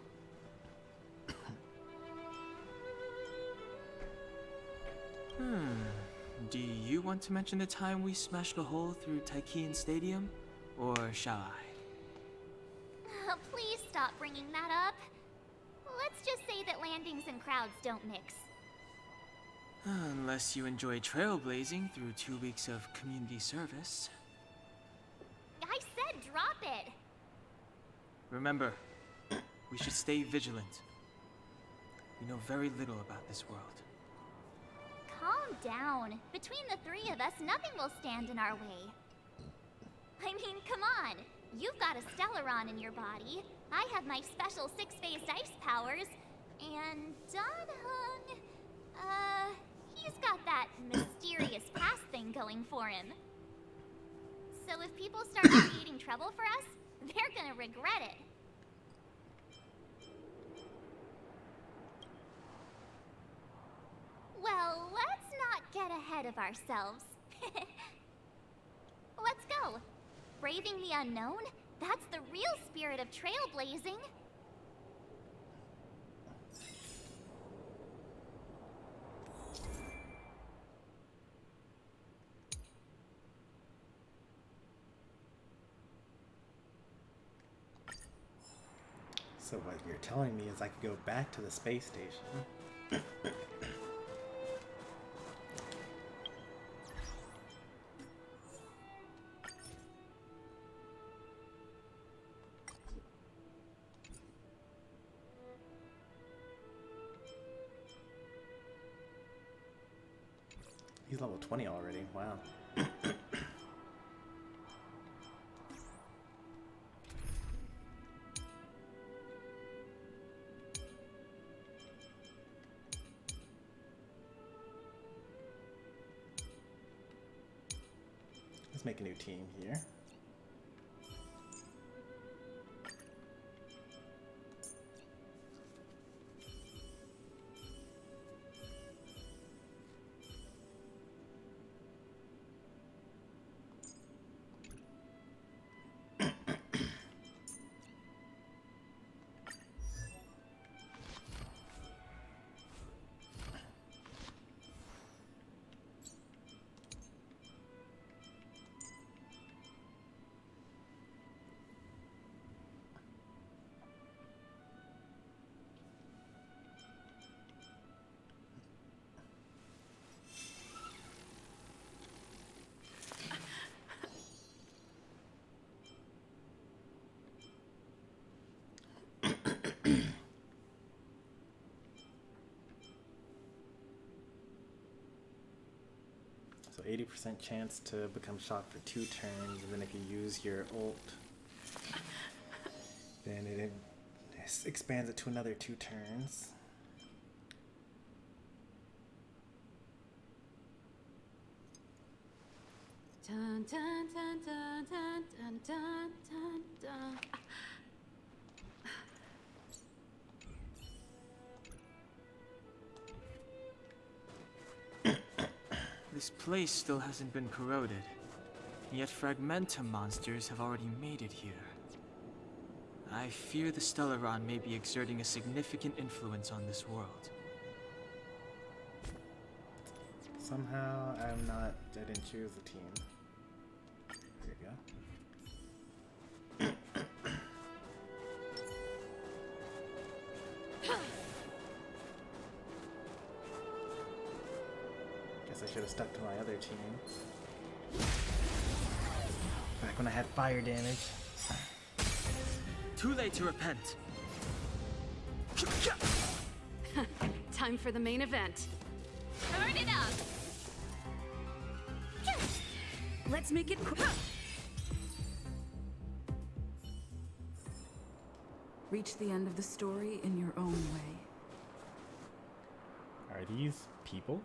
Do you want to mention the time we smashed a hole through Taikian Stadium? Or shall I? Please stop bringing that up. Let's just say that landings and crowds don't mix. Unless you enjoy trailblazing through 2 weeks of community service. I said drop it! Remember, we should stay vigilant. We know very little about this world. Calm down. Between the three of us, nothing will stand in our way. I mean, come on. You've got a Stellaron in your body. I have my special 6-phased ice powers. And Danhung... he's got that mysterious past thing going for him. So if people start creating trouble for us, they're gonna regret it. Well, let's not get ahead of ourselves. Let's go. Braving the unknown? That's the real spirit of trailblazing. So what you're telling me is I could go back to the space station. He's level 20 already, wow. Let's make a new team here. So 80% chance to become shocked for 2 turns, and then if you use your ult, then it expands it to another 2 turns. Dun, dun, dun, dun, dun, dun, dun, dun, dun. This place still hasn't been corroded, yet Fragmentum monsters have already made it here. I fear the Stellaron may be exerting a significant influence on this world. Somehow I didn't choose the team. There you go. Guess I should have stuck to my other team. Back when I had fire damage. Too late to repent. Time for the main event. Turn it up! Let's make it quick. Reach the end of the story in your own way. Are these people?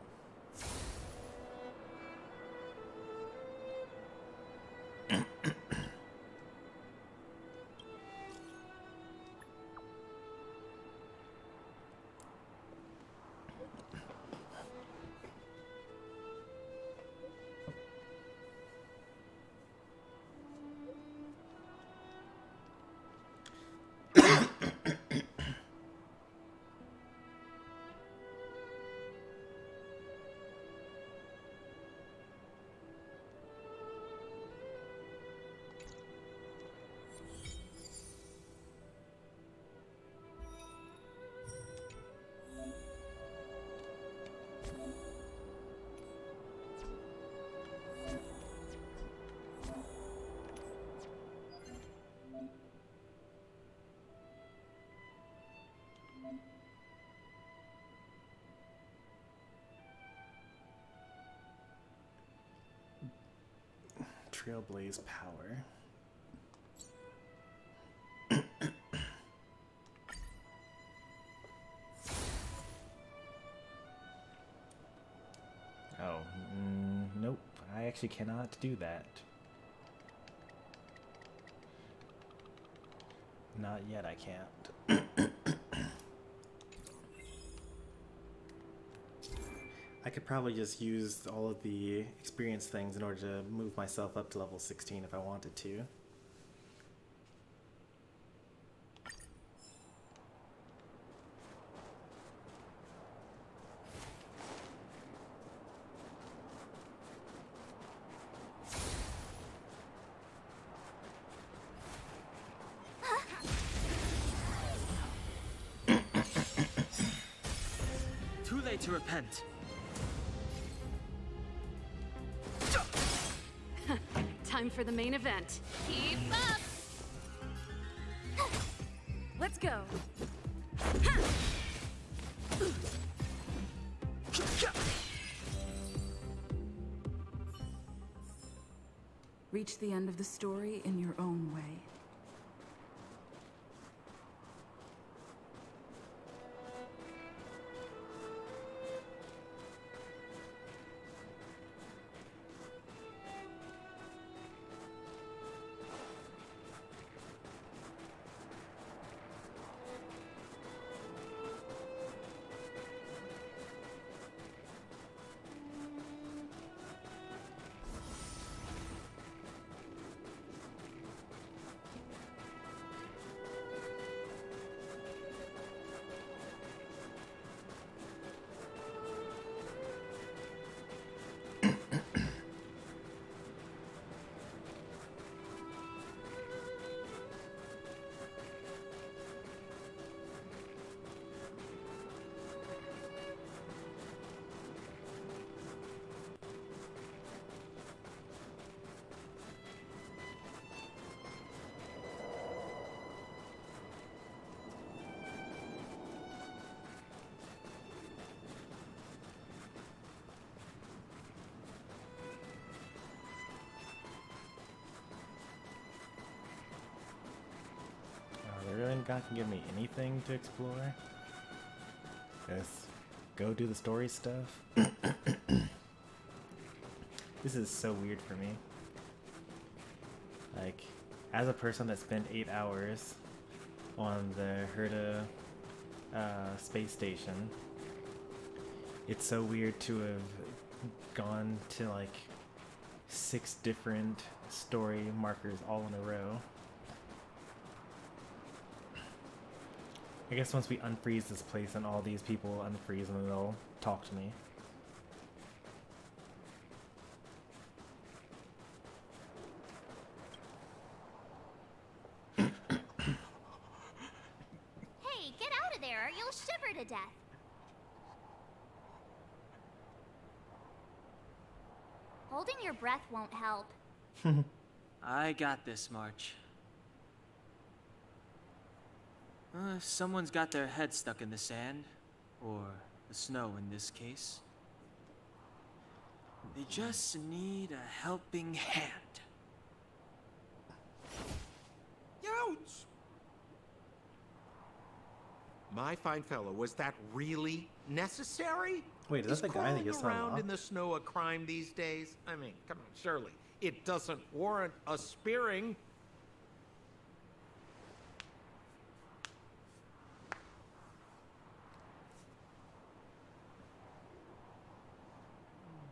Trailblaze power. Oh, nope. I actually cannot do that. Not yet, I can't. I could probably just use all of the experience things in order to move myself up to level 16 if I wanted to. Too late to repent. Time for the main event. Keep up! Let's go! Reach the end of the story in your own way. They really not gonna give me anything to explore? Just go do the story stuff? This is so weird for me. Like, as a person that spent 8 hours on the Herta space station, it's so weird to have gone to like 6 different story markers all in a row. I guess once we unfreeze this place and all these people unfreeze and they'll talk to me. Hey, get out of there or you'll shiver to death. Holding your breath won't help. I got this, March. Someone's got their head stuck in the sand, or the snow in this case. They just need a helping hand. Ouch! My fine fellow, was that really necessary? Wait, is that the guy that Is gets crawling on around off? in the snow a crime these days? I mean, come on, surely. It doesn't warrant a spearing.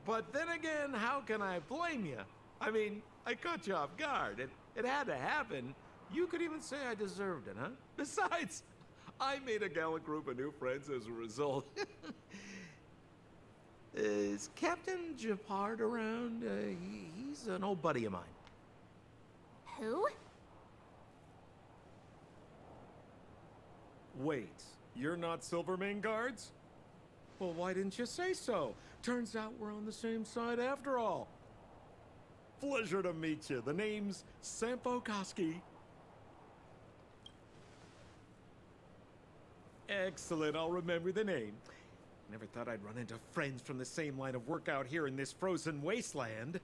But then again, how can I blame you? I mean, I caught you off guard. It had to happen. You could even say I deserved it, huh? Besides, I made a gallant group of new friends as a result. Is Captain Japard around? He's an old buddy of mine. Who? Wait, you're not Silvermane Guards? Well, why didn't you say so? Turns out we're on the same side after all. Pleasure to meet you. The name's Sampo Koski. Excellent, I'll remember the name. Never thought I'd run into friends from the same line of work out here in this frozen wasteland.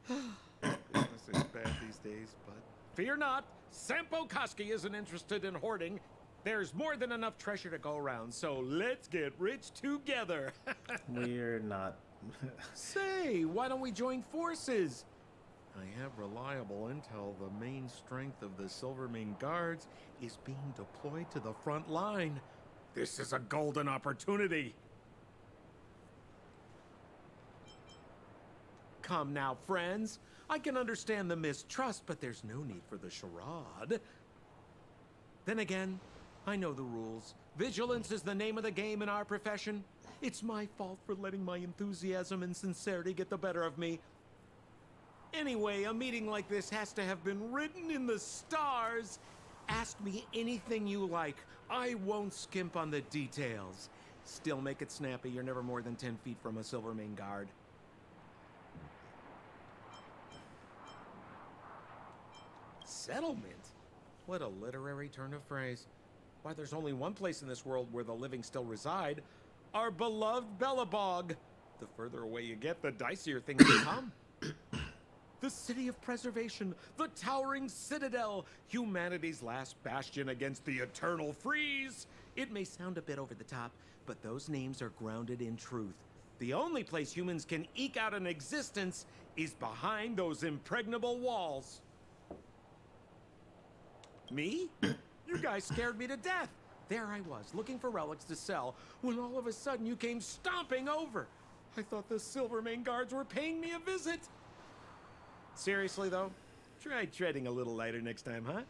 Business is bad these days, but fear not. Sampo Koski isn't interested in hoarding. There's more than enough treasure to go around, so let's get rich together. We're not. Say, why don't we join forces? I have reliable intel. The main strength of the Silvermane Guards is being deployed to the front line. This is a golden opportunity. Come now, friends. I can understand the mistrust, but there's no need for the charade. Then again, I know the rules. Vigilance is the name of the game in our profession. It's my fault for letting my enthusiasm and sincerity get the better of me. Anyway, a meeting like this has to have been written in the stars. Ask me anything you like. I won't skimp on the details. Still make it snappy. You're never more than 10 feet from a Silvermane Guard. Settlement? What a literary turn of phrase. Why, there's only one place in this world where the living still reside. Our beloved Belobog. The further away you get, the dicier things become. The city of preservation, the towering citadel, humanity's last bastion against the eternal freeze. It may sound a bit over the top, but those names are grounded in truth. The only place humans can eke out an existence is behind those impregnable walls. Me? You guys scared me to death. There I was, looking for relics to sell, when all of a sudden you came stomping over. I thought the Silvermane Guards were paying me a visit. Seriously, though, try treading a little lighter next time, huh?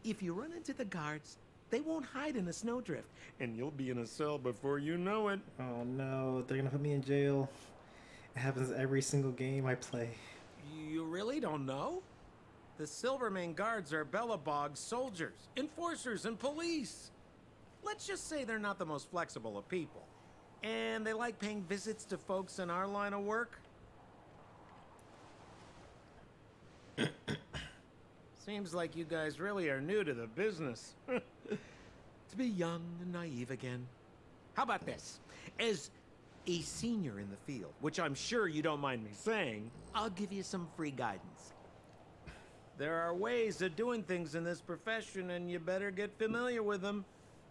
If you run into the guards, they won't hide in a snowdrift, and you'll be in a cell before you know it. Oh no, they're gonna put me in jail. It happens every single game I play. You really don't know? The Silvermane Guards are Belobog's soldiers, enforcers, and police. Let's just say they're not the most flexible of people. And they like paying visits to folks in our line of work. Seems like you guys really are new to the business. To be young and naive again. How about this? As a senior in the field, which I'm sure you don't mind me saying, I'll give you some free guidance. There are ways of doing things in this profession, and you better get familiar with them.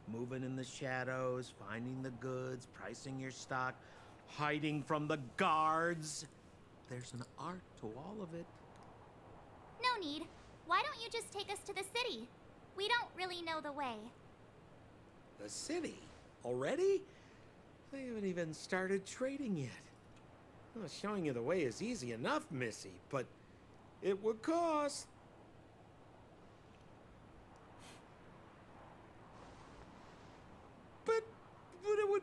Moving in the shadows, finding the goods, pricing your stock, hiding from the guards. There's an art to all of it. No need. Why don't you just take us to the city? We don't really know the way. The city? Already? I haven't even started trading yet. Well, showing you the way is easy enough, Missy, but it would cost.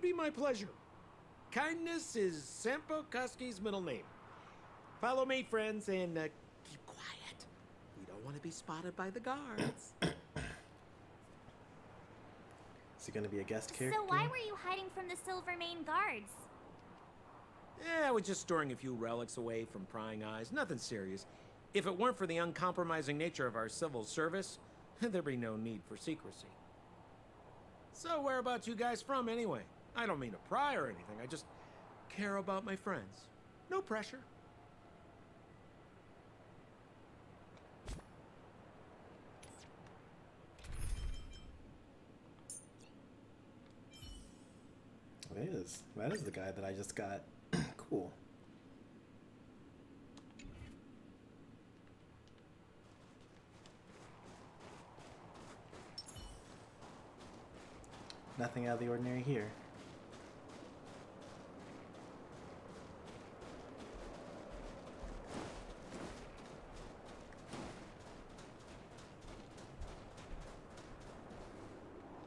would be my pleasure. Kindness is Sampo Koski's middle name. Follow me, friends, and keep quiet. We don't want to be spotted by the guards. Is he gonna be a guest character? So why were you hiding from the Silvermane guards? Yeah, I was just storing a few relics away from prying eyes. Nothing serious. If it weren't for the uncompromising nature of our civil service, there'd be no need for secrecy. So whereabouts you guys from, anyway? I don't mean to pry or anything. I just care about my friends. No pressure. That is the guy that I just got. Cool. Nothing out of the ordinary here.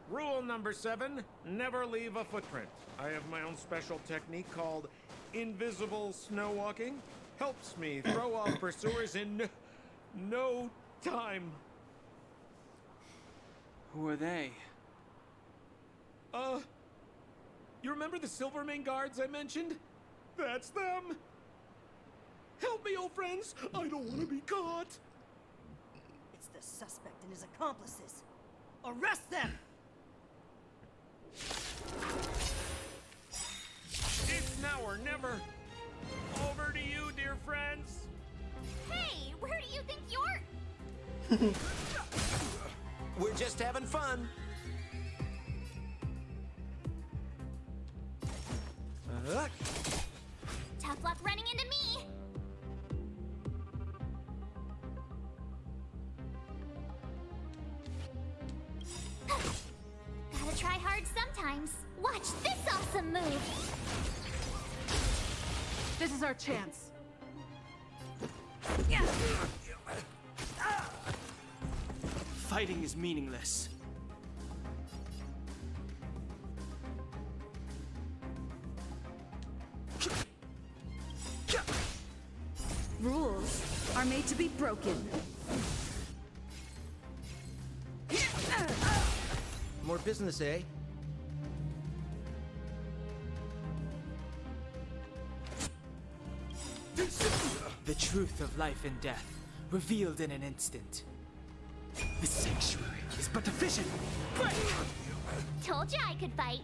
Rule number 7, never leave a footprint. I have my own special technique called invisible snow walking. Helps me throw off pursuers in no time. Who are they? You remember the Silvermane guards I mentioned? That's them. Help me, old friends. I don't want to be caught. It's the suspect and his accomplices. Arrest them! It's now or never. Over to you, dear friends. Hey, where do you think you're... We're just having fun. Tough luck running into me. Gotta try hard sometimes. Watch this awesome move. This is our chance. Fighting is meaningless. Rules are made to be broken. More business, eh? The truth of life and death, revealed in an instant. The sanctuary is but a vision. Told you I could fight.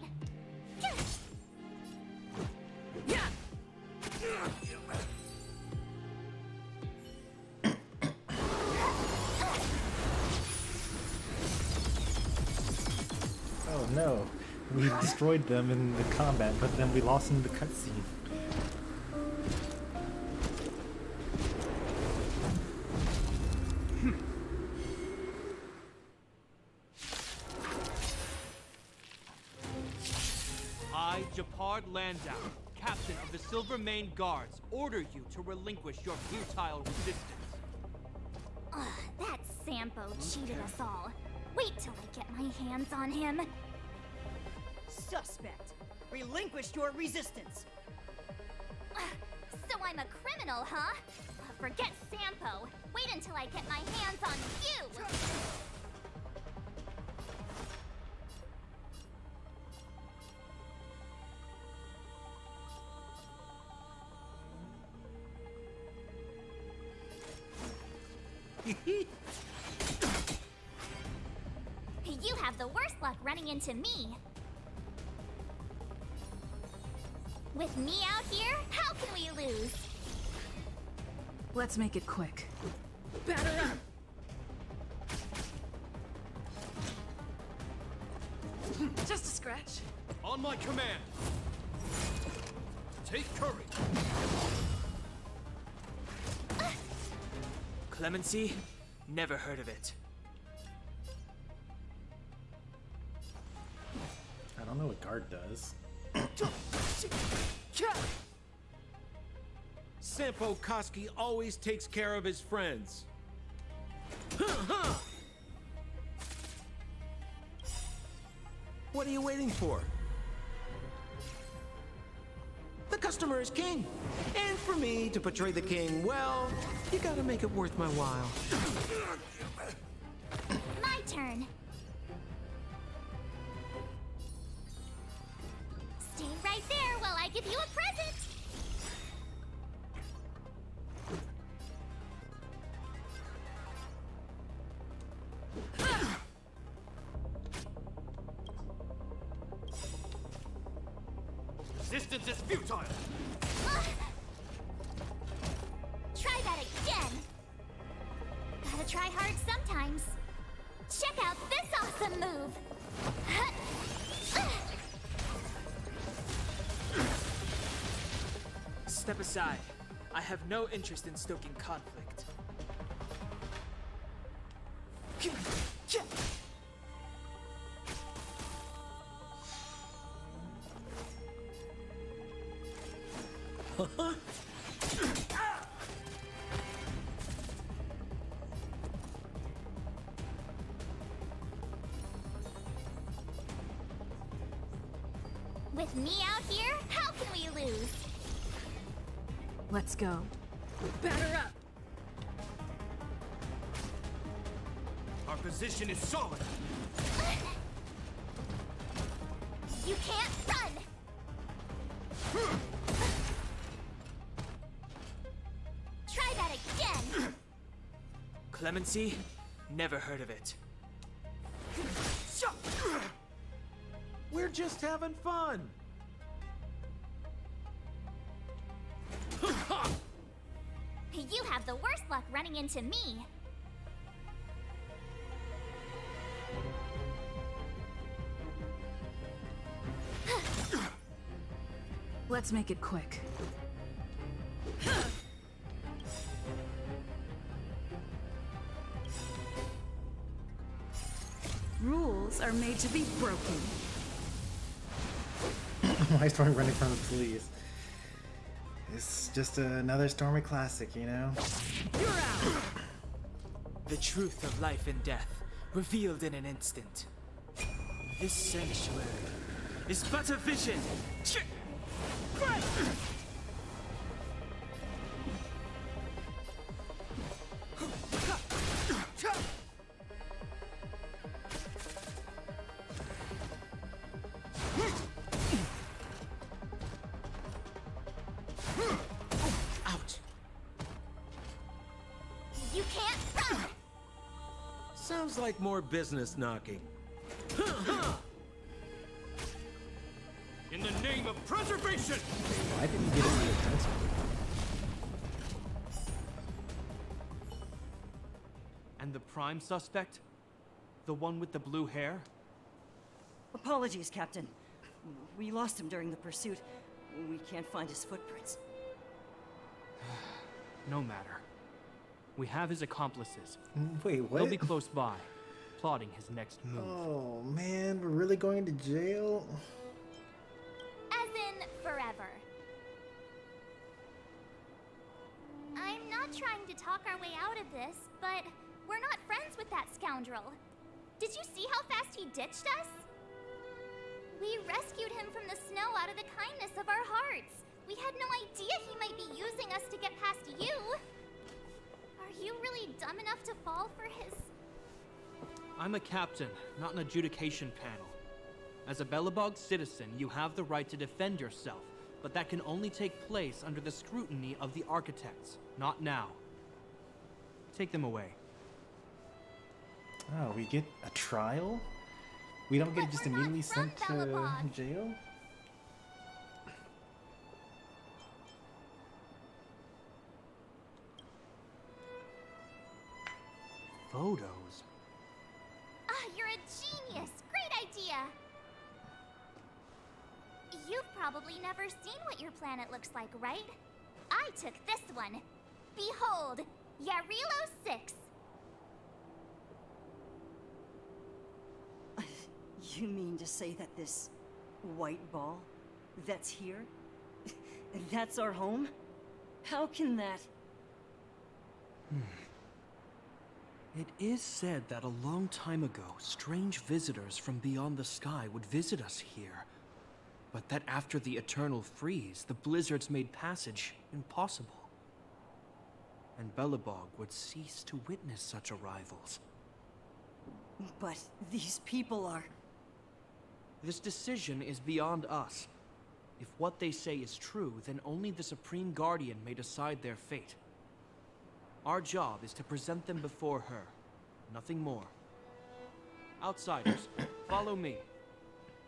Oh no, we destroyed them in the combat, but then we lost in the cutscene. I, Japard Landau, captain of the Silvermane Guards, order you to relinquish your futile resistance. Ugh, that Sampo cheated us all. Wait till I get my hands on him. Suspect, relinquish your resistance. So I'm a criminal, huh? Forget Sampo. Wait until I get my hands on you. You have the worst luck running into me. With me out here, how can we lose? Let's make it quick. Batter up! Just a scratch. On my command. Take courage. Clemency? Never heard of it. I don't know what guard does. Sampo Koski always takes care of his friends. What are you waiting for? customer is king. And for me to portray the king, well, you gotta make it worth my while. My turn. Stay right there while I give you a present. Resistance is futile! Try that again. Gotta try hard sometimes. Check out this awesome move. Step aside. I have no interest in stoking conflict. With me out here, how can we lose? Let's go. Batter up! Our position is solid! You can't run! Try that again! Clemency? Never heard of it. We're just having fun. You have the worst luck running into me. Let's make it quick. Rules are made to be broken. Why is Stormy running from the police? It's just another Stormy classic, you know? You're out! The truth of life and death, revealed in an instant. This sanctuary is but a vision! Out. You can't run! Sounds like more business knocking. In the name of preservation! Why didn't you get any attention? And the prime suspect? The one with the blue hair? Apologies, Captain. We lost him during the pursuit. We can't find his footprints. No matter. We have his accomplices. Wait, what? They'll be close by, plotting his next move. Oh man, we're really going to jail? As in, forever. I'm not trying to talk our way out of this, but we're not friends with that scoundrel. Did you see how fast he ditched us? We rescued him from the snow out of the kindness of our hearts. We had no idea he might be using us to get past you. Are you really dumb enough to fall for his... I'm a captain, not an adjudication panel. As a Belobog citizen, you have the right to defend yourself, but that can only take place under the scrutiny of the architects, not now. Take them away. Oh, we get a trial? We don't get just immediately sent to jail? Photos? Ah, you're a genius! Great idea! You've probably never seen what your planet looks like, right? I took this one. Behold, Yarilo 6. You mean to say that this white ball that's here, that's our home? How can that... It is said that a long time ago, strange visitors from beyond the sky would visit us here. but that after the eternal freeze, the blizzards made passage impossible. And Belobog would cease to witness such arrivals. But these people are... This decision is beyond us. If what they say is true, then only the Supreme Guardian may decide their fate. Our job is to present them before her. Nothing more. Outsiders, follow me.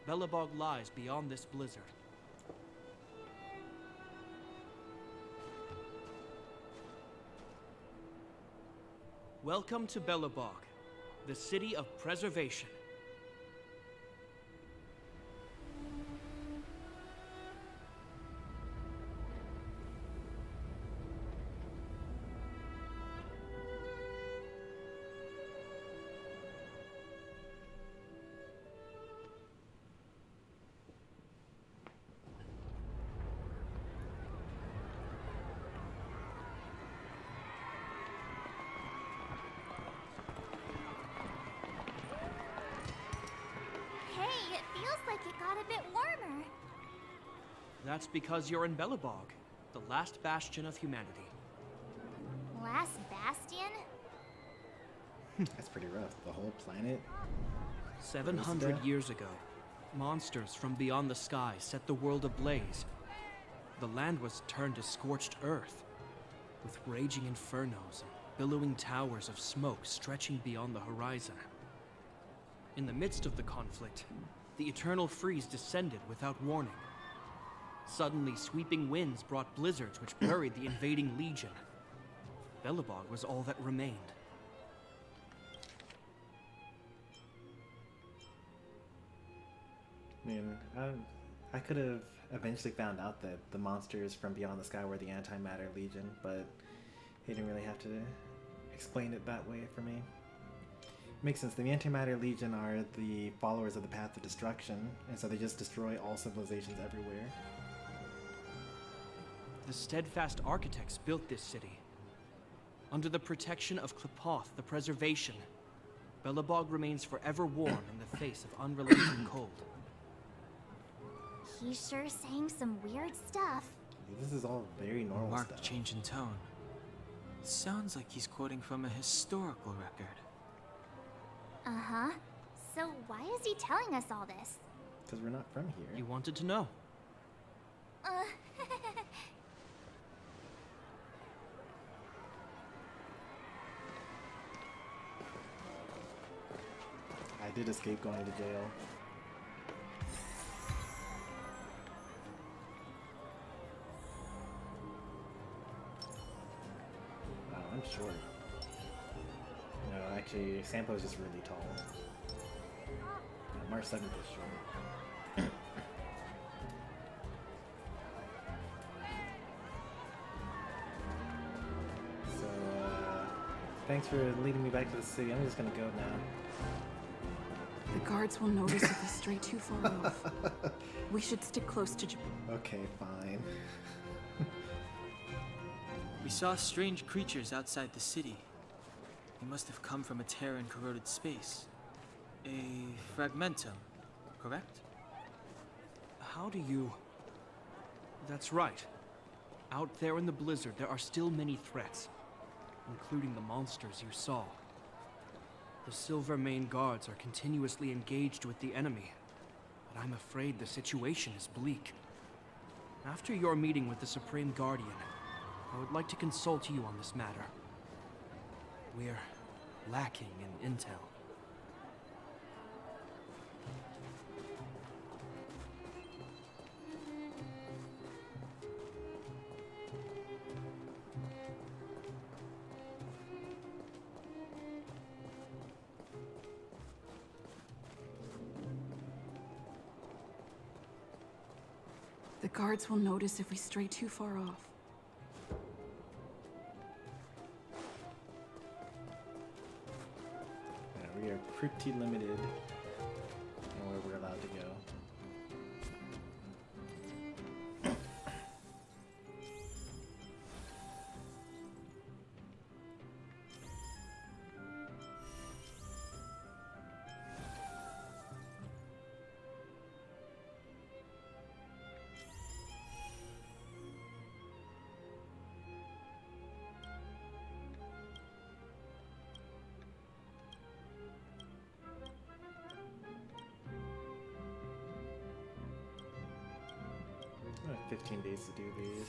Belobog lies beyond this blizzard. Welcome to Belobog, the city of preservation. Hey, it feels like it got a bit warmer. That's because you're in Belobog, the last bastion of humanity. Last bastion? That's pretty rough. The whole planet? 700 years ago, monsters from beyond the sky set the world ablaze. The land was turned to scorched earth, with raging infernos and billowing towers of smoke stretching beyond the horizon. In the midst of the conflict, the eternal freeze descended without warning. Suddenly, sweeping winds brought blizzards which buried the invading legion. Belobog was all that remained. I mean, I could have eventually found out that the monsters from beyond the sky were the Antimatter Legion, but he didn't really have to explain it that way for me. Makes sense. The Antimatter Legion are the followers of the Path of Destruction, and so they just destroy all civilizations everywhere. The steadfast architects built this city. Under the protection of Klepoth, the preservation, Belobog remains forever warm in the face of unrelenting cold. He's sure saying some weird stuff. This is all very normal Marked stuff. change in tone. It sounds like he's quoting from a historical record. Uh-huh. So why is he telling us all this? Because we're not from here. You wanted to know. I did escape going to jail. Wow, I'm short. No, actually, Sampo's just really tall. March 7th is short. So, thanks for leading me back to the city. I'm just gonna go now. The guards will notice if we stray too far off. We should stick close to Okay, fine. We saw strange creatures outside the city. They must have come from a Terran-corroded space. A fragmentum, correct? How do you... That's right. Out there in the blizzard, there are still many threats, including the monsters you saw. The Silvermane guards are continuously engaged with the enemy, but I'm afraid the situation is bleak. After your meeting with the Supreme Guardian, I would like to consult you on this matter. We're lacking in intel. The guards will notice if we stray too far off. Yeah, we are pretty limited in where we're allowed to go. 15 days to do these.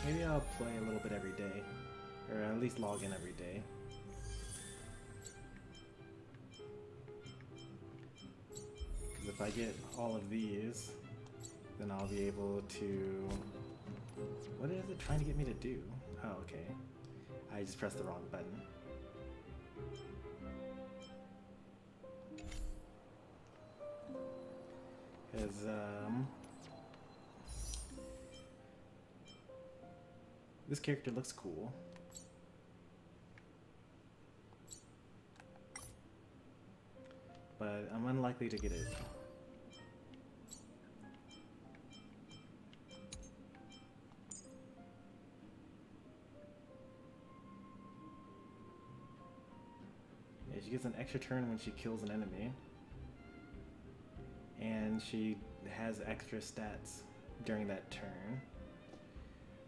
Maybe I'll play a little bit every day, or at least log in every day. Because if I get all of these, then I'll be able to... What is it trying to get me to do? Oh, okay. I just pressed the wrong button. Because, this character looks cool. But I'm unlikely to get it. Yeah, she gets an extra turn when she kills an enemy. And she has extra stats during that turn.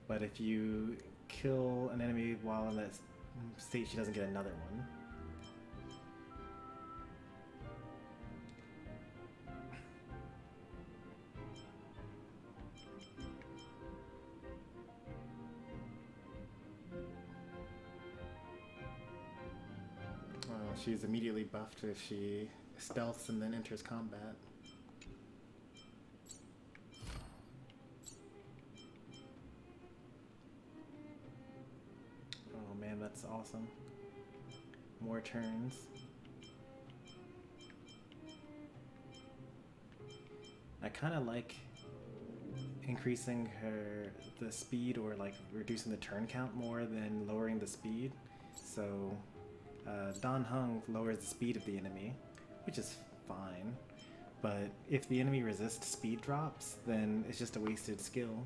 But if you kill an enemy while in that state, she doesn't get another one. She's immediately buffed if she stealths and then enters combat. Oh man, that's awesome. More turns. I kind of like increasing the speed, or like reducing the turn count more than lowering the speed. So Dan Heng lowers the speed of the enemy, which is fine, but if the enemy resists speed drops, then it's just a wasted skill.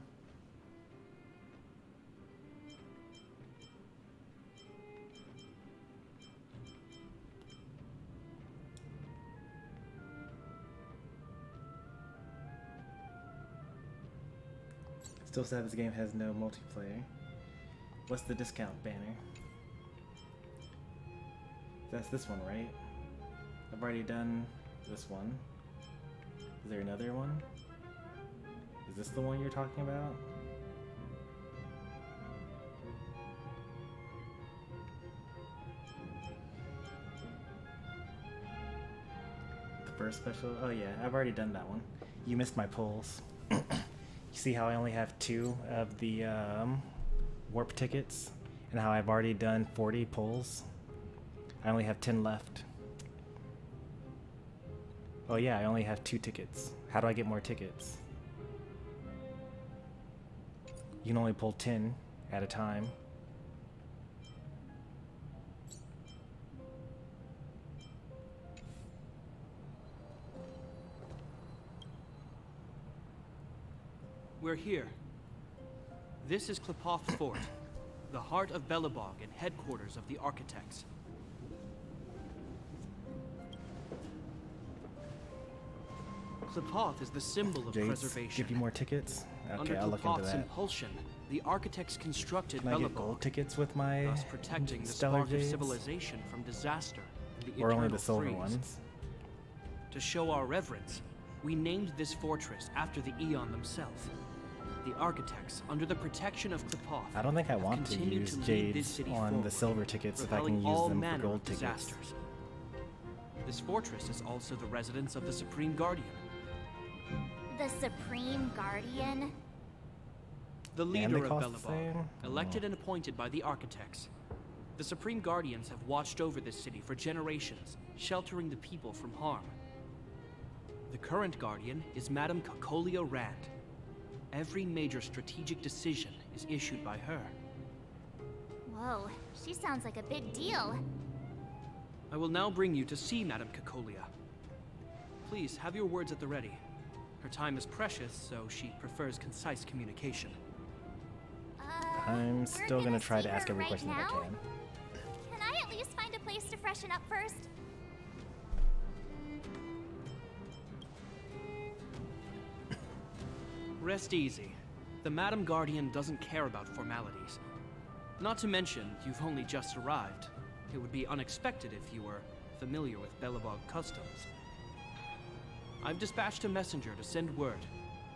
Still sad this game has no multiplayer. What's the discount banner? That's this one, right? I've already done this one. Is there another one? Is this the one you're talking about? The first special? Oh yeah, I've already done that one. You missed my pulls. You see how I only have 2 of the warp tickets? And how I've already done 40 pulls? I only have 10 left. Oh yeah, I only have 2 tickets. How do I get more tickets? You can only pull 10 at a time. We're here. This is Klipoth Fort, the heart of Belobog and headquarters of the Architects. Klipoth is the symbol of Jades, preservation. give you more tickets? Okay, Under I'll look into Klipoth's that. impulsion, the Architects constructed Can I get Belobog, gold tickets with my thus protecting the stellar spark of jades? civilization from disaster and the Or only eternal the silver freeze. ones? To show our reverence, we named this fortress after the Eon themselves. The Architects, under the protection of Klipoth, I don't think I have want to continued use lead this jades city on forward, the silver tickets if I can repelling use all them for manner gold of tickets. disasters. This fortress is also the residence of the Supreme Guardian, The Supreme Guardian? the And they leader of cost the same? Belobog, elected and appointed by the Architects. The Supreme Guardians have watched over this city for generations, sheltering the people from harm. The current Guardian is Madame Cocolia Rand. Every major strategic decision is issued by her. Whoa, she sounds like a big deal. I will now bring you to see Madame Cocolia. Please, have your words at the ready. Her time is precious, so she prefers concise communication. I'm still gonna try to ask her every right question that now? I can. Can I at least find a place to freshen up first? Rest easy. The Madam Guardian doesn't care about formalities. Not to mention, you've only just arrived. It would be unexpected if you were familiar with Belobog customs. I've dispatched a messenger to send word.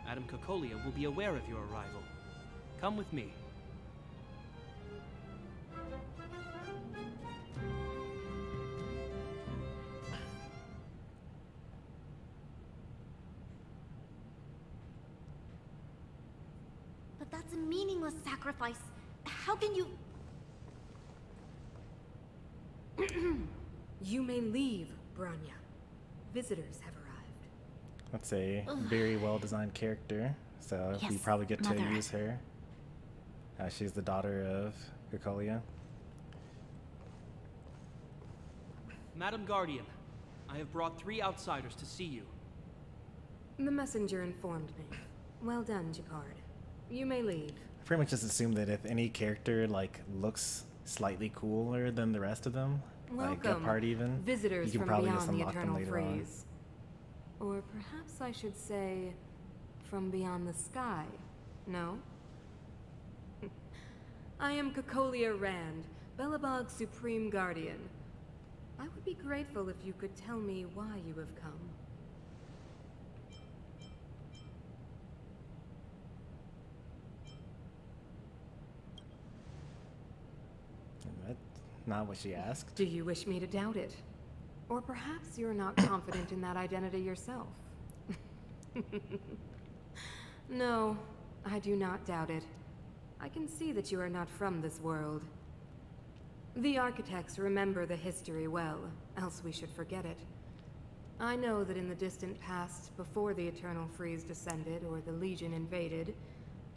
Madame Cocolia will be aware of your arrival. Come with me. But that's a meaningless sacrifice. How can you... You may leave, Branya. Visitors have arrived. That's a very well-designed character, so we Yes, probably get to Mother. use her. She's the daughter of Cocolia. Madam Guardian, I have brought 3 outsiders to see you. The messenger informed me. Well done, Jakard. You may leave. I pretty much just assume that if any character like looks slightly cooler than the rest of them, like Welcome, apart even, visitors you can from probably beyond just the unlock them eternal later on. freeze. Or perhaps I should say, from beyond the sky. No? I am Cocolia Rand, Belobog's Supreme Guardian. I would be grateful if you could tell me why you have come. That's not what she asked. Do you wish me to doubt it? Or perhaps you're not confident in that identity yourself? No, I do not doubt it. I can see that you are not from this world. The architects remember the history well, else we should forget it. I know that in the distant past, before the Eternal Freeze descended or the Legion invaded,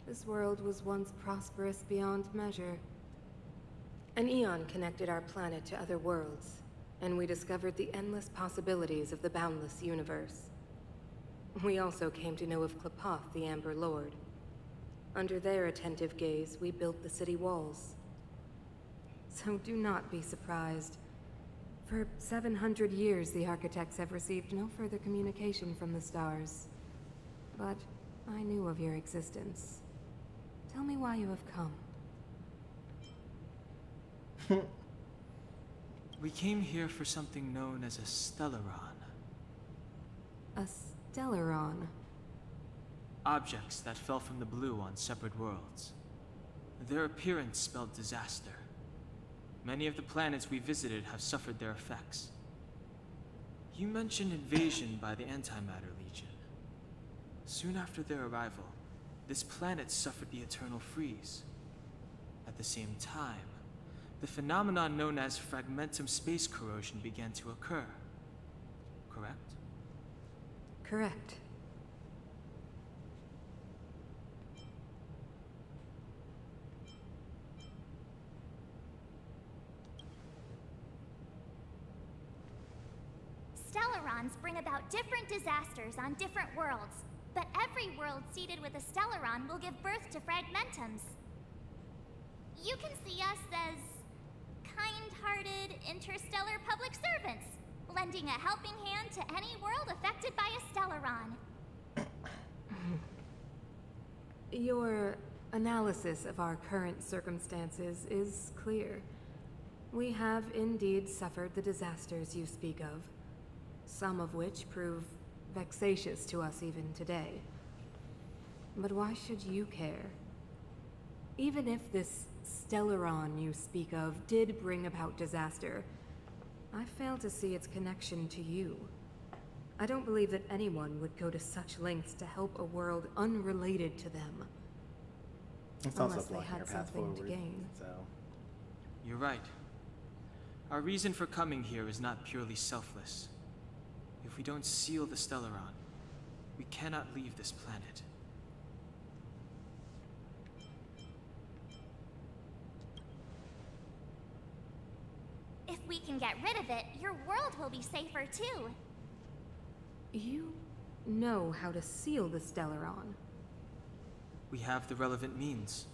this world was once prosperous beyond measure. An eon connected our planet to other worlds, and we discovered the endless possibilities of the boundless universe. We also came to know of Klapoth, the Amber Lord. Under their attentive gaze, we built the city walls. So do not be surprised. For 700 years, the architects have received no further communication from the stars. But I knew of your existence. Tell me why you have come. We came here for something known as a Stellaron. A Stellaron. Objects that fell from the blue on separate worlds. Their appearance spelled disaster. Many of the planets we visited have suffered their effects. You mentioned invasion by the Antimatter Legion. Soon after their arrival, this planet suffered the Eternal Freeze. At the same time, the phenomenon known as fragmentum space corrosion began to occur. Correct? Correct. Stellarons bring about different disasters on different worlds, but every world seeded with a Stellaron will give birth to fragmentums. You can see us as kind-hearted interstellar public servants, lending a helping hand to any world affected by a Stellaron. Your analysis of our current circumstances is clear. We have indeed suffered the disasters you speak of, some of which prove vexatious to us even today. But why should you care? Even if this Stellaron you speak of did bring about disaster, I fail to see its connection to you. I don't believe that anyone would go to such lengths to help a world unrelated to them. It's also unless they blocking our had path something to forward, gain. so... You're right. Our reason for coming here is not purely selfless. If we don't seal the Stellaron, we cannot leave this planet. If we can get rid of it, your world will be safer too. You know how to seal the Stellaron. We have the relevant means.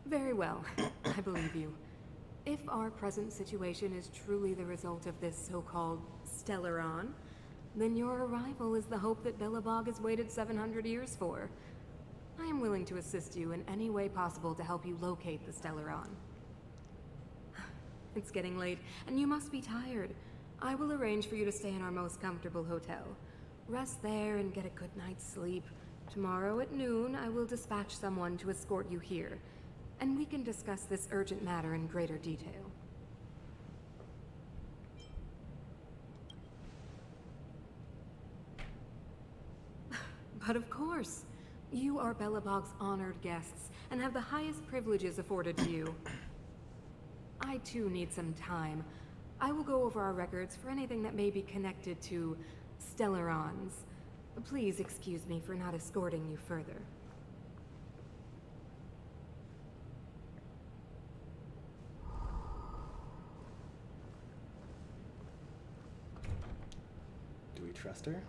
Very well. I believe you. If our present situation is truly the result of this so-called Stellaron, then your arrival is the hope that Belobog has waited 700 years for. I am willing to assist you in any way possible to help you locate the Stellaron. It's getting late, and you must be tired. I will arrange for you to stay in our most comfortable hotel. Rest there and get a good night's sleep. Tomorrow at noon, I will dispatch someone to escort you here, and we can discuss this urgent matter in greater detail. But of course, you are Belobog's honored guests and have the highest privileges afforded to you. I too need some time. I will go over our records for anything that may be connected to Stellarons. Please excuse me for not escorting you further. Do we trust her?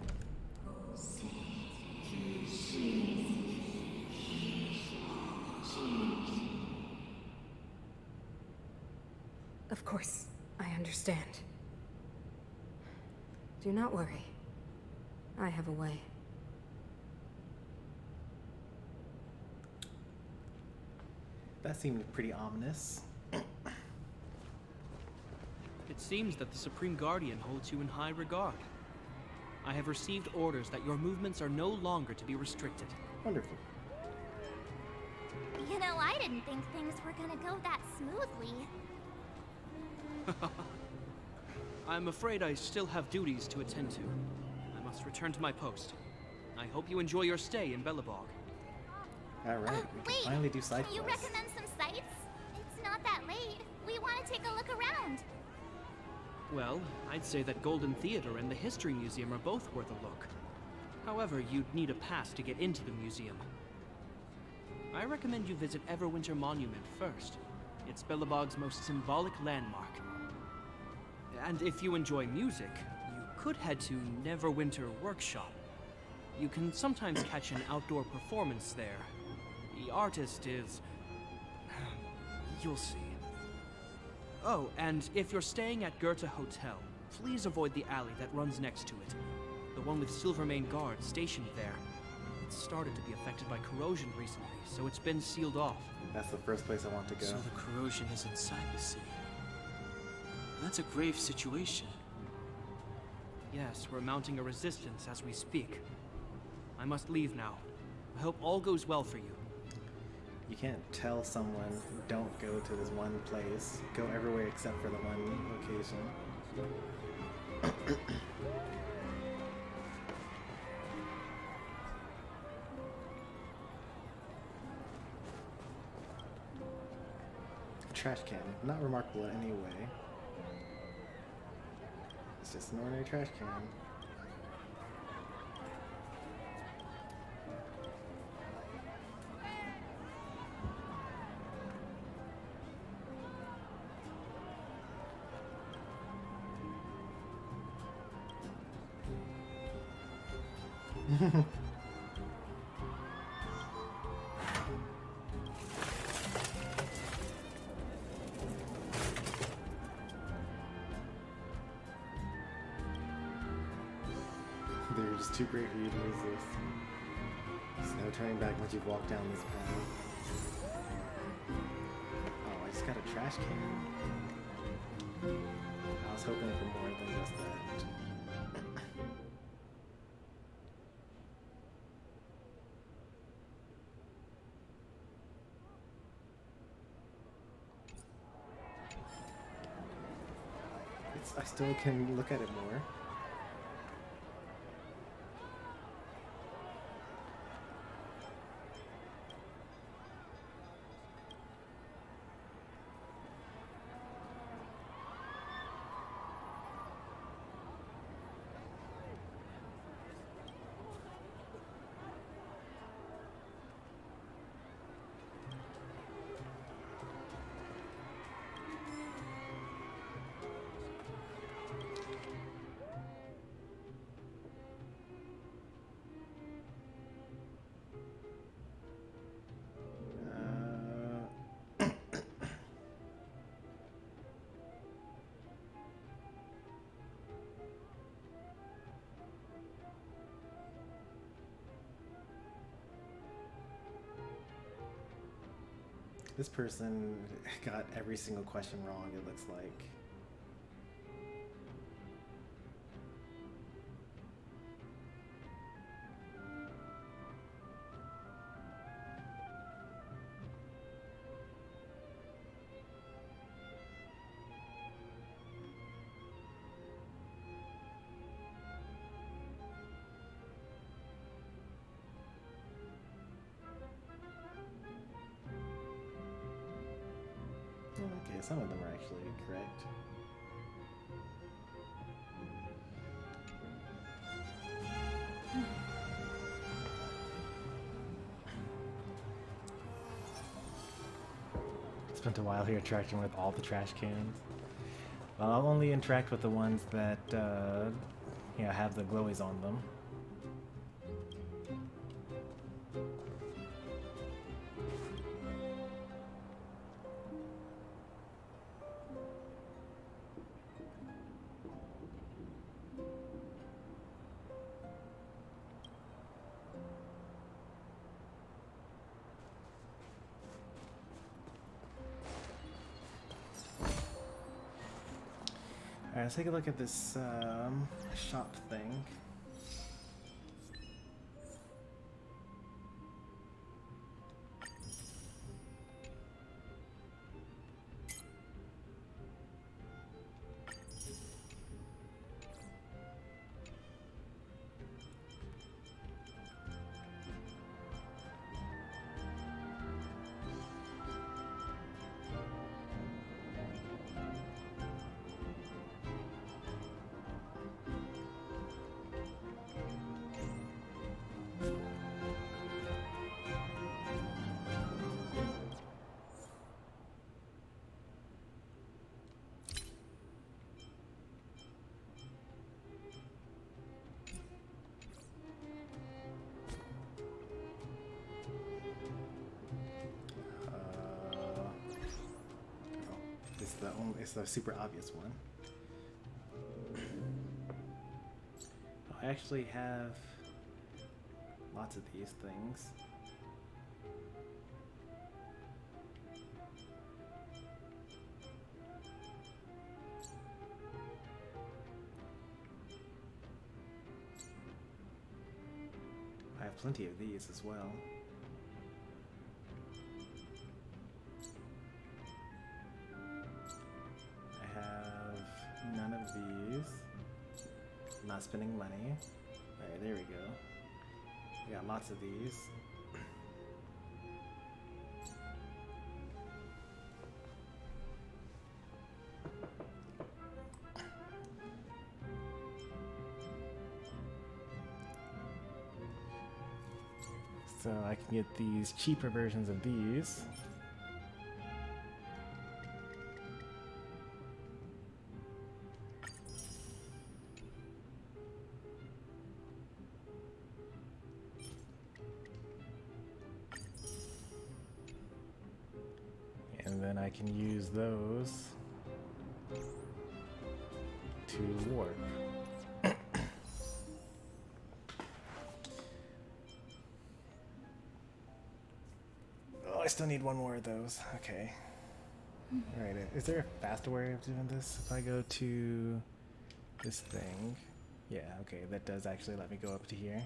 Of course, I understand. Do not worry. I have a way. That seemed pretty ominous. It seems that the Supreme Guardian holds you in high regard. I have received orders that your movements are no longer to be restricted. Wonderful. You know, I didn't think things were gonna go that smoothly. I'm afraid I still have duties to attend to. I must return to my post. I hope you enjoy your stay in Belobog. Alright, we can finally do side Can you quests. recommend some sites? It's not that late. We want to take a look around. Well, I'd say that Golden Theater and the History Museum are both worth a look. However, you'd need a pass to get into the museum. I recommend you visit Everwinter Monument first. It's Belobog's most symbolic landmark. And if you enjoy music, you could head to Neverwinter Workshop. You can sometimes catch an outdoor performance there. The artist is... you'll see. Oh, and if you're staying at Goethe Hotel, please avoid the alley that runs next to it. The one with Silvermane guards stationed there. It's started to be affected by corrosion recently, so it's been sealed off. That's the first place I want to go. So the corrosion is inside the city. That's a grave situation. Yes, we're mounting a resistance as we speak. I must leave now. I hope all goes well for you. You can't tell someone, don't go to this one place. Go everywhere except for the one location. Trash can. Not remarkable in any way. It's just an ordinary trash can. They're just too great for you to resist. There's no turning back once you've walked down this path. Oh, I just got a trash can. I was hoping for more than just that. I still can look at it more. This person got every single question wrong, it looks like. Okay, some of them are actually correct. Spent a while here interacting with all the trash cans. Well, I'll only interact with the ones that, you know, have the glowies on them. Alright, let's take a look at this shop thing. It's the super obvious one. I actually have lots of these things. I have plenty of these as well. None of these. I'm not spending money. Alright, there we go. We got lots of these. So I can get these cheaper versions of these. And then I can use those to warp. Oh, I still need one more of those. Okay. Alright, is there a faster way of doing this? If I go to this thing. Yeah, okay, that does actually let me go up to here.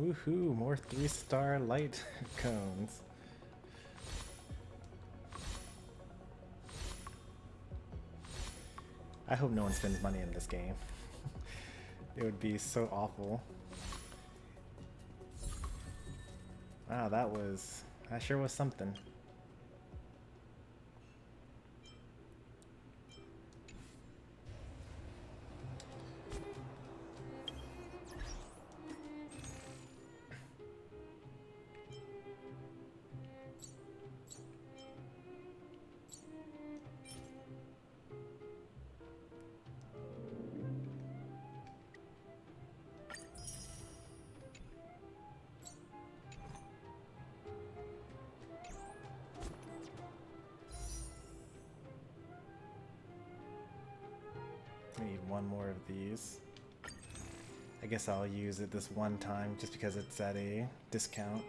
Woohoo, more 3-star light cones. I hope no one spends money in this game. It would be so awful. Wow, that sure was something. I need one more of these. I guess I'll use it this one time just because it's at a discount.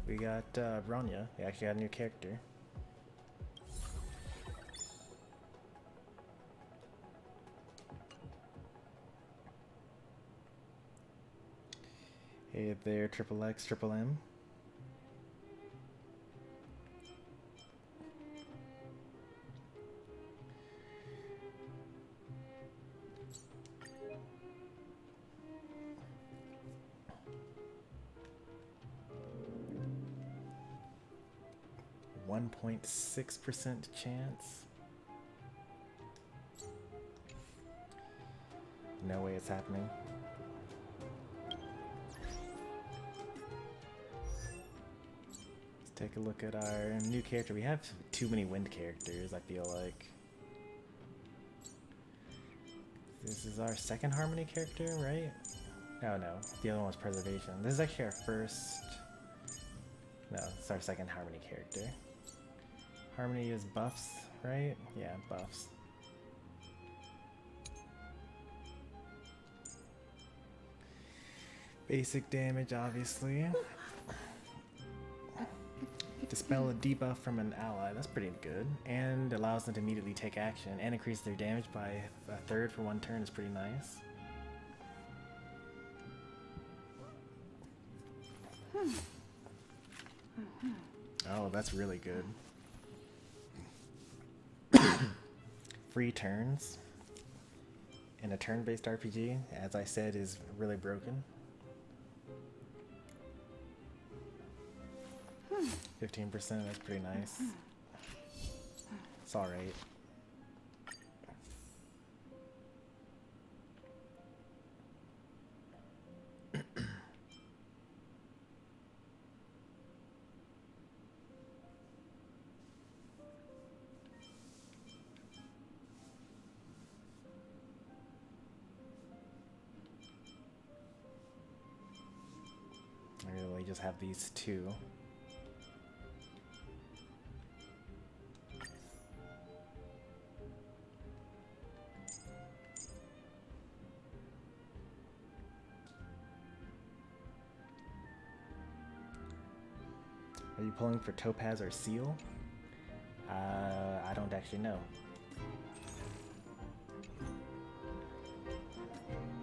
We got Bronya. We actually got a new character. Hey there, Triple X, Triple M. .6% chance. No way it's happening. Let's take a look at our new character. We have too many wind characters, I feel like. This is our second Harmony character, right? Oh no, the other one was Preservation. This is actually our first... No, it's our second Harmony character. Harmony is buffs, right? Yeah, buffs. Basic damage, obviously. Dispel a debuff from an ally, that's pretty good. And allows them to immediately take action and increase their damage by a third for 1 turn is pretty nice. Oh, that's really good. Free turns in a turn-based RPG, as I said, is really broken. 15%, that's pretty nice. It's alright. I really just have these two. Are you pulling for Topaz or Seal? I don't actually know.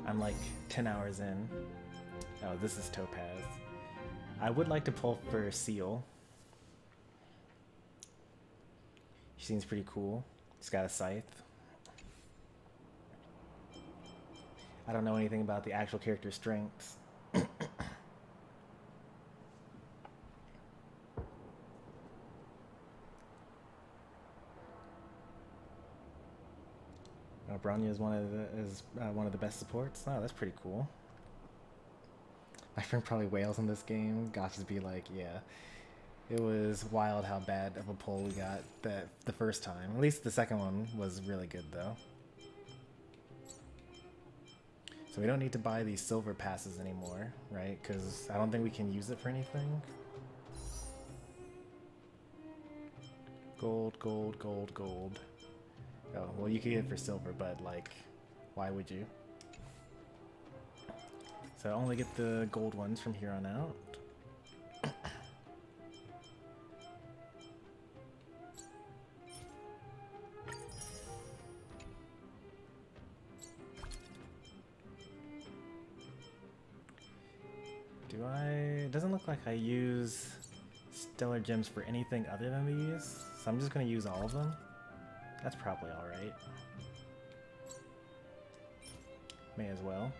I'm like 10 hours in. Oh, this is Topaz. I would like to pull for Seal. She seems pretty cool. She's got a scythe. I don't know anything about the actual character strengths. Bronya is one of the best supports. Oh, that's pretty cool. My friend probably wails in this game. Got to be like, yeah, it was wild how bad of a pull we got the first time. At least the second one was really good though. So we don't need to buy these silver passes anymore, right? Because I don't think we can use it for anything. Gold, gold, gold, gold. Oh, well, you could get it for silver, but, like, why would you? So I only get the gold ones from here on out. It doesn't look like I use stellar gems for anything other than these, so I'm just going to use all of them. That's probably alright. May as well.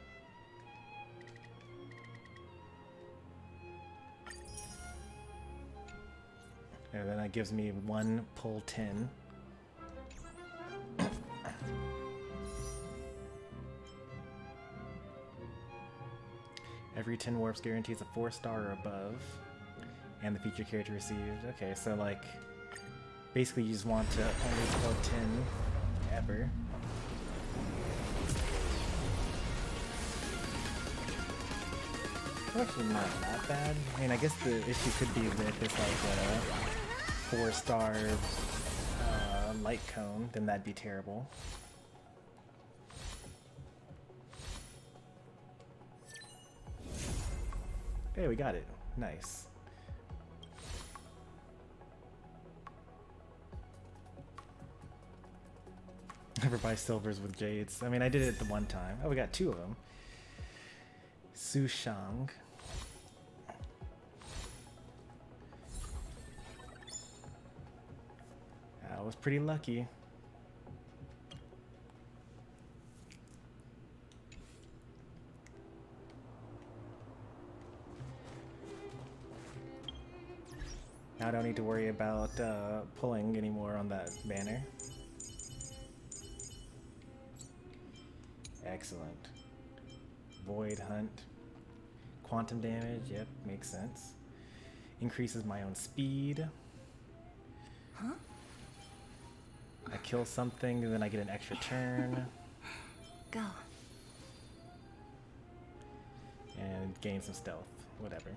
And then that gives me 1 pull 10. Every 10 warps guarantees a 4-star or above. And the feature character received. Okay, so like... Basically, you just want to only pull 10 ever. Actually, not that bad. I mean, I guess the issue could be that if it's like a 4-star light cone, then that'd be terrible. Hey, we got it. Nice. Never buy silvers with jades. I mean, I did it the one time. Oh, we got 2 of them. Su Shang. I was pretty lucky. Now I don't need to worry about pulling anymore on that banner. Excellent. Void Hunt. Quantum damage, yep, makes sense. Increases my own speed. Huh? I kill something and then I get an extra turn. Go. And gain some stealth, whatever.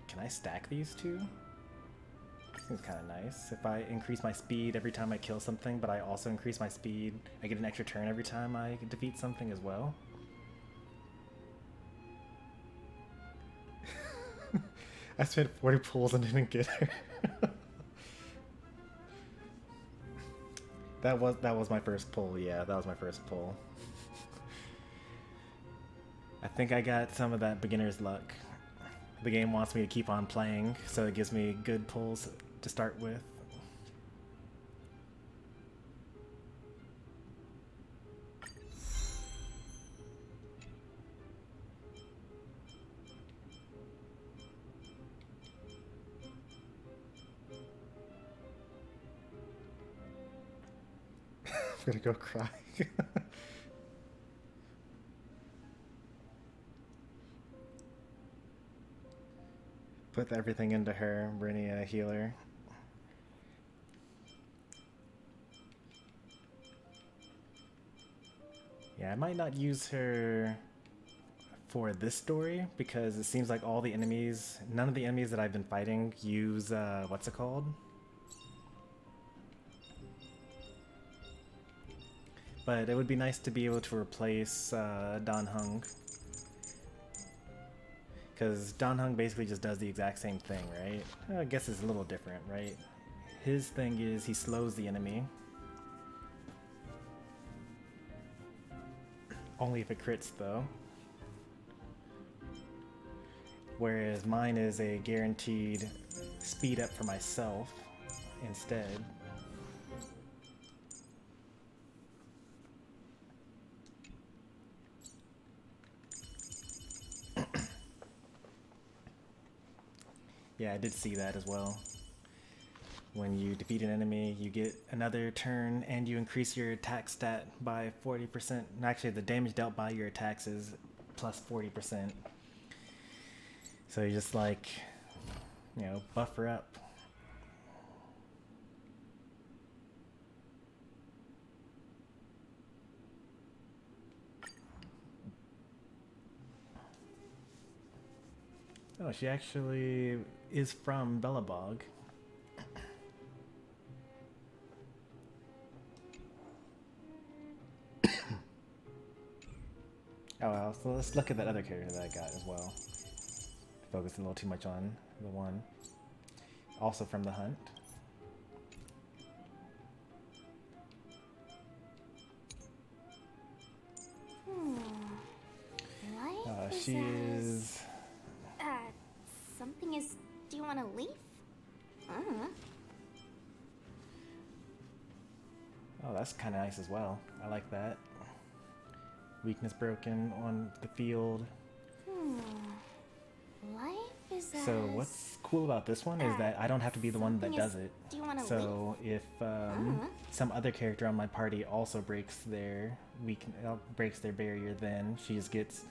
Can I stack these two? Seems kind of nice. If I increase my speed every time I kill something, but I also increase my speed, I get an extra turn every time I defeat something as well. I spent 40 pulls and didn't get her. That was my first pull. Yeah, that was my first pull. I think I got some of that beginner's luck. The game wants me to keep on playing, so it gives me good pulls to start with. I'm gonna go cry. Put everything into her, Brittany a healer. Yeah, I might not use her for this story because it seems like all the enemies, none of the enemies that I've been fighting use, what's it called? But it would be nice to be able to replace Dan Heng. Because Dan Heng basically just does the exact same thing, right? I guess it's a little different, right? His thing is he slows the enemy. Only if it crits, though. Whereas mine is a guaranteed speed up for myself instead. Yeah, I did see that as well. When you defeat an enemy, you get another turn and you increase your attack stat by 40%. Actually, the damage dealt by your attacks is plus 40%. So you just like, you know, buffer up. Oh, she actually is from Belobog. Oh well, so let's look at that other character that I got as well. Focusing a little too much on the one. Also from the hunt. She is... something is... Do you want to leave? Oh, that's kind of nice as well. I like that. Weakness broken on the field. Life is So what's cool about this one is that I don't have to be the one that does it. Do you want to So if some other character on my party also breaks their breaks their barrier, then she just gets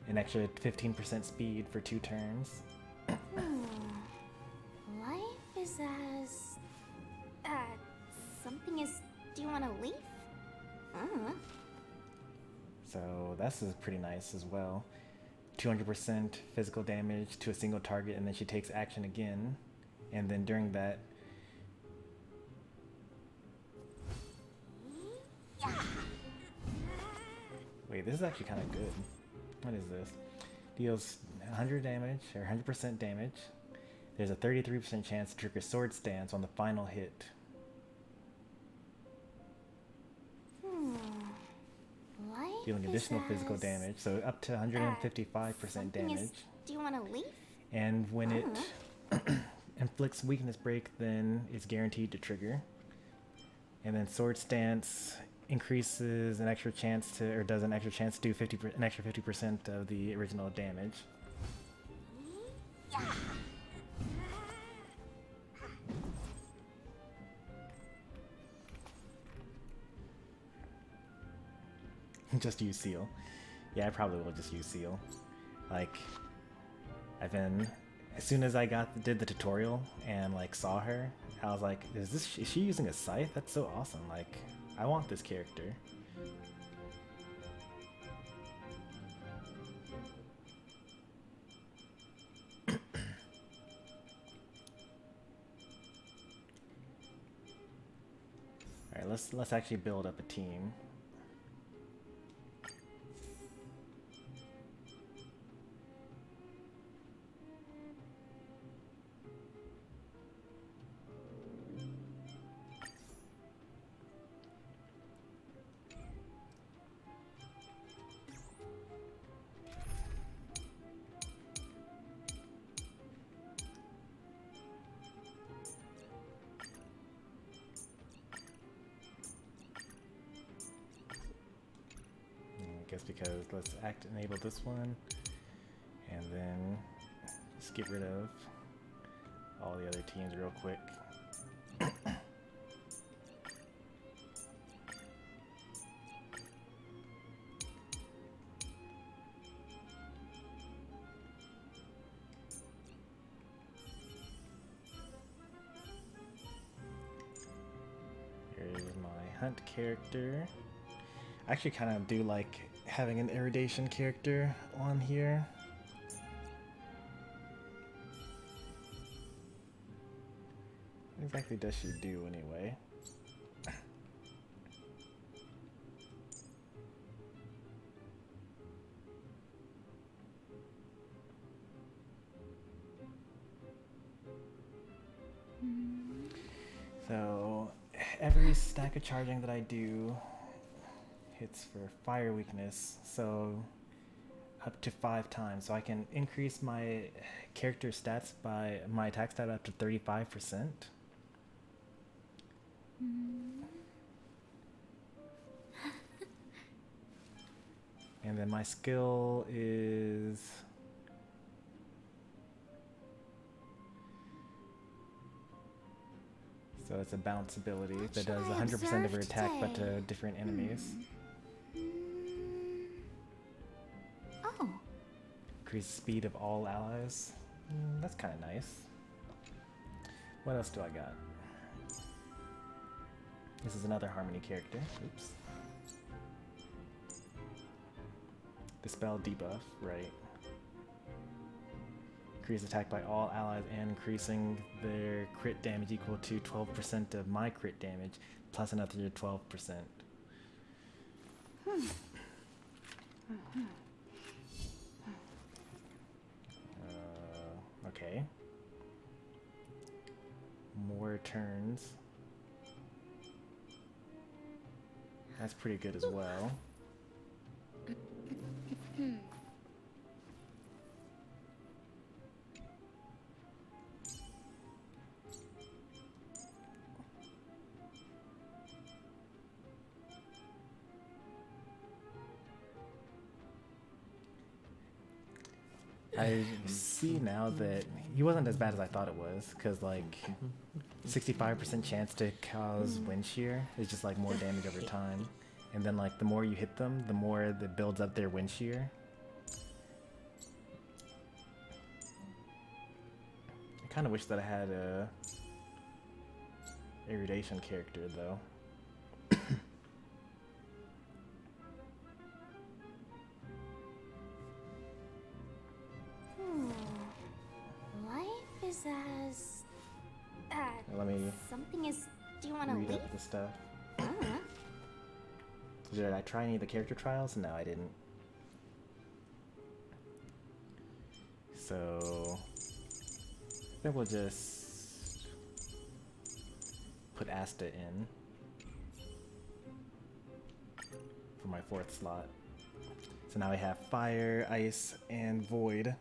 an extra 15% speed for 2 turns. Life is as... something is... Do you want to leave? So this is pretty nice as well. 200% physical damage to a single target, and then she takes action again. And then during that... Wait, this is actually kind of good. What is this? Deals 100 damage, or 100% damage. There's a 33% chance to trigger Sword Stance on the final hit. Dealing additional physical damage, so up to 155% damage. Do you want to leave? And when it inflicts weakness break, then it's guaranteed to trigger. And then Sword Stance increases an extra chance to, or does an extra chance to do an extra 50% of the original damage. Yeah. Just use Seal. Yeah, I probably will just use Seal. Like, I've been, as soon as I did the tutorial and like saw her, I was like, is she using a scythe? That's so awesome. Like, I want this character. Alright, let's actually build up a team. Because let's enable this one, and then just get rid of all the other teams real quick. Here's my hunt character. I actually kind of do like having an irradiation character on here. What exactly does she do anyway? So every stack of charging that I do hits for fire weakness, so up to 5 times. So I can increase my character stats by my attack stat up to 35%. And then my skill is so it's a bounce ability that does 100% of her attack but to different enemies. Oh. Increase speed of all allies. That's kind of nice. What else do I got? This is another Harmony character. Oops. Dispel debuff, right. Increase attack by all allies and increasing their crit damage equal to 12% of my crit damage plus another 12%. Okay. More turns. That's pretty good as well. I see now that he wasn't as bad as I thought it was, because like 65% chance to cause wind shear is just like more damage over time, and then like the more you hit them, the more that builds up their wind shear. I kind of wish that I had a irradiation character though. Life is as... Let me something is... Do you want to read leave? up the stuff. Did I try any of the character trials? No, I didn't. So then we'll just put Asta in for my 4th slot. So now we have Fire, Ice, and Void.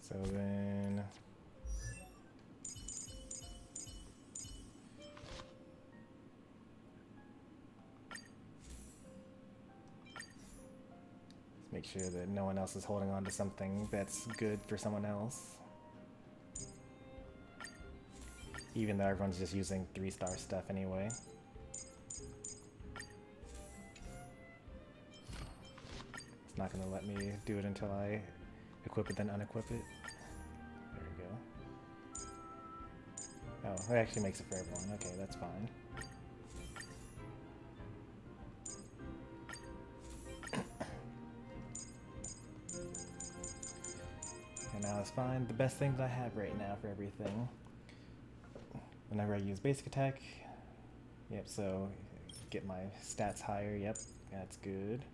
So then let's make sure that no one else is holding on to something that's good for someone else. Even though everyone's just using 3-star stuff anyway. It's not gonna let me do it until I equip it, then unequip it. There we go. Oh, it actually makes it for everyone. Okay, that's fine. And now it's fine. The best things I have right now for everything. Whenever I use basic attack, yep, so get my stats higher, yep, that's good.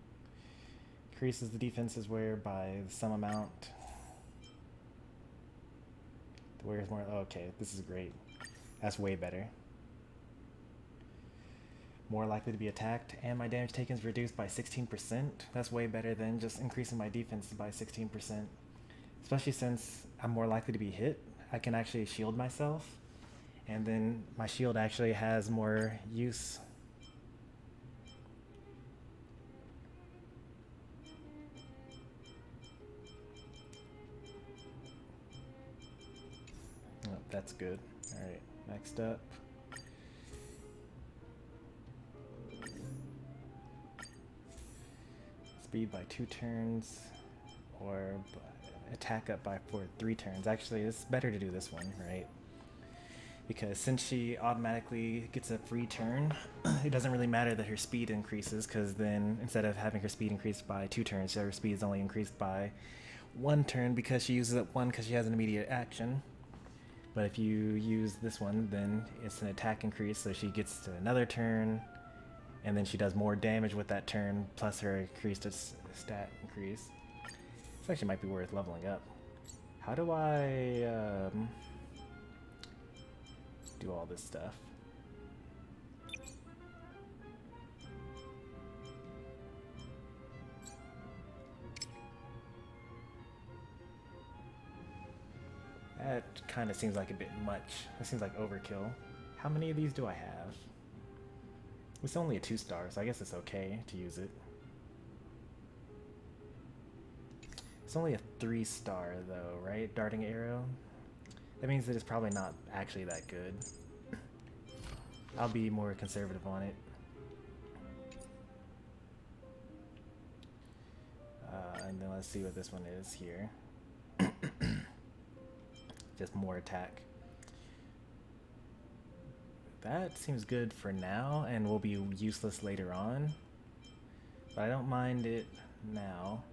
Increases the defense's wear by some amount. The wear is more, okay, this is great. That's way better. More likely to be attacked, and my damage taken is reduced by 16%. That's way better than just increasing my defense by 16%. Especially since I'm more likely to be hit, I can actually shield myself. And then my shield actually has more use. Oh, that's good. Alright, next up. Speed by 2 turns, or attack up by 3 turns. Actually, it's better to do this one, right? Because since she automatically gets a free turn, it doesn't really matter that her speed increases, because then instead of having her speed increased by 2 turns, her speed is only increased by 1 turn because she uses it 1 because she has an immediate action. But if you use this one, then it's an attack increase, so she gets to another turn, and then she does more damage with that turn, plus her increased stat increase. This actually might be worth leveling up. How do I do all this stuff? That kind of seems like a bit much. That seems like overkill. How many of these do I have? It's only a 2-star, so I guess it's okay to use it. It's only a 3-star though, right? Darting arrow? That means that it's probably not actually that good. I'll be more conservative on it. And then let's see what this one is here. Just more attack. That seems good for now and will be useless later on. But I don't mind it now.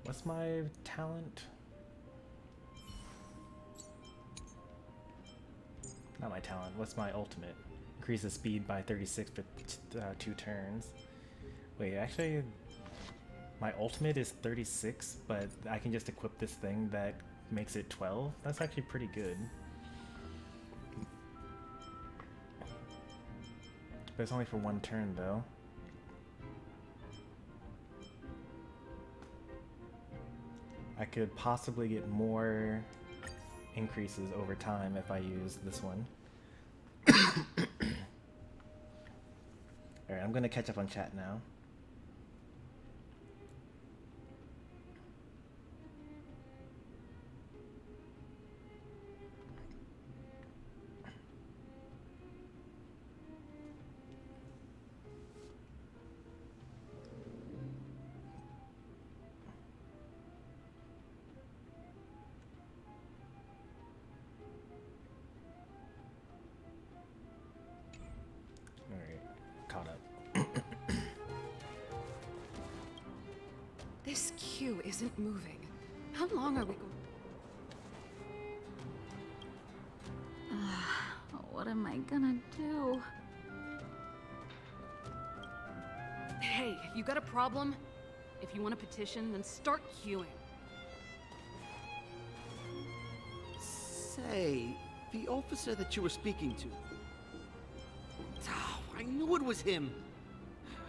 What's my talent? Not my talent. What's my ultimate? Increases speed by 36 for 2 turns. Wait, actually, my ultimate is 36, but I can just equip this thing that makes it 12. That's actually pretty good. But it's only for 1 turn, though. I could possibly get more increases over time if I use this one. Alright, I'm gonna catch up on chat now. This queue isn't moving. How long are we going? am I gonna do? Hey, you got a problem? If you want a petition, then start queuing. Say, the officer that you were speaking to. Oh, I knew it was him.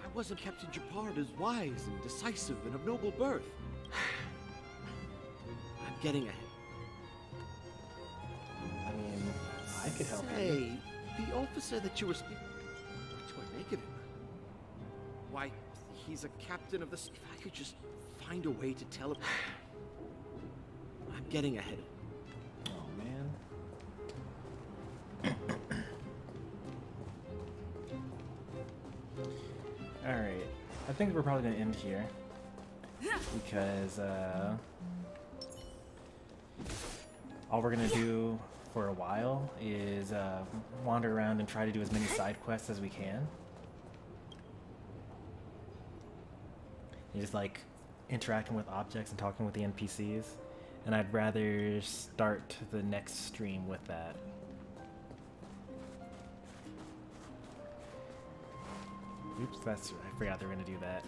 I wasn't Captain Japard as wise and decisive and of noble birth. I'm getting ahead. I mean, I could help you. Say, the officer that you were speaking. What do I make of him? Why, he's a captain of the. If I could just find a way to tell him. I'm getting ahead. Oh man. All right, I think we're probably gonna end here because all we're gonna do for a while is wander around and try to do as many side quests as we can. And just like interacting with objects and talking with the NPCs. And I'd rather start the next stream with that. Oops, I forgot they were gonna do that.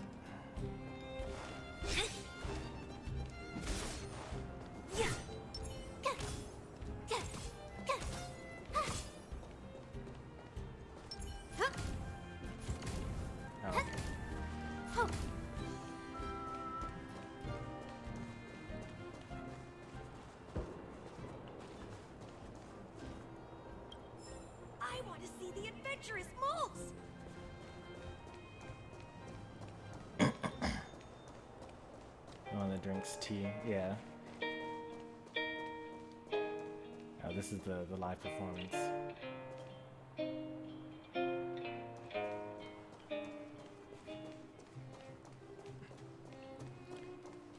I want to see the adventurous moles! One that drinks tea, yeah. Oh, this is the live performance.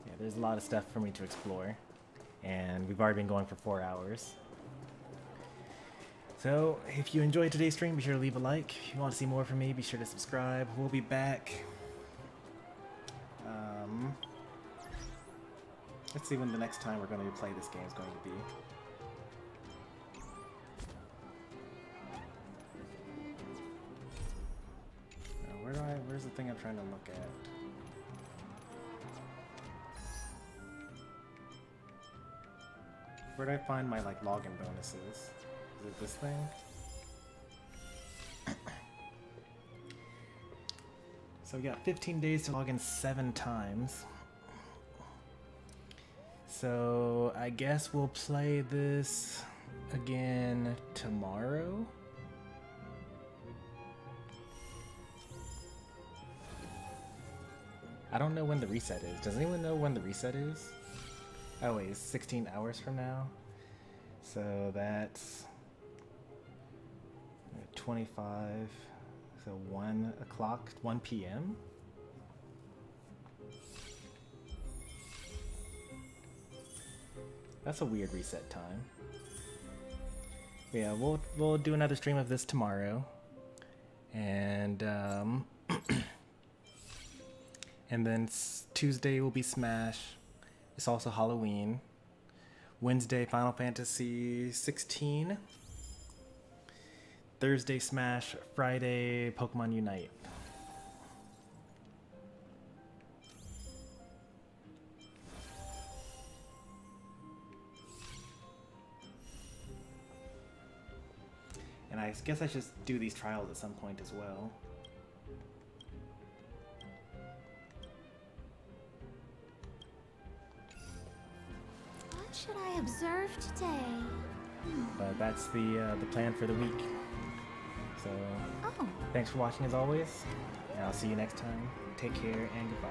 Yeah, there's a lot of stuff for me to explore, and we've already been going for 4 hours. So, if you enjoyed today's stream, be sure to leave a like. If you want to see more from me, be sure to subscribe. We'll be back. Let's see when the next time we're going to play this game is going to be. Where's the thing I'm trying to look at? Where do I find my like login bonuses? Is it this thing? So we got 15 days to log in 7 times. So I guess we'll play this again tomorrow. I don't know when the reset is. Does anyone know when the reset is? Oh wait, it's 16 hours from now. So that's 25, so 1 o'clock, 1 p.m.? That's a weird reset time. But yeah, we'll do another stream of this tomorrow. And and then Tuesday will be Smash. It's also Halloween. Wednesday, Final Fantasy 16. Thursday, Smash. Friday, Pokemon Unite. And I guess I should do these trials at some point as well. What should I observe today? But that's the plan for the week. So, thanks for watching as always, and I'll see you next time. Take care and goodbye.